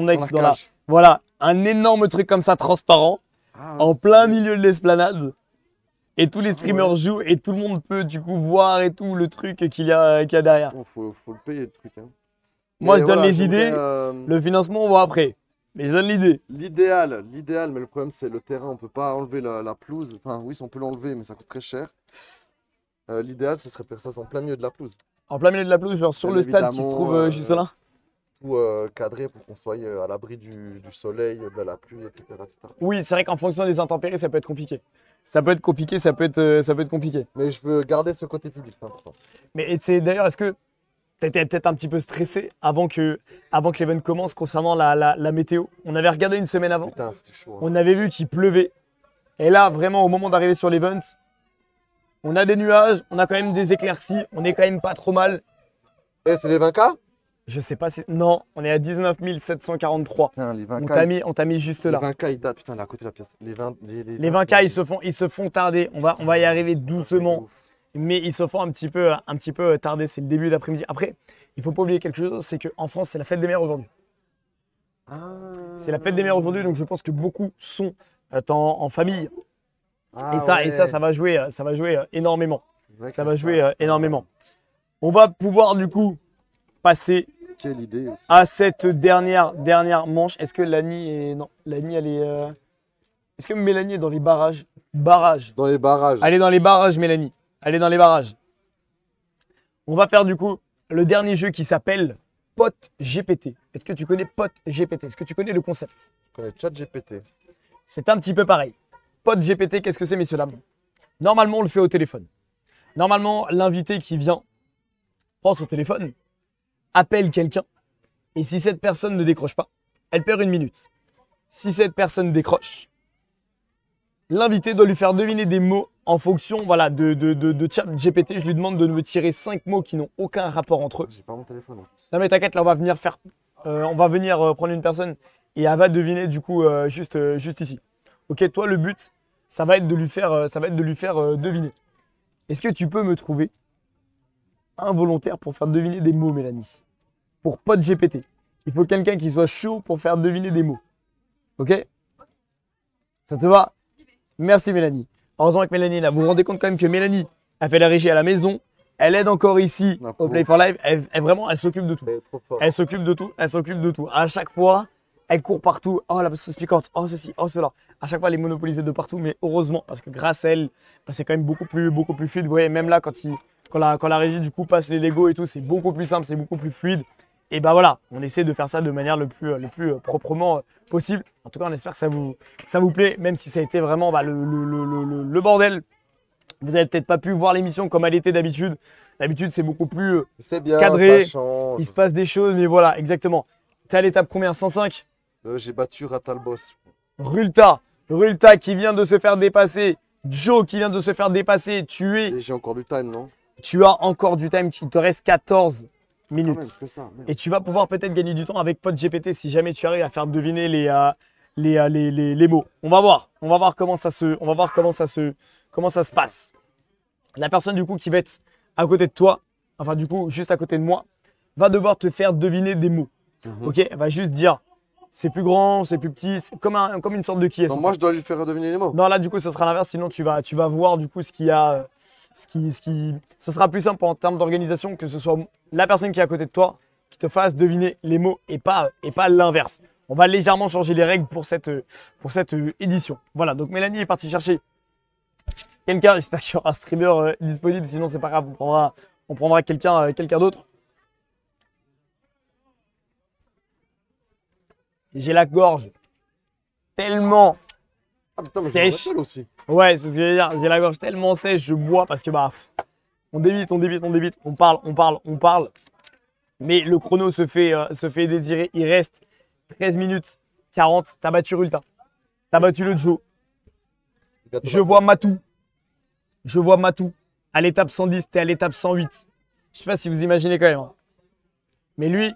ex dans la. cage. Voilà, un énorme truc comme ça transparent Ah, en c'est plein stylé. milieu de l'esplanade. Et tous les streamers ouais. jouent et tout le monde peut du coup voir et tout le truc qu'il y a derrière. Oh, faut le payer le truc. Hein. Moi, Mais je donne voilà, les j'aimerais, idées. Le financement, on voit après. Mais je donne l'idée. l'idéal, mais le problème c'est le terrain, on peut pas enlever la pelouse. Enfin, oui, on peut l'enlever, mais ça coûte très cher. L'idéal, ce serait faire ça en plein milieu de la pelouse. En plein milieu de la pelouse, genre sur Bien le stade qui se évidemment, trouve juste là. Tout cadré pour qu'on soit à l'abri du soleil, de la pluie, etc. etc. Oui, c'est vrai qu'en fonction des intempéries, ça peut être compliqué. Ça peut être compliqué, ça peut être compliqué. Mais je veux garder ce côté public, c'est important. Mais c'est d'ailleurs, est-ce que tu étais peut-être un petit peu stressé avant que l'event commence concernant la météo? On avait regardé une semaine avant, Putain, c'était chaud. Hein. on avait vu qu'il pleuvait. Et là, vraiment, au moment d'arriver sur l'event, on a des nuages, on a quand même des éclaircies, on est quand même pas trop mal. Eh, c'est les 20K? Je sais pas si. Non, on est à 19 743. Putain, les 20K. On t'a mis juste là. Les 20K, ils datent. Putain, elle est à côté de la pièce. Les 20, Les 20K, ils se font tarder. On va y arriver c'est doucement. ouf. mais ils se font un petit peu tarder. C'est le début d'après-midi. Après, il faut pas oublier quelque chose, c'est qu'en France, c'est la fête des mères aujourd'hui. C'est la fête des mères aujourd'hui, donc je pense que beaucoup sont en famille. Et ça, ça va jouer énormément. Ça va jouer énormément. On va pouvoir du coup passer Quelle idée aussi. à cette dernière manche. Est-ce que Lani est... Non, Lani, elle est... Est-ce que Mélanie est dans les barrages? Dans les barrages. Elle est dans les barrages, Mélanie. Elle est dans les barrages. On va faire du coup le dernier jeu qui s'appelle Pote GPT. Est-ce que tu connais Pote GPT? Est-ce que tu connais le concept? Je connais ChatGPT. C'est un petit peu pareil. Pote GPT, qu'est-ce que c'est, messieurs, dames? Normalement, on le fait au téléphone. Normalement, l'invité qui vient prend son téléphone, appelle quelqu'un, et si cette personne ne décroche pas, elle perd 1 minute. Si cette personne décroche, l'invité doit lui faire deviner des mots en fonction voilà, de ChatGPT. Je lui demande de me tirer 5 mots qui n'ont aucun rapport entre eux. J'ai pas mon téléphone en plus. Non mais t'inquiète, là on va venir prendre une personne et elle va deviner du coup juste ici. Ok, toi le but, ça va être de lui faire, deviner. Est-ce que tu peux me trouver un volontaire pour faire deviner des mots, Mélanie? Pour Pote GPT. Il faut quelqu'un qui soit chaud pour faire deviner des mots. Ok? Ça te va? Merci Mélanie. Heureusement que Mélanie est là. Vous vous rendez compte quand même que Mélanie a fait la régie à la maison. Elle aide encore ici au Play for Live. Elle s'occupe de tout. Elle est trop forte. Elle s'occupe de tout. À chaque fois, elle court partout. Oh la sauce piquante. Oh ceci. Oh cela. À chaque fois, elle est monopolisée de partout. Mais heureusement, parce que grâce à elle, bah, c'est quand même beaucoup plus fluide. Vous voyez, même là, quand la régie du coup passe les Lego et tout, c'est beaucoup plus simple, c'est beaucoup plus fluide. Et bah voilà, on essaie de faire ça de manière le plus proprement possible. En tout cas, on espère que ça vous plaît, même si ça a été vraiment le bordel. Vous n'avez peut-être pas pu voir l'émission comme elle était d'habitude. D'habitude, c'est beaucoup plus C'est bien, cadré. ça change. Il se passe des choses, mais voilà, exactement. T'es à l'étape combien? 105? J'ai battu Ratalbos. Rulta qui vient de se faire dépasser. Joe qui vient de se faire dépasser. Et j'ai encore du time, non? Tu as encore du time, il te reste 14 minutes. Ah, même, que ça, merde. Et tu vas pouvoir peut-être gagner du temps avec Pote GPT si jamais tu arrives à faire deviner les mots. On va voir comment ça se passe. La personne du coup qui va être à côté de toi, enfin du coup juste à côté de moi, va devoir te faire deviner des mots. Ok, elle va juste dire c'est plus grand, c'est plus petit, c'est comme une sorte de qui est. Non, moi je dois lui faire deviner les mots. Non, là du coup ça sera l'inverse, sinon tu vas voir du coup ce qu'il y a. Ça sera plus simple en termes d'organisation que ce soit la personne qui est à côté de toi qui te fasse deviner les mots et pas l'inverse. On va légèrement changer les règles pour cette édition. Voilà, donc Mélanie est partie chercher quelqu'un. J'espère qu'il y aura un streamer disponible, sinon c'est pas grave, on prendra quelqu'un d'autre. J'ai la gorge tellement Ah putain, mais sèche. je me rappelle aussi. Ouais, c'est ce que j'allais dire. J'ai la gorge tellement sèche, je bois parce que bah, on débite, on parle. Mais le chrono se fait désirer. Il reste 13 minutes 40. T'as battu Rulta. T'as battu le Joe. Je vois Matou. À l'étape 110, t'es à l'étape 108. Je sais pas si vous imaginez quand même. Hein. Mais lui,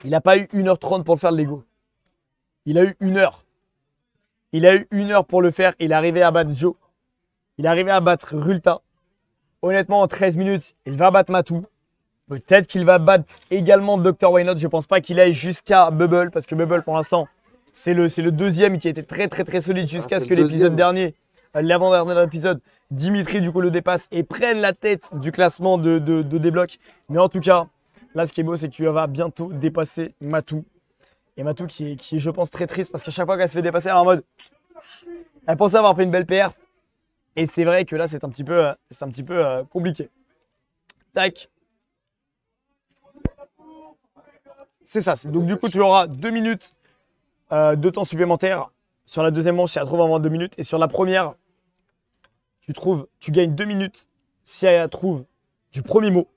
il n'a pas eu 1h30 pour le faire le Lego. Il a eu 1 heure. Il a eu 1 heure pour le faire. Il est arrivé à battre Joe. Il est arrivé à battre Rulta. Honnêtement, en 13 minutes, il va battre Matou. Peut-être qu'il va battre également Dr. Why Not. Je ne pense pas qu'il aille jusqu'à Bubble. Parce que Bubble, pour l'instant, c'est le deuxième qui a été très solide jusqu'à ce que l'épisode dernier, l'avant-dernier épisode, Dimitri du coup le dépasse et prenne la tête du classement de débloc. Mais en tout cas, là, ce qui est beau, c'est que tu vas bientôt dépasser Matou. Et Matou qui est, je pense, très triste parce qu'à chaque fois qu'elle se fait dépasser, elle est en mode. Elle pensait avoir fait une belle perf. Et c'est vrai que là, c'est un petit peu compliqué. Tac. C'est ça. Donc, du coup, tu auras 2 minutes de temps supplémentaire. Sur la deuxième manche, si elle trouve en moins de 2 minutes. Et sur la première, tu gagnes 2 minutes si elle trouve du premier mot.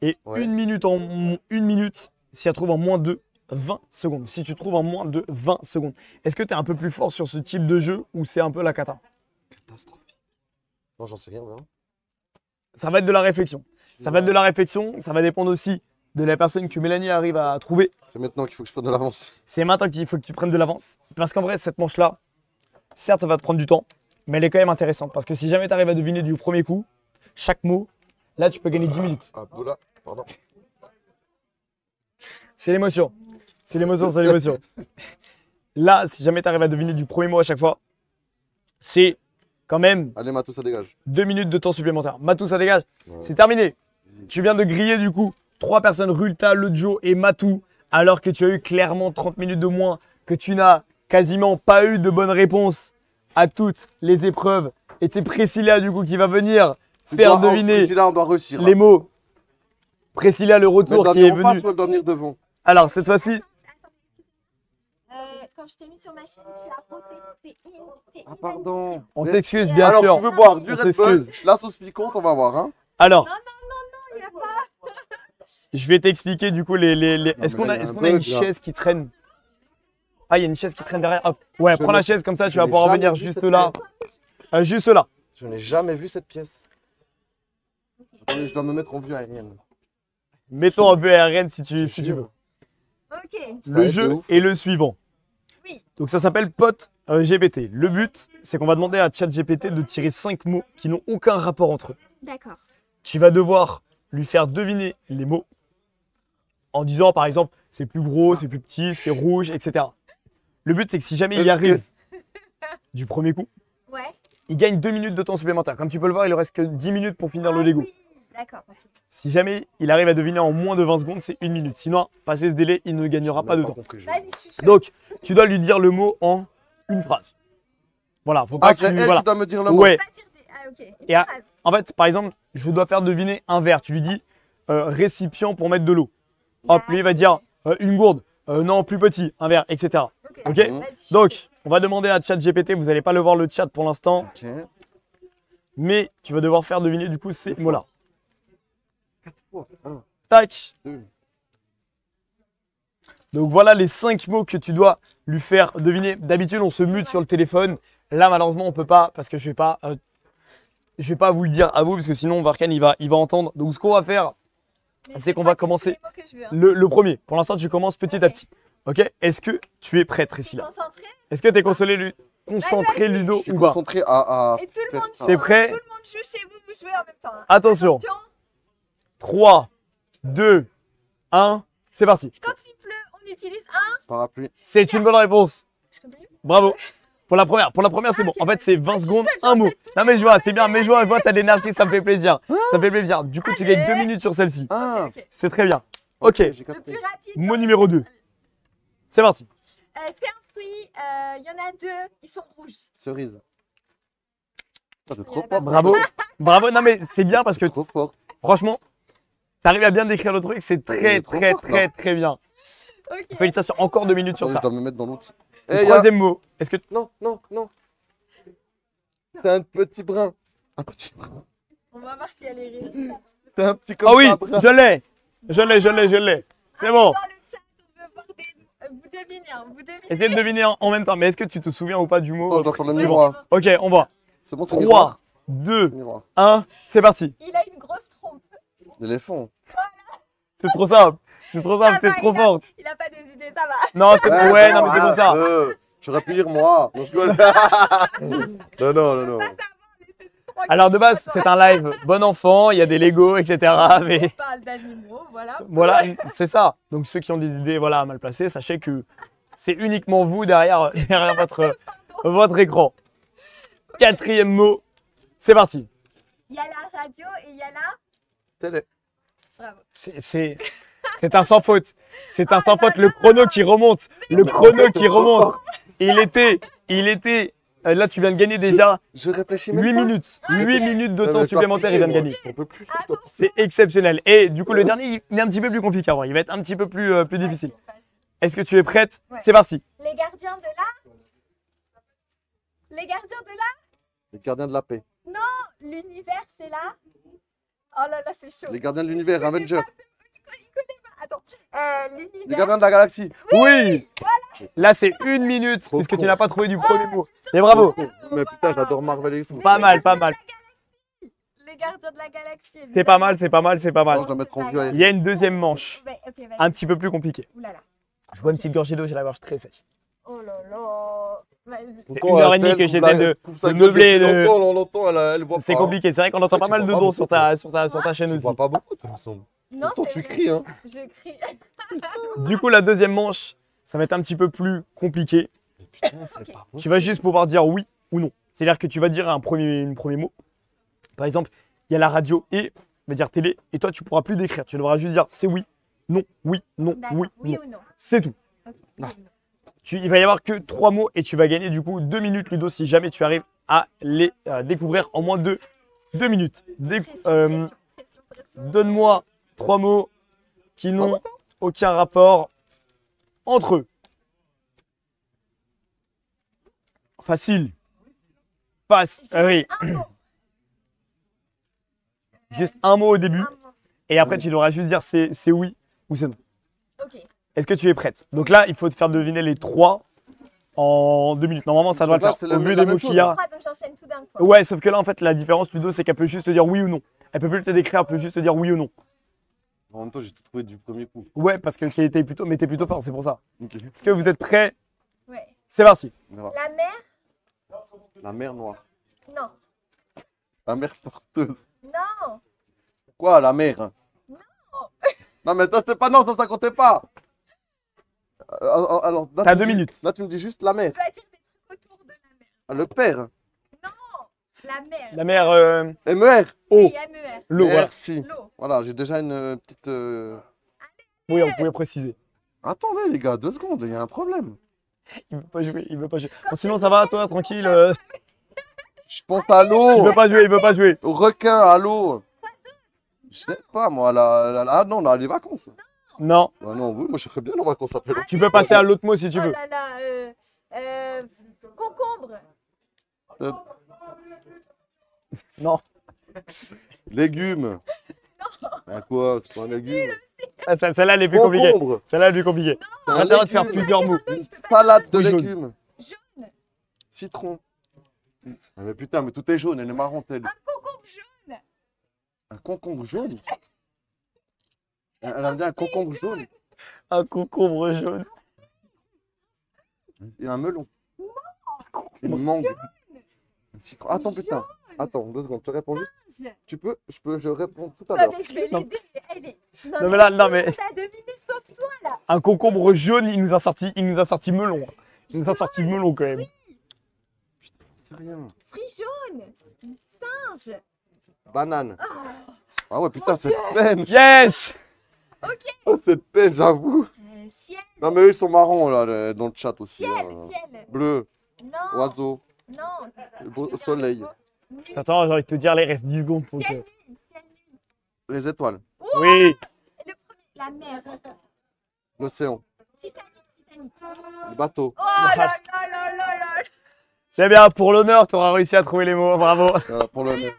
Et 1 minute si elle trouve en moins de 20 secondes. Si tu trouves en moins de 20 secondes. Est-ce que tu es un peu plus fort sur ce type de jeu ou c'est un peu la cata? Catastrophique. Non, j'en sais rien, mais. Ça va être de la réflexion. Ça va dépendre aussi de la personne que Mélanie arrive à trouver. C'est maintenant qu'il faut que je prenne de l'avance. C'est maintenant qu'il faut que tu prennes de l'avance. Parce qu'en vrai, cette manche-là, certes, ça va te prendre du temps, mais elle est quand même intéressante. Parce que si jamais tu arrives à deviner du premier coup, chaque mot, là, tu peux gagner 10 minutes. Abdullah, pardon. C'est l'émotion. C'est l'émotion, c'est l'émotion. Là, si jamais tu arrives à deviner du premier mot à chaque fois, c'est quand même Allez, Matou, ça dégage. 2 minutes de temps supplémentaire. Matou, ça dégage. Ouais. C'est terminé. Tu viens de griller du coup 3 personnes, Rulta, le Joe et Matou, alors que tu as eu clairement 30 minutes de moins, que tu n'as quasiment pas eu de bonne réponse à toutes les épreuves. Et c'est Priscilla du coup qui va venir faire deviner Là, on doit réussir. les mots. Priscilla, le retour qui est venu. Face ou elle doit venir devant? Alors cette fois-ci, Quand je t'ai mis sur ma chaîne, tu as voté. C'est Ah, pardon. on Mais- s'excuse bien Alors, sûr. tu veux boire du On Red Bull, s'excuse. la sauce piquante, on va voir. Hein. Alors, il y a pas. je vais t'expliquer du coup les. Est-ce mais qu'on là, a, il y a est-ce un qu'on a une bug, là. chaise qui traîne? Ah, il y a une chaise qui traîne derrière. Hop. Ouais, Je prends la n'ai- chaise comme ça, tu je vas n'ai pouvoir jamais venir vu juste cette là. Juste là. Je n'ai jamais vu cette pièce. Attendez, je dois me mettre en vue aérienne. Mets-toi en vue aérienne si tu veux. Ok. Ça va Le être jeu de ouf. est le suivant. Oui. Donc ça s'appelle Pote GPT. Le but, c'est qu'on va demander à ChatGPT de tirer 5 mots qui n'ont aucun rapport entre eux. D'accord. Tu vas devoir lui faire deviner les mots en disant par exemple c'est plus gros, c'est plus petit, c'est rouge, etc. Le but, c'est que si jamais il y arrive du premier coup, Ouais. il gagne 2 minutes de temps supplémentaire. Comme tu peux le voir, il ne reste que 10 minutes pour finir le Ah Lego. Oui. D'accord. Ok. Si jamais il arrive à deviner en moins de 20 secondes, c'est 1 minute. Sinon, passé ce délai, il ne gagnera pas de temps. Vas-y, je suis chaud. Donc, tu dois lui dire le mot en une phrase. Voilà, faut pas Ah, que c'est tu. elle Voilà. qui doit me dire le mot. Ouais. Pas dire des- Ah, ok. Une Et à- phrase. En fait, par exemple, je dois faire deviner un verre. Tu lui dis récipient pour mettre de l'eau. Hop, lui il va dire une gourde. Non, plus petit, un verre, etc. Ok. Vas-y, je suis Donc, chaud. on va demander à ChatGPT. Vous n'allez pas le voir le chat pour l'instant, Ok. mais tu vas devoir faire deviner du coup ces mots-là. 4 fois. Un, Tac. deux. Donc voilà les 5 mots que tu dois lui faire deviner. D'habitude, on se mute sur le téléphone. Là, malheureusement, on peut pas parce que je vais pas vous le dire à vous parce que sinon, Varkan il va entendre. Donc, ce qu'on va faire, Mais c'est qu'on pas va tous commencer les mots que je veux, hein. le premier. Pour l'instant, tu commences petit à petit. Ok? Est-ce que tu es prête, Priscilla? Concentré. Est-ce que tu es concentré, Ludo, Je suis ou pas? concentré à Et tout le faire monde ça. joue. T'es hein. prêt? Tout le monde joue chez vous, vous jouez en même temps. hein. Attention. 3, 2, 1, c'est parti. Quand il pleut, on utilise un. Parapluie. C'est une bonne réponse. Je continue. Bravo. Pour la première, c'est bon. En fait, c'est 20 secondes, un mot. Non, mais je vois, c'est bien. Mais je vois, t'as de l'énergie, ça me fait plaisir. Ça me fait plaisir. Du coup, tu gagnes 2 minutes sur celle-ci. Ah, Ok. C'est très bien. Ok, j'ai Le capté. plus rapide. mot numéro 2. C'est parti. C'est un fruit. Il y en a deux. Ils sont rouges. Cerise. Ah, t'es Il y trop en a fort. Bravo. Bravo. Non, mais c'est bien parce que Trop fort. franchement, t'arrives à bien décrire le truc. C'est très, est trop très, fort, très, très bien. Ok. Félicitations. Encore 2 minutes sur Attendez, ça. je dois me mettre dans l'outil. Le Eh, troisième mot. Est-ce que Non, non, non. C'est un petit brin. Un petit brin. On va voir si elle est réelle. C'est un petit comme Ah oui, ça, brin. je l'ai. Je l'ai. C'est bon. Dans le chat, on veut voir des. Vous devinez, hein. Vous devinez. Essayez de deviner en même temps. Mais est-ce que tu te souviens ou pas du mot Attends, je dois faire le c'est bon. miroir. Ok, on voit. C'est bon, c'est 3, miroir. 2, Miroir. 1, c'est parti. Il a une grosse trompe. L'éléphant. C'est trop simple. C'est trop simple, t'es va, trop il a- forte. Il a pas des idées, ça va. Non, c'est ouais, non, mais c'est comme ça. J'aurais pu lire moi. Non, je rigole. Non, non, non, non. Alors de base, c'est un live bon enfant, il y a des Lego, etc. Mais On parle d'animaux, voilà. voilà, c'est ça. Donc ceux qui ont des idées voilà, mal placées, sachez que c'est uniquement vous derrière votre écran. Quatrième mot, c'est parti. Il y a la radio et il y a la. Télé. Bravo. C'est un sans faute. C'est un sans faute. Le chrono qui remonte. Le chrono qui remonte. Il était. Là, tu viens de gagner déjà Je réfléchis même 8 pas. minutes. 8 minutes de Non, temps mais supplémentaire, il vient de gagner. On peut plus. C'est exceptionnel. Et du coup, le dernier, il est un petit peu plus compliqué à voir. Il va être un petit peu plus difficile. Est-ce que tu es prête? Ouais. C'est parti. Les gardiens de la. Les gardiens de la. Les gardiens de la paix. L'univers, c'est là. Oh là là, c'est chaud. Les gardiens de l'univers, Avengers. Il connaît pas. Attends. Les L'univers. gardiens de la galaxie. Oui. Là, c'est 1 minute Trop puisque tu con. n'as pas trouvé du premier mot. je suis sûre Mais bravo. Mais putain, j'adore Marvel et tout. Pas mal, pas mal. Les gardiens de la galaxie. C'est pas mal, c'est pas mal, c'est pas Moi, mal. je dois mettre en vue Il y a une deuxième manche. Ouais, ok, vas-y. Un petit peu plus compliquée. Ouh là là. Je bois une petite gorgée d'eau, j'ai la gorge très sèche. Oh là là. Vas-y. Une heure et demie que j'essaie de meubler, On l'entend, elle voit pas. C'est compliqué, c'est vrai qu'on entend Ouais, pas tu mal de vois pas dons beaucoup, sur ta chaîne Tu aussi. vois pas beaucoup, toi, il me semble. Non, Pourtant, c'est tu vrai. cries, hein. Je crie. Du coup, la deuxième manche, ça va être un petit peu plus compliqué. Putain, c'est pas possible. Tu vas juste pouvoir dire oui ou non. C'est-à-dire que tu vas dire un premier mot. Par exemple, il y a la radio et on va dire télé, et toi, tu pourras plus décrire. Tu devras juste dire c'est oui, non, oui, non, D'accord. oui, Oui non. ou non? C'est tout. Ok. Oui ou non. Il va y avoir que 3 mots et tu vas gagner du coup 2 minutes, Ludo, si jamais tu arrives à les découvrir en moins de 2 minutes. Pression. Donne-moi 3 mots qui n'ont aucun rapport entre eux. Facile. Passe. Oui. Un mot. Juste un mot au début Un mot. et après tu devras juste dire c'est oui ou c'est non. Ok. Est-ce que tu es prête? Donc là, il faut te faire deviner les 3 en 2 minutes. Normalement, ça doit le Donc là, faire c'est au vu la des même mots chose. qu'il y a. Donc j'enchaîne tout d'un coup. Ouais, sauf que là, en fait, la différence, Ludo, c'est qu'elle peut juste te dire oui ou non. Elle peut plus te décrire, elle peut juste te dire oui ou non. En même temps, j'ai tout trouvé du premier coup. Ouais, parce que t'es plutôt fort, c'est pour ça. Ok. Est-ce que vous êtes prêts? Ouais. C'est parti. On verra. La mer? La mer noire. Non. La mer porteuse. Non. Quoi, la mer? Non. Non, mais toi, c'était pas non, ça comptait pas. Alors, là, T'as tu me 2 dis- minutes. Là, tu me dis juste la mer. Tu vas dire des trucs autour de la mer. Le père. La mer. La mer, MER. eau, Oui, MER. l'eau, voilà. Merci. L'eau. Voilà, j'ai déjà une petite. Oui, on pouvait préciser. Attendez, les gars, 2 secondes, il y a un problème. Il veut pas jouer, il veut pas jouer. Bon, sinon, ça va, toi, tranquille. Je pense à Il l'eau, veut pas jouer, il veut pas jouer. au requin, à l'eau. Je sais pas, moi, ah non, là, les vacances. Non, Bah non, oui, moi, je serais bien en vacances après. tu peux passer à l'autre mot si tu Oh veux. là là. Concombre. Non. Légumes. Ah quoi, c'est pas un légume. Ah, celle-là, elle est plus compliquée. Concombre. Celle-là, elle est plus compliquée. C'est On a un le droit de faire légume. plusieurs mots. Une salade de Oui, jaune. légumes. Jaune. Citron. Ah, mais putain, mais tout est jaune, elle est marron, telle. Un concombre jaune. Un concombre jaune. Elle a dit un concombre jaune. Un concombre jaune. Et un melon. Une mangue. Un citron. Attends, putain. Attends, 2 secondes, je te réponds juste. Je réponds tout à Ah, l'heure. mais je vais Non. l'aider. Elle est. Non, mais là, non, mais T'as deviné sauf toi là. un concombre jaune, il nous a sorti melon. Il nous a sorti melon quand même. C'est rien. Fruit jaune. Singe. Banane. Ah ouais, putain, cette peine. Yes! Oh, cette peine, j'avoue. Ciel. Non, mais eux, ils sont marrons, là, dans le chat aussi. Ciel. hein. Ciel. Bleu, Non. oiseau, Non. soleil, Nuit. Attends, j'ai envie de te dire, là, il reste 10 secondes. Faut que... Ciel nuit. Ciel nuit. les étoiles, Oui! Le premier. La mer. l'océan, Titanic. le bateau. Oh là là là là là. C'est bien, pour l'honneur, tu auras réussi à trouver les mots. Bravo. Pour le. Concentré,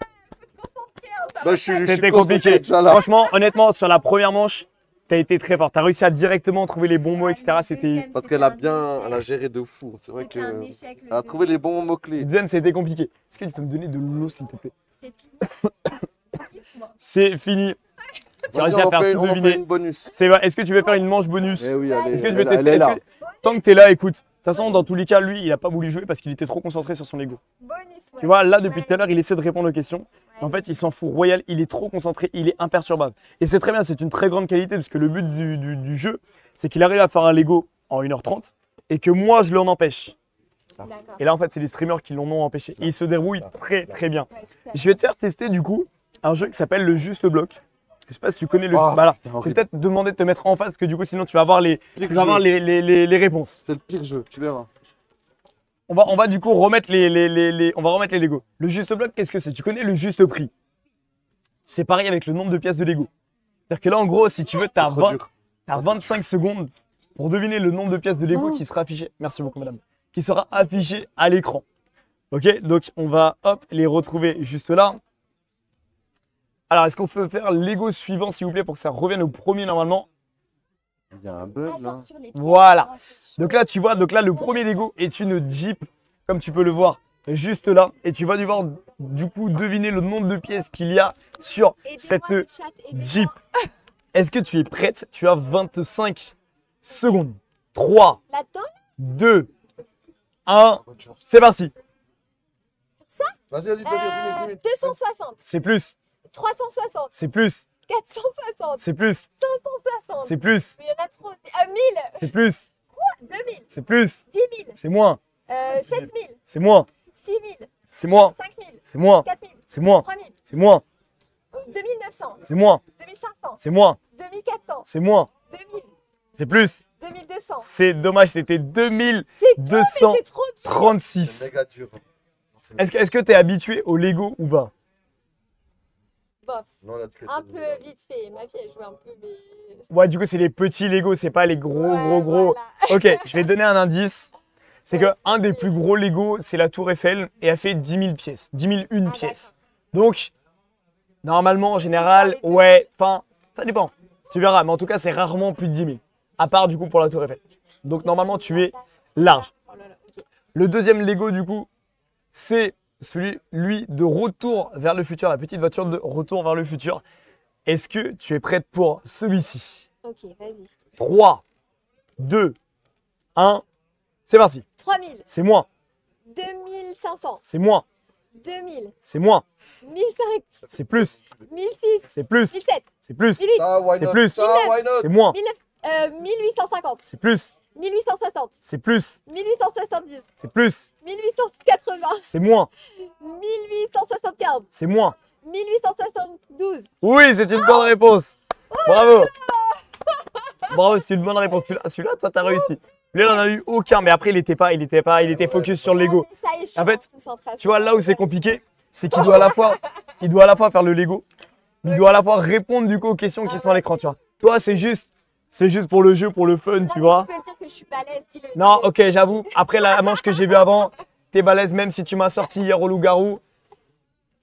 hein, ça Bah, va je suis C'était concentré compliqué. déjà là. Franchement, honnêtement, sur la première manche, t'as été très fort. T'as réussi à directement trouver les bons mots, etc. C'était. Parce qu'elle a bien, elle a géré de fou. C'est vrai que. un échec. Elle a trouvé les bons Le mots-clés. deuxième, c'était compliqué. Est-ce que tu peux me donner de l'eau, s'il te plaît? C'est fini. C'est fini. Tu as Vas-y, réussi à on faire fait tout on en fait deviner. une bonus. C'est vrai. Est-ce que tu veux faire une manche bonus? Eh oui, allez. Est-ce que tu veux elle tester? est là. Tant que t'es là, écoute. De toute façon, dans tous les cas, lui, il a pas voulu jouer parce qu'il était trop concentré sur son ego. Bonus. Ouais. Tu vois, là, depuis tout à l'heure, il essaie de répondre aux questions. Ouais. En fait, il s'en fout royal, il est trop concentré, il est imperturbable. Et c'est très bien, c'est une très grande qualité parce que le but du jeu, c'est qu'il arrive à faire un Lego en 1h30 et que moi, je l'en empêche. D'accord. Et là, en fait, c'est les streamers qui l'en ont empêché. Et il se dérouille très, très bien. Ouais, tout à Je vais te faire tester, du coup, un jeu qui s'appelle le Juste Bloc. Je sais pas si tu connais le Ah, jeu. Bah là, c'est je vais horrible. peut-être te demander de te mettre en face, parce que du coup, sinon, tu vas avoir les, tu vas avoir les réponses. C'est le pire jeu, tu verras. On va du coup remettre on va remettre les Lego. Le Juste Bloc, qu'est-ce que c'est? Tu connais le juste prix? C'est pareil avec le nombre de pièces de Lego. C'est-à-dire que là, en gros, si tu veux, tu as, Trop dur. 25 secondes pour deviner le nombre de pièces de Lego qui sera affiché. Merci beaucoup, madame. Qui sera affiché à l'écran. Ok, donc on va hop les retrouver juste là. Alors, est-ce qu'on peut faire Lego suivant, s'il vous plaît, pour que ça revienne au premier normalement? Il y a un bug Ah, là. genre sur les pieds. Voilà. Ah, c'est chaud. Donc là, tu vois, le premier Lego est une Jeep, comme tu peux le voir juste là. Et tu vas devoir, du coup, deviner le nombre de pièces qu'il y a sur Aidez-moi, cette le chat, aidez-moi. Jeep. Est-ce que tu es prête? Tu as 25 secondes. 3, La tôle. 2, 1. C'est parti. Vas-y, vas-y, dis-moi. 260, C'est plus. 360, C'est plus. 460, C'est plus. 560. C'est plus. Mais il y en a trop. 1000, C'est plus. 2000, C'est plus. 10 000, C'est moins. 7000, C'est moins. 6000, C'est moins. 5000, C'est moins. 4000, C'est moins. 3000, C'est moins. 2900, C'est moins. 2500, C'est moins. 2400, C'est moins. 2000, C'est plus. 2200. C'est dommage, c'était C'est tout, mais 2236. c'est trop dur. C'est méga dur. Est-ce que tu es habitué au Lego ou pas? Bof, Non, là, tu un peu vite fait. Ma fille, elle joue un peu, mais. Ouais, du coup, c'est les petits Lego, c'est pas les gros, Ouais, gros. voilà. Ok, je vais te donner un indice. C'est Ouais, que c'est un des vrai. plus gros Lego, c'est la Tour Eiffel et elle fait 10 000 pièces. 10 000 une Ah, pièce. Donc, normalement, en général, Arrêtez. ouais, enfin, ça dépend. Tu verras, mais en tout cas, c'est rarement plus de 10 000. À part, du coup, pour la Tour Eiffel. Donc, normalement, tu es large. Oh là là, ok. Le deuxième Lego, du coup, c'est lui, de Retour vers le futur, la petite voiture de Retour vers le futur. Est-ce que tu es prête pour celui-ci? Ok, vas-y. 3, 2, 1, c'est parti. 3000, C'est moi, 2500, c'est moi, 2000, c'est moi, 1005, c'est plus, 1006, c'est plus, 1007, c'est plus, 1008, Ça, why C'est not? plus. Ça, why not? c'est moi, 1850, c'est plus, 1860, c'est plus, 1870, c'est plus, 1880, c'est moins, 1875, c'est moins. 1872. Oui, c'est une bonne réponse. Bravo. Bravo, c'est une bonne réponse. Celui-là, toi, t'as réussi. Lui, il n'en a eu aucun, mais après, il était focus sur le Lego. Ah, mais ça échoue, En fait, concentration. Tu vois, là où c'est compliqué, c'est qu'il doit à la fois faire le Lego, mais il doit à la fois répondre du coup aux questions qui sont à l'écran, tu vois. Toi, c'est juste pour le jeu, pour le fun, Non, tu mais vois. Tu peux le dire que je suis balèze, dis-le. Non, ok, j'avoue, après la manche que j'ai vue avant, t'es balèze, même si tu m'as sorti hier au loup-garou.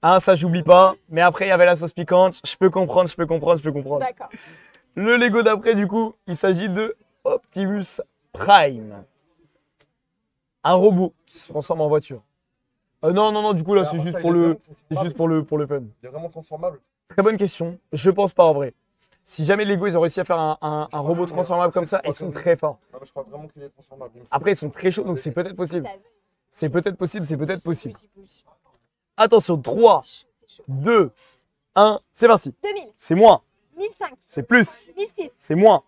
Hein, ça, j'oublie pas. Mais après, il y avait la sauce piquante. Je peux comprendre. D'accord. Le Lego d'après, du coup, il s'agit de Optimus Prime. Un robot qui se transforme en voiture. Non, du coup, là, c'est juste pour le fun. Il est vraiment transformable. Très bonne question. Je pense pas en vrai. Si jamais Lego, ils ont réussi à faire un robot transformable comme ça, ils sont très forts. Non, mais je crois vraiment qu'il est transformable. il me semble. Après, ils sont très chauds, donc c'est peut-être possible. C'est peut-être possible. Bouge. Attention, 3, 2, 1, c'est parti. 2000, C'est moins, 1005, c'est plus, 1006, c'est moins,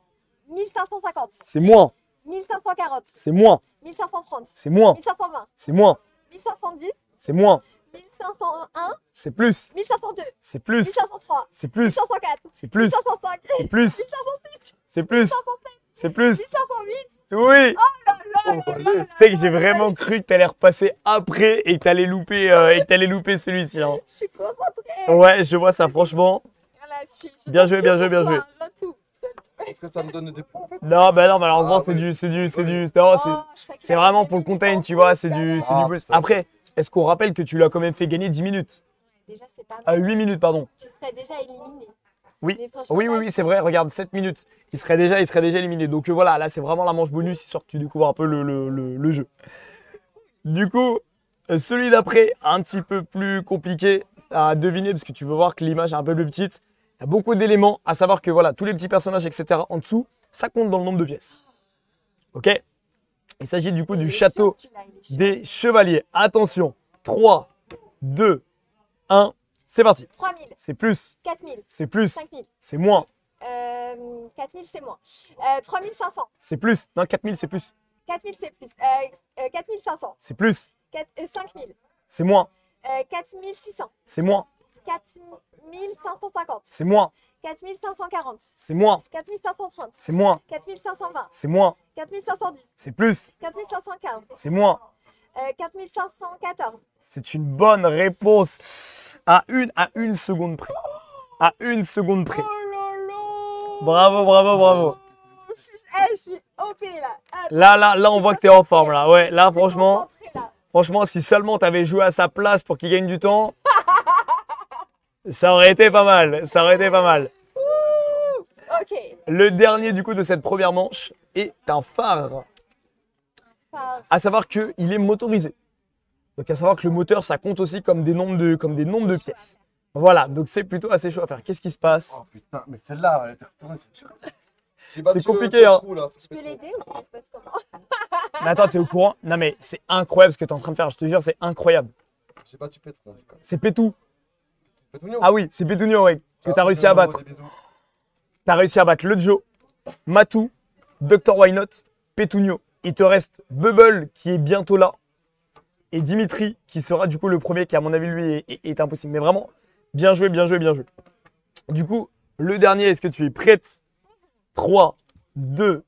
1550, c'est moins, 1540, c'est moins, 1530, c'est moins, 1520, c'est moins, 1510, c'est moins, 1501, c'est plus, 1502, c'est plus, 1503, c'est plus, 1504, c'est plus, 1505, c'est plus, c'est plus, c'est plus. 1508. Oui, Oh, allez, tu sais que j'ai vraiment cru que t'allais repasser après et que t'allais louper, celui-ci. Hein. Je suis concentrée. Ouais, je vois ça, franchement. Voilà, je Bien donne joué, tout bien pour joué, bien toi, joué. hein, je donne tout. Est-ce que ça me donne des points en fait? Non, bah non, malheureusement, Ah, c'est oui. non, c'est Oh, c'est je crois qu'il vraiment avait pour le mis contain, en tu vois, pause, c'est ça du va. bonus. putain. Après, est-ce qu'on rappelle que tu lui as quand même fait gagner 10 minutes? Déjà, c'est pas mal. 8 minutes, pardon. Tu serais déjà éliminé. Oui. Mais franchement, Oui, là, c'est vrai, regarde, 7 minutes. Il serait déjà éliminé. Donc voilà, là, c'est vraiment la manche bonus, histoire que tu découvres un peu le jeu. Du coup, celui d'après, un petit peu plus compliqué à deviner, parce que tu peux voir que l'image est un peu plus petite. Il y a beaucoup d'éléments, à savoir que voilà, tous les petits personnages, etc. en dessous, ça compte dans le nombre de pièces. Ok? Il s'agit du coup il du est château chiant, celui-là, il est chiant. des chevaliers. Attention, 3, 2, 1, c'est parti. 3000, C'est plus, 4000, c'est plus, 5000, c'est moins, 4000 c'est moins. 3500, c'est plus. Non, 4000, c'est plus. 4000 c'est plus. 4500, C'est plus, 5000, c'est moins, 4600, c'est moins, 4550, c'est moins, 4540, c'est moins, 4530, c'est moins, 4520, c'est moins, 4510, c'est plus, 4515, c'est moins. 4514. C'est une bonne réponse à une seconde près. À une seconde près. Oh là là. Bravo. Je suis OP là. Là, on voit que t'es en forme là. Ouais, là, Je suis concentrée, là. franchement, si seulement t'avais joué à sa place pour qu'il gagne du temps, ça aurait été pas mal. Ok. Le dernier du coup de cette première manche est un phare. Enfin, À savoir qu'il est motorisé. Donc à savoir que le moteur, ça compte aussi comme des nombres de pièces. Voilà, donc c'est plutôt assez chaud à faire. Qu'est-ce qui se passe? Oh putain, mais celle-là, elle était retournée, c'est dur. J'ai battu, compliqué, hein. Petrou, là. Je peux l'aider ou ça se passe comment? Mais attends, t'es au courant? Non, mais c'est incroyable ce que t'es en train de faire. Je te jure, c'est incroyable. J'ai battu Petrou, en tout cas. C'est Pétou. Pétounio. Ah oui, c'est Pétounio, ouais, que t'as réussi à Pétounio, battre. des bisous. T'as réussi à battre le Joe, Matou, Dr. Why Not, Pétounio. Il te reste Bubble qui est bientôt là. Et Dimitri qui sera du coup le premier qui, à mon avis, lui, est impossible. Mais vraiment, bien joué, bien joué, bien joué. Du coup, le dernier, est-ce que tu es prête? 3, 2,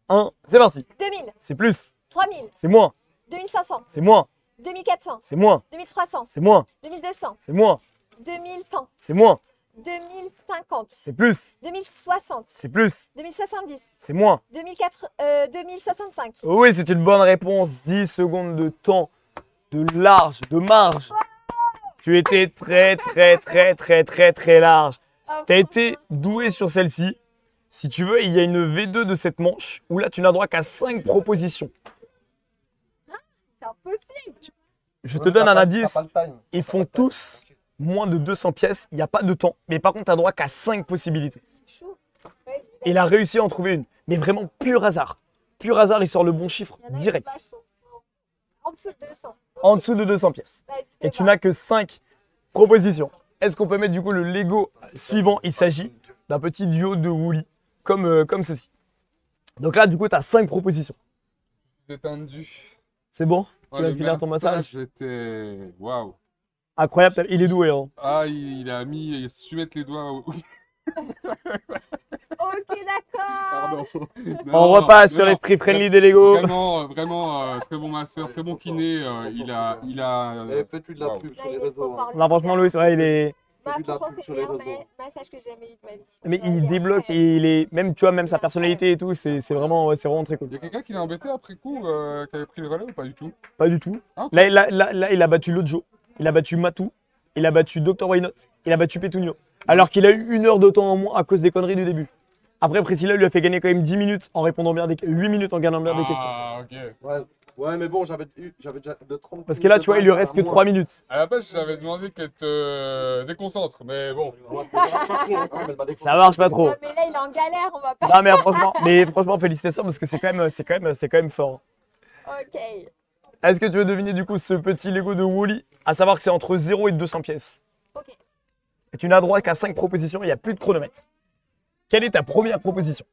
1, c'est parti. 2000, C'est plus, 3000, c'est moins, 2500, c'est moins, 2400, c'est moins, 2300, c'est moins, 2200, c'est moins, 2100, c'est moins, 2050, c'est plus, 2060, c'est plus, 2070, c'est moins. 2065. Oui, c'est une bonne réponse. 10 secondes de temps, de large, de marge. Tu étais très, très, très, très, très, très large. Oh, Tu as été doué sur celle-ci. Si tu veux, il y a une V2 de cette manche où là, tu n'as droit qu'à 5 propositions. c'est impossible. Je te donne un indice. T'as pas le time. Ils font tous moins de 200 pièces. Il n'y a pas de temps. Mais par contre, tu as droit qu'à 5 possibilités. C'est chaud. Vas-y, Et il a réussi à en trouver une. Mais vraiment, pur hasard. Pur hasard, il sort le bon chiffre il y en a qui direct. sont en dessous de 200. En dessous de 200 pièces. Vas-y, Et fais tu voir. n'as que 5 propositions. Est-ce qu'on peut mettre du coup le Lego suivant? Il s'agit d'un petit duo de Woolly, comme ceci. Donc là, du coup, tu as 5 propositions. Détendu. C'est bon? Ouais, Tu vas le finir ton massage? J'étais. Waouh. Incroyable, il est doué. Hein. Ah, il a mis. Il a su mettre les doigts. Ok, d'accord. Pardon. On repasse sur l'esprit friendly des Lego. Vraiment, vraiment, très bon masseur, très bon kiné. Il a. Eh, fais-tu de la Wow. pub sur Là, les il est trop réseaux. fort. hein. Non, franchement, Louis, ouais, il est. Bah, Fais de la franchement, pub c'est sur le les meilleur réseaux. massage que j'ai jamais eu de ma vie. Mais Il il est débloque, incroyable. il est. Même, tu vois, même sa personnalité et tout, c'est vraiment, ouais, c'est vraiment très cool. Il y a quelqu'un qui l'a embêté après coup, qui avait pris le relais ou pas du tout? Pas du tout. Ah, ok. Là, il a battu Lojo, il a battu Matou, il a battu Dr. Why Not, il a battu Pétounio. Alors qu'il a eu 1 heure de temps en moins à cause des conneries du début. Après, Priscilla lui a fait gagner quand même 10 minutes en répondant bien 8 minutes en gagnant bien des questions. Ah, ok. Ouais. Ouais, mais bon, j'avais déjà de 30. Parce que là, tu vois, il lui reste que 3 minutes. À la base, j'avais demandé qu'elle te déconcentre, mais bon. Ça marche pas trop. Non, mais là, il est en galère, on va pas. Non, mais franchement, félicitations parce que c'est quand même fort. Ok. Est-ce que tu veux deviner du coup ce petit Lego de Woolly? À savoir que c'est entre 0 et 200 pièces. Ok. Et tu n'as droit qu'à 5 propositions, il n'y a plus de chronomètre. Quelle est ta première proposition?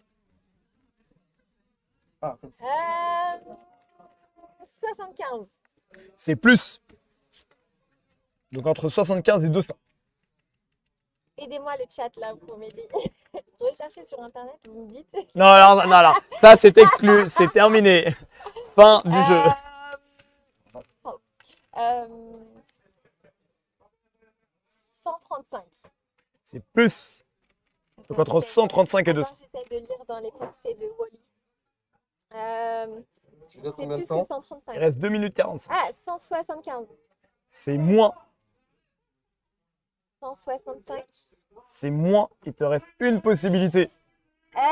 Ah, comme ça. 75. C'est plus. Donc entre 75 et 200. Aidez-moi le chat là, vous pouvez m'aider. Recherchez sur internet, vous me dites. Non, ça c'est exclu, c'est terminé. Fin du jeu. Oh. Euh, 135. C'est plus. Donc entre 135 et 200. J'essaie de lire dans les pensées de Wally. Tu restes C'est combien de plus que temps? 135. Il reste 2 minutes 45. Ah, 175. C'est moins. 165. C'est moins. Il te reste une possibilité.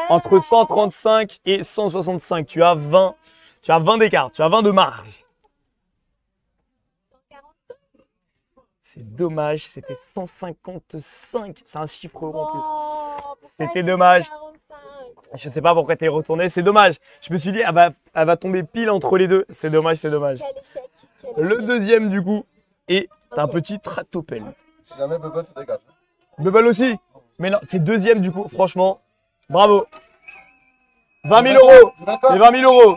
Entre 135 et 165. Tu as 20. Tu as 20 d'écart. Tu as 20 de marge. 145. C'est dommage. C'était 155. C'est un chiffre rond en plus. Oh, pourquoi C'était j'ai dit dommage. 45? Je sais pas pourquoi t'es retourné. C'est dommage. Je me suis dit, elle va tomber pile entre les deux. C'est dommage, c'est dommage. Quel échec. Quel Le échec. deuxième, du coup, est un Ok. petit tractopelle. Si jamais Bubble se dégage. Bubble aussi. Mais non, t'es deuxième, du coup. Franchement, bravo. 20 000 euros. D'accord. Les 20 000 euros.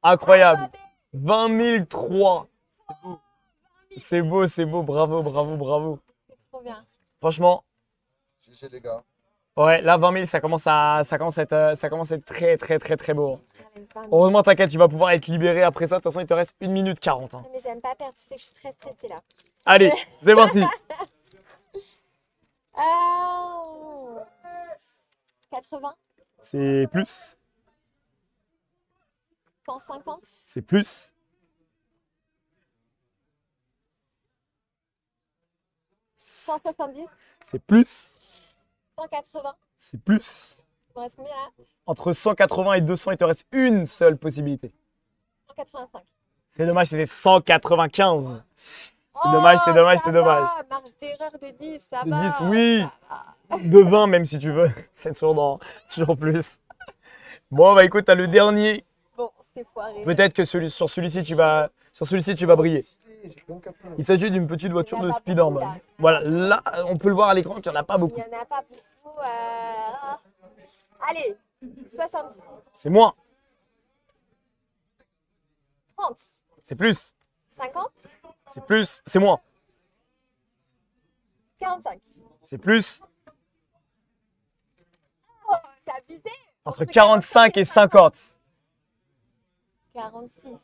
Incroyable. 20 003. C'est beau, c'est beau. Bravo, bravo, bravo. C'est trop bien. Franchement, GG les gars. ouais, là, 20 000, ça commence à être très, très, très, très beau. J'aime pas, mais- Heureusement, t'inquiète, tu vas pouvoir être libéré après ça. De toute façon, il te reste 1 minute 40. Hein. Mais j'aime pas perdre, tu sais que je suis très stressée là. Allez, c'est parti. 80, C'est plus. 150, C'est plus. 170, C'est plus. 180. C'est plus. Il me reste combien là? Entre 180 et 200, il te reste une seule possibilité. 185. C'est dommage, c'était 195. C'est dommage, c'est dommage, c'est dommage. Marge d'erreur de 10, ça De va. 10, oui. Ça va. De 20 même si tu veux. C'est toujours plus. Bon, bah écoute, t'as le dernier. Bon, c'est foiré. Peut-être que sur celui-ci, tu vas briller. Il s'agit d'une petite voiture Il y en de a pas Spider-Man. beaucoup, là. Voilà, là, on peut le voir à l'écran qu'il n'y en a pas Il beaucoup. n'y en a pas beaucoup. Allez, 70. C'est moins, 30. c'est plus, 50. c'est plus, c'est moins, 45. c'est plus. Oh, c'est abusé. Entre 45 et 50. 46.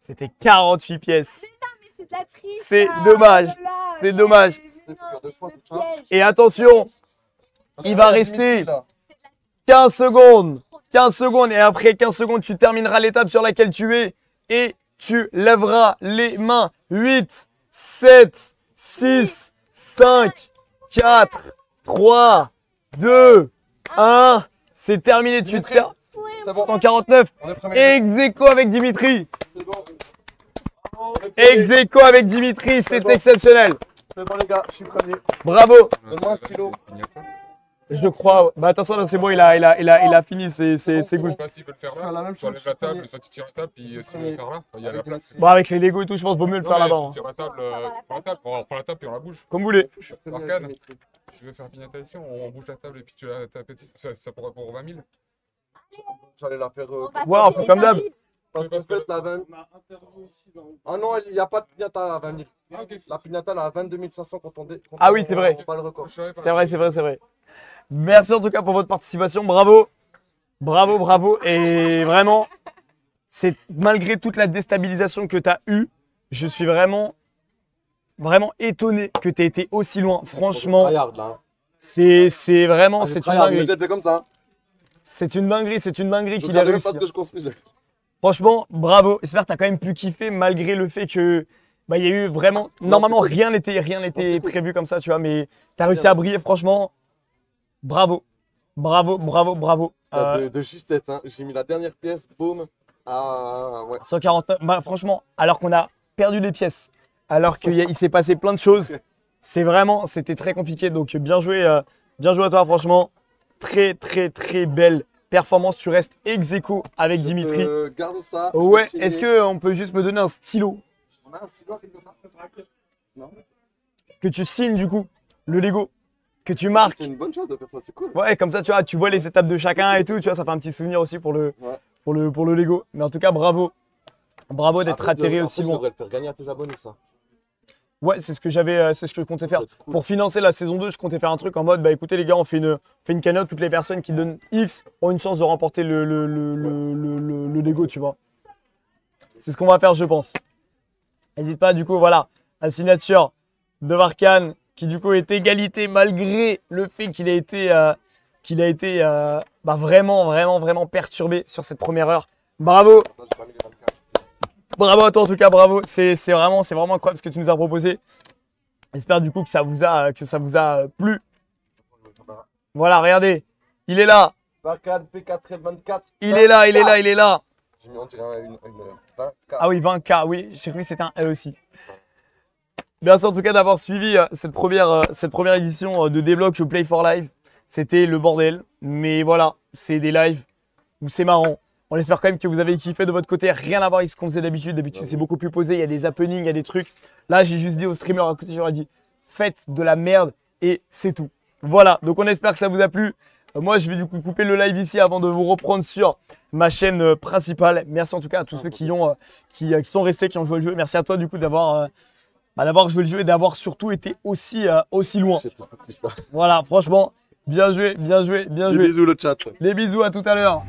C'était 48 pièces. Mais c'est de la triche. C'est là. dommage. Oh là là, C'est j'ai- dommage. Non, Faut faire deux fois, le c'est ça piège. Et attention, il va rester 15 secondes. 15 secondes. Et après 15 secondes, tu termineras l'étape sur laquelle tu es. Et tu lèveras les mains. 8, 7, 6, 5, 4, 3, 2, 1. C'est terminé. Tu Dimitri, termines. C'est C'est en bon, 49. on est premier. Ex aequo avec Dimitri. C'est bon. Ex aequo avec Dimitri. C'est bon. exceptionnel. C'est bon les gars, je suis premier. Bravo. Donne-moi un stylo. Je crois. Bah attention, là, c'est bon. Il a fini. C'est Je good. sais pas s'ils veulent faire Faire la là. même Soit chose, lève la je suis table, premier. soit tu tires la table, puis Je suis s'ils veulent premier. faire là, il y a la place. Bon, avec les Lego et tout, je pense qu'il vaut mieux le faire là-bas. Tu hein. tires la table, prends la table, on prend la table et on la bouge. Comme vous voulez. Je suis premier Arcane. avec Dimitri. Tu veux faire pignata ici, on bouge la table et puis tu la tapes ici. Ça pourrait pour 20 000. J'allais la faire. On va Ouais, on taper fait comme les d'hab. 20 000. Parce qu'en fait, la 20. Ah non, il n'y a pas de pignata à 20 000. Ah, ok. La pignata, elle est à 22 500 quand on Ah oui, c'est vrai. on bat le record. Je savais pas. C'est vrai, c'est vrai, c'est vrai. Merci en tout cas pour votre participation. Bravo. Bravo, bravo. Et vraiment, c'est malgré toute la déstabilisation que tu as eue, je suis vraiment étonné que tu aies été aussi loin. Franchement, Tryhard, là. c'est vraiment, Ah, c'est une tryhard, mais dinguerie. c'est comme ça. C'est une dinguerie Je qu'il a regardais même réussi. pas ce que je construisais. Franchement, bravo. J'espère que tu as quand même pu kiffer malgré le fait que bah, il y a eu vraiment. Normalement, c'était cool. rien n'était c'était cool. prévu comme ça, tu vois, mais tu as réussi à briller. Franchement, bravo. Bravo, bravo, bravo. De justesse, hein. J'ai mis la dernière pièce, boum. Ah, ouais. 149. Bah, franchement, alors qu'on a perdu des pièces, alors qu'il s'est passé plein de choses, c'était très compliqué. Donc, bien joué à toi, franchement. Très, très, très belle performance. Tu restes ex aequo avec Dimitri. Garde ça. Ouais, je vais est-ce signer. qu'on peut juste me donner un stylo On a un stylo avec ça? Non. que tu signes du coup, le Lego, que tu marques? C'est une bonne chose de faire ça, c'est cool. Ouais, comme ça, tu vois les étapes de chacun et tout, tu vois, ça fait un petit souvenir aussi pour le Lego. Mais en tout cas, bravo. Bravo d'être Après, atterri après, aussi je loin. devrais le faire gagner à tes abonnés, ça. Ouais, c'est ce que je comptais faire. Ça va être cool. Pour financer la saison 2, je comptais faire un truc en mode, bah écoutez les gars, on fait une cagnotte, toutes les personnes qui donnent X ont une chance de remporter le Lego, tu vois. C'est ce qu'on va faire, je pense. N'hésite pas, du coup, voilà, la signature de Varkan, qui du coup est égalité malgré le fait qu'il a été, bah, vraiment perturbé sur cette première heure. Bravo! Non, j'ai pas mis les 24. Bravo à toi en tout cas, bravo. C'est vraiment incroyable ce que tu nous as proposé. J'espère du coup que ça vous a plu. Voilà, regardez. Il est là. Varkan, P4L24. Il est là. J'ai mis, on dirait une 20K. Ah oui, 20K, oui. J'ai cru que c'était un L aussi. Merci en tout cas d'avoir suivi cette première édition de Débloque Play for Live. C'était le bordel. Mais voilà, c'est des lives où c'est marrant. On espère quand même que vous avez kiffé de votre côté. Rien à voir avec ce qu'on faisait d'habitude. D'habitude, c'est beaucoup plus posé. Il y a des happenings, il y a des trucs. Là, j'ai juste dit aux streamers à côté, je leur ai dit, faites de la merde et c'est tout. Voilà, donc on espère que ça vous a plu. Moi, je vais du coup couper le live ici avant de vous reprendre sur ma chaîne principale. Merci en tout cas à tous ceux qui sont restés, qui ont joué le jeu. Merci à toi du coup d'avoir joué le jeu et d'avoir surtout été aussi loin. J'étais focus là. Voilà, franchement, bien joué. Des bisous le chat. Les bisous, à tout à l'heure.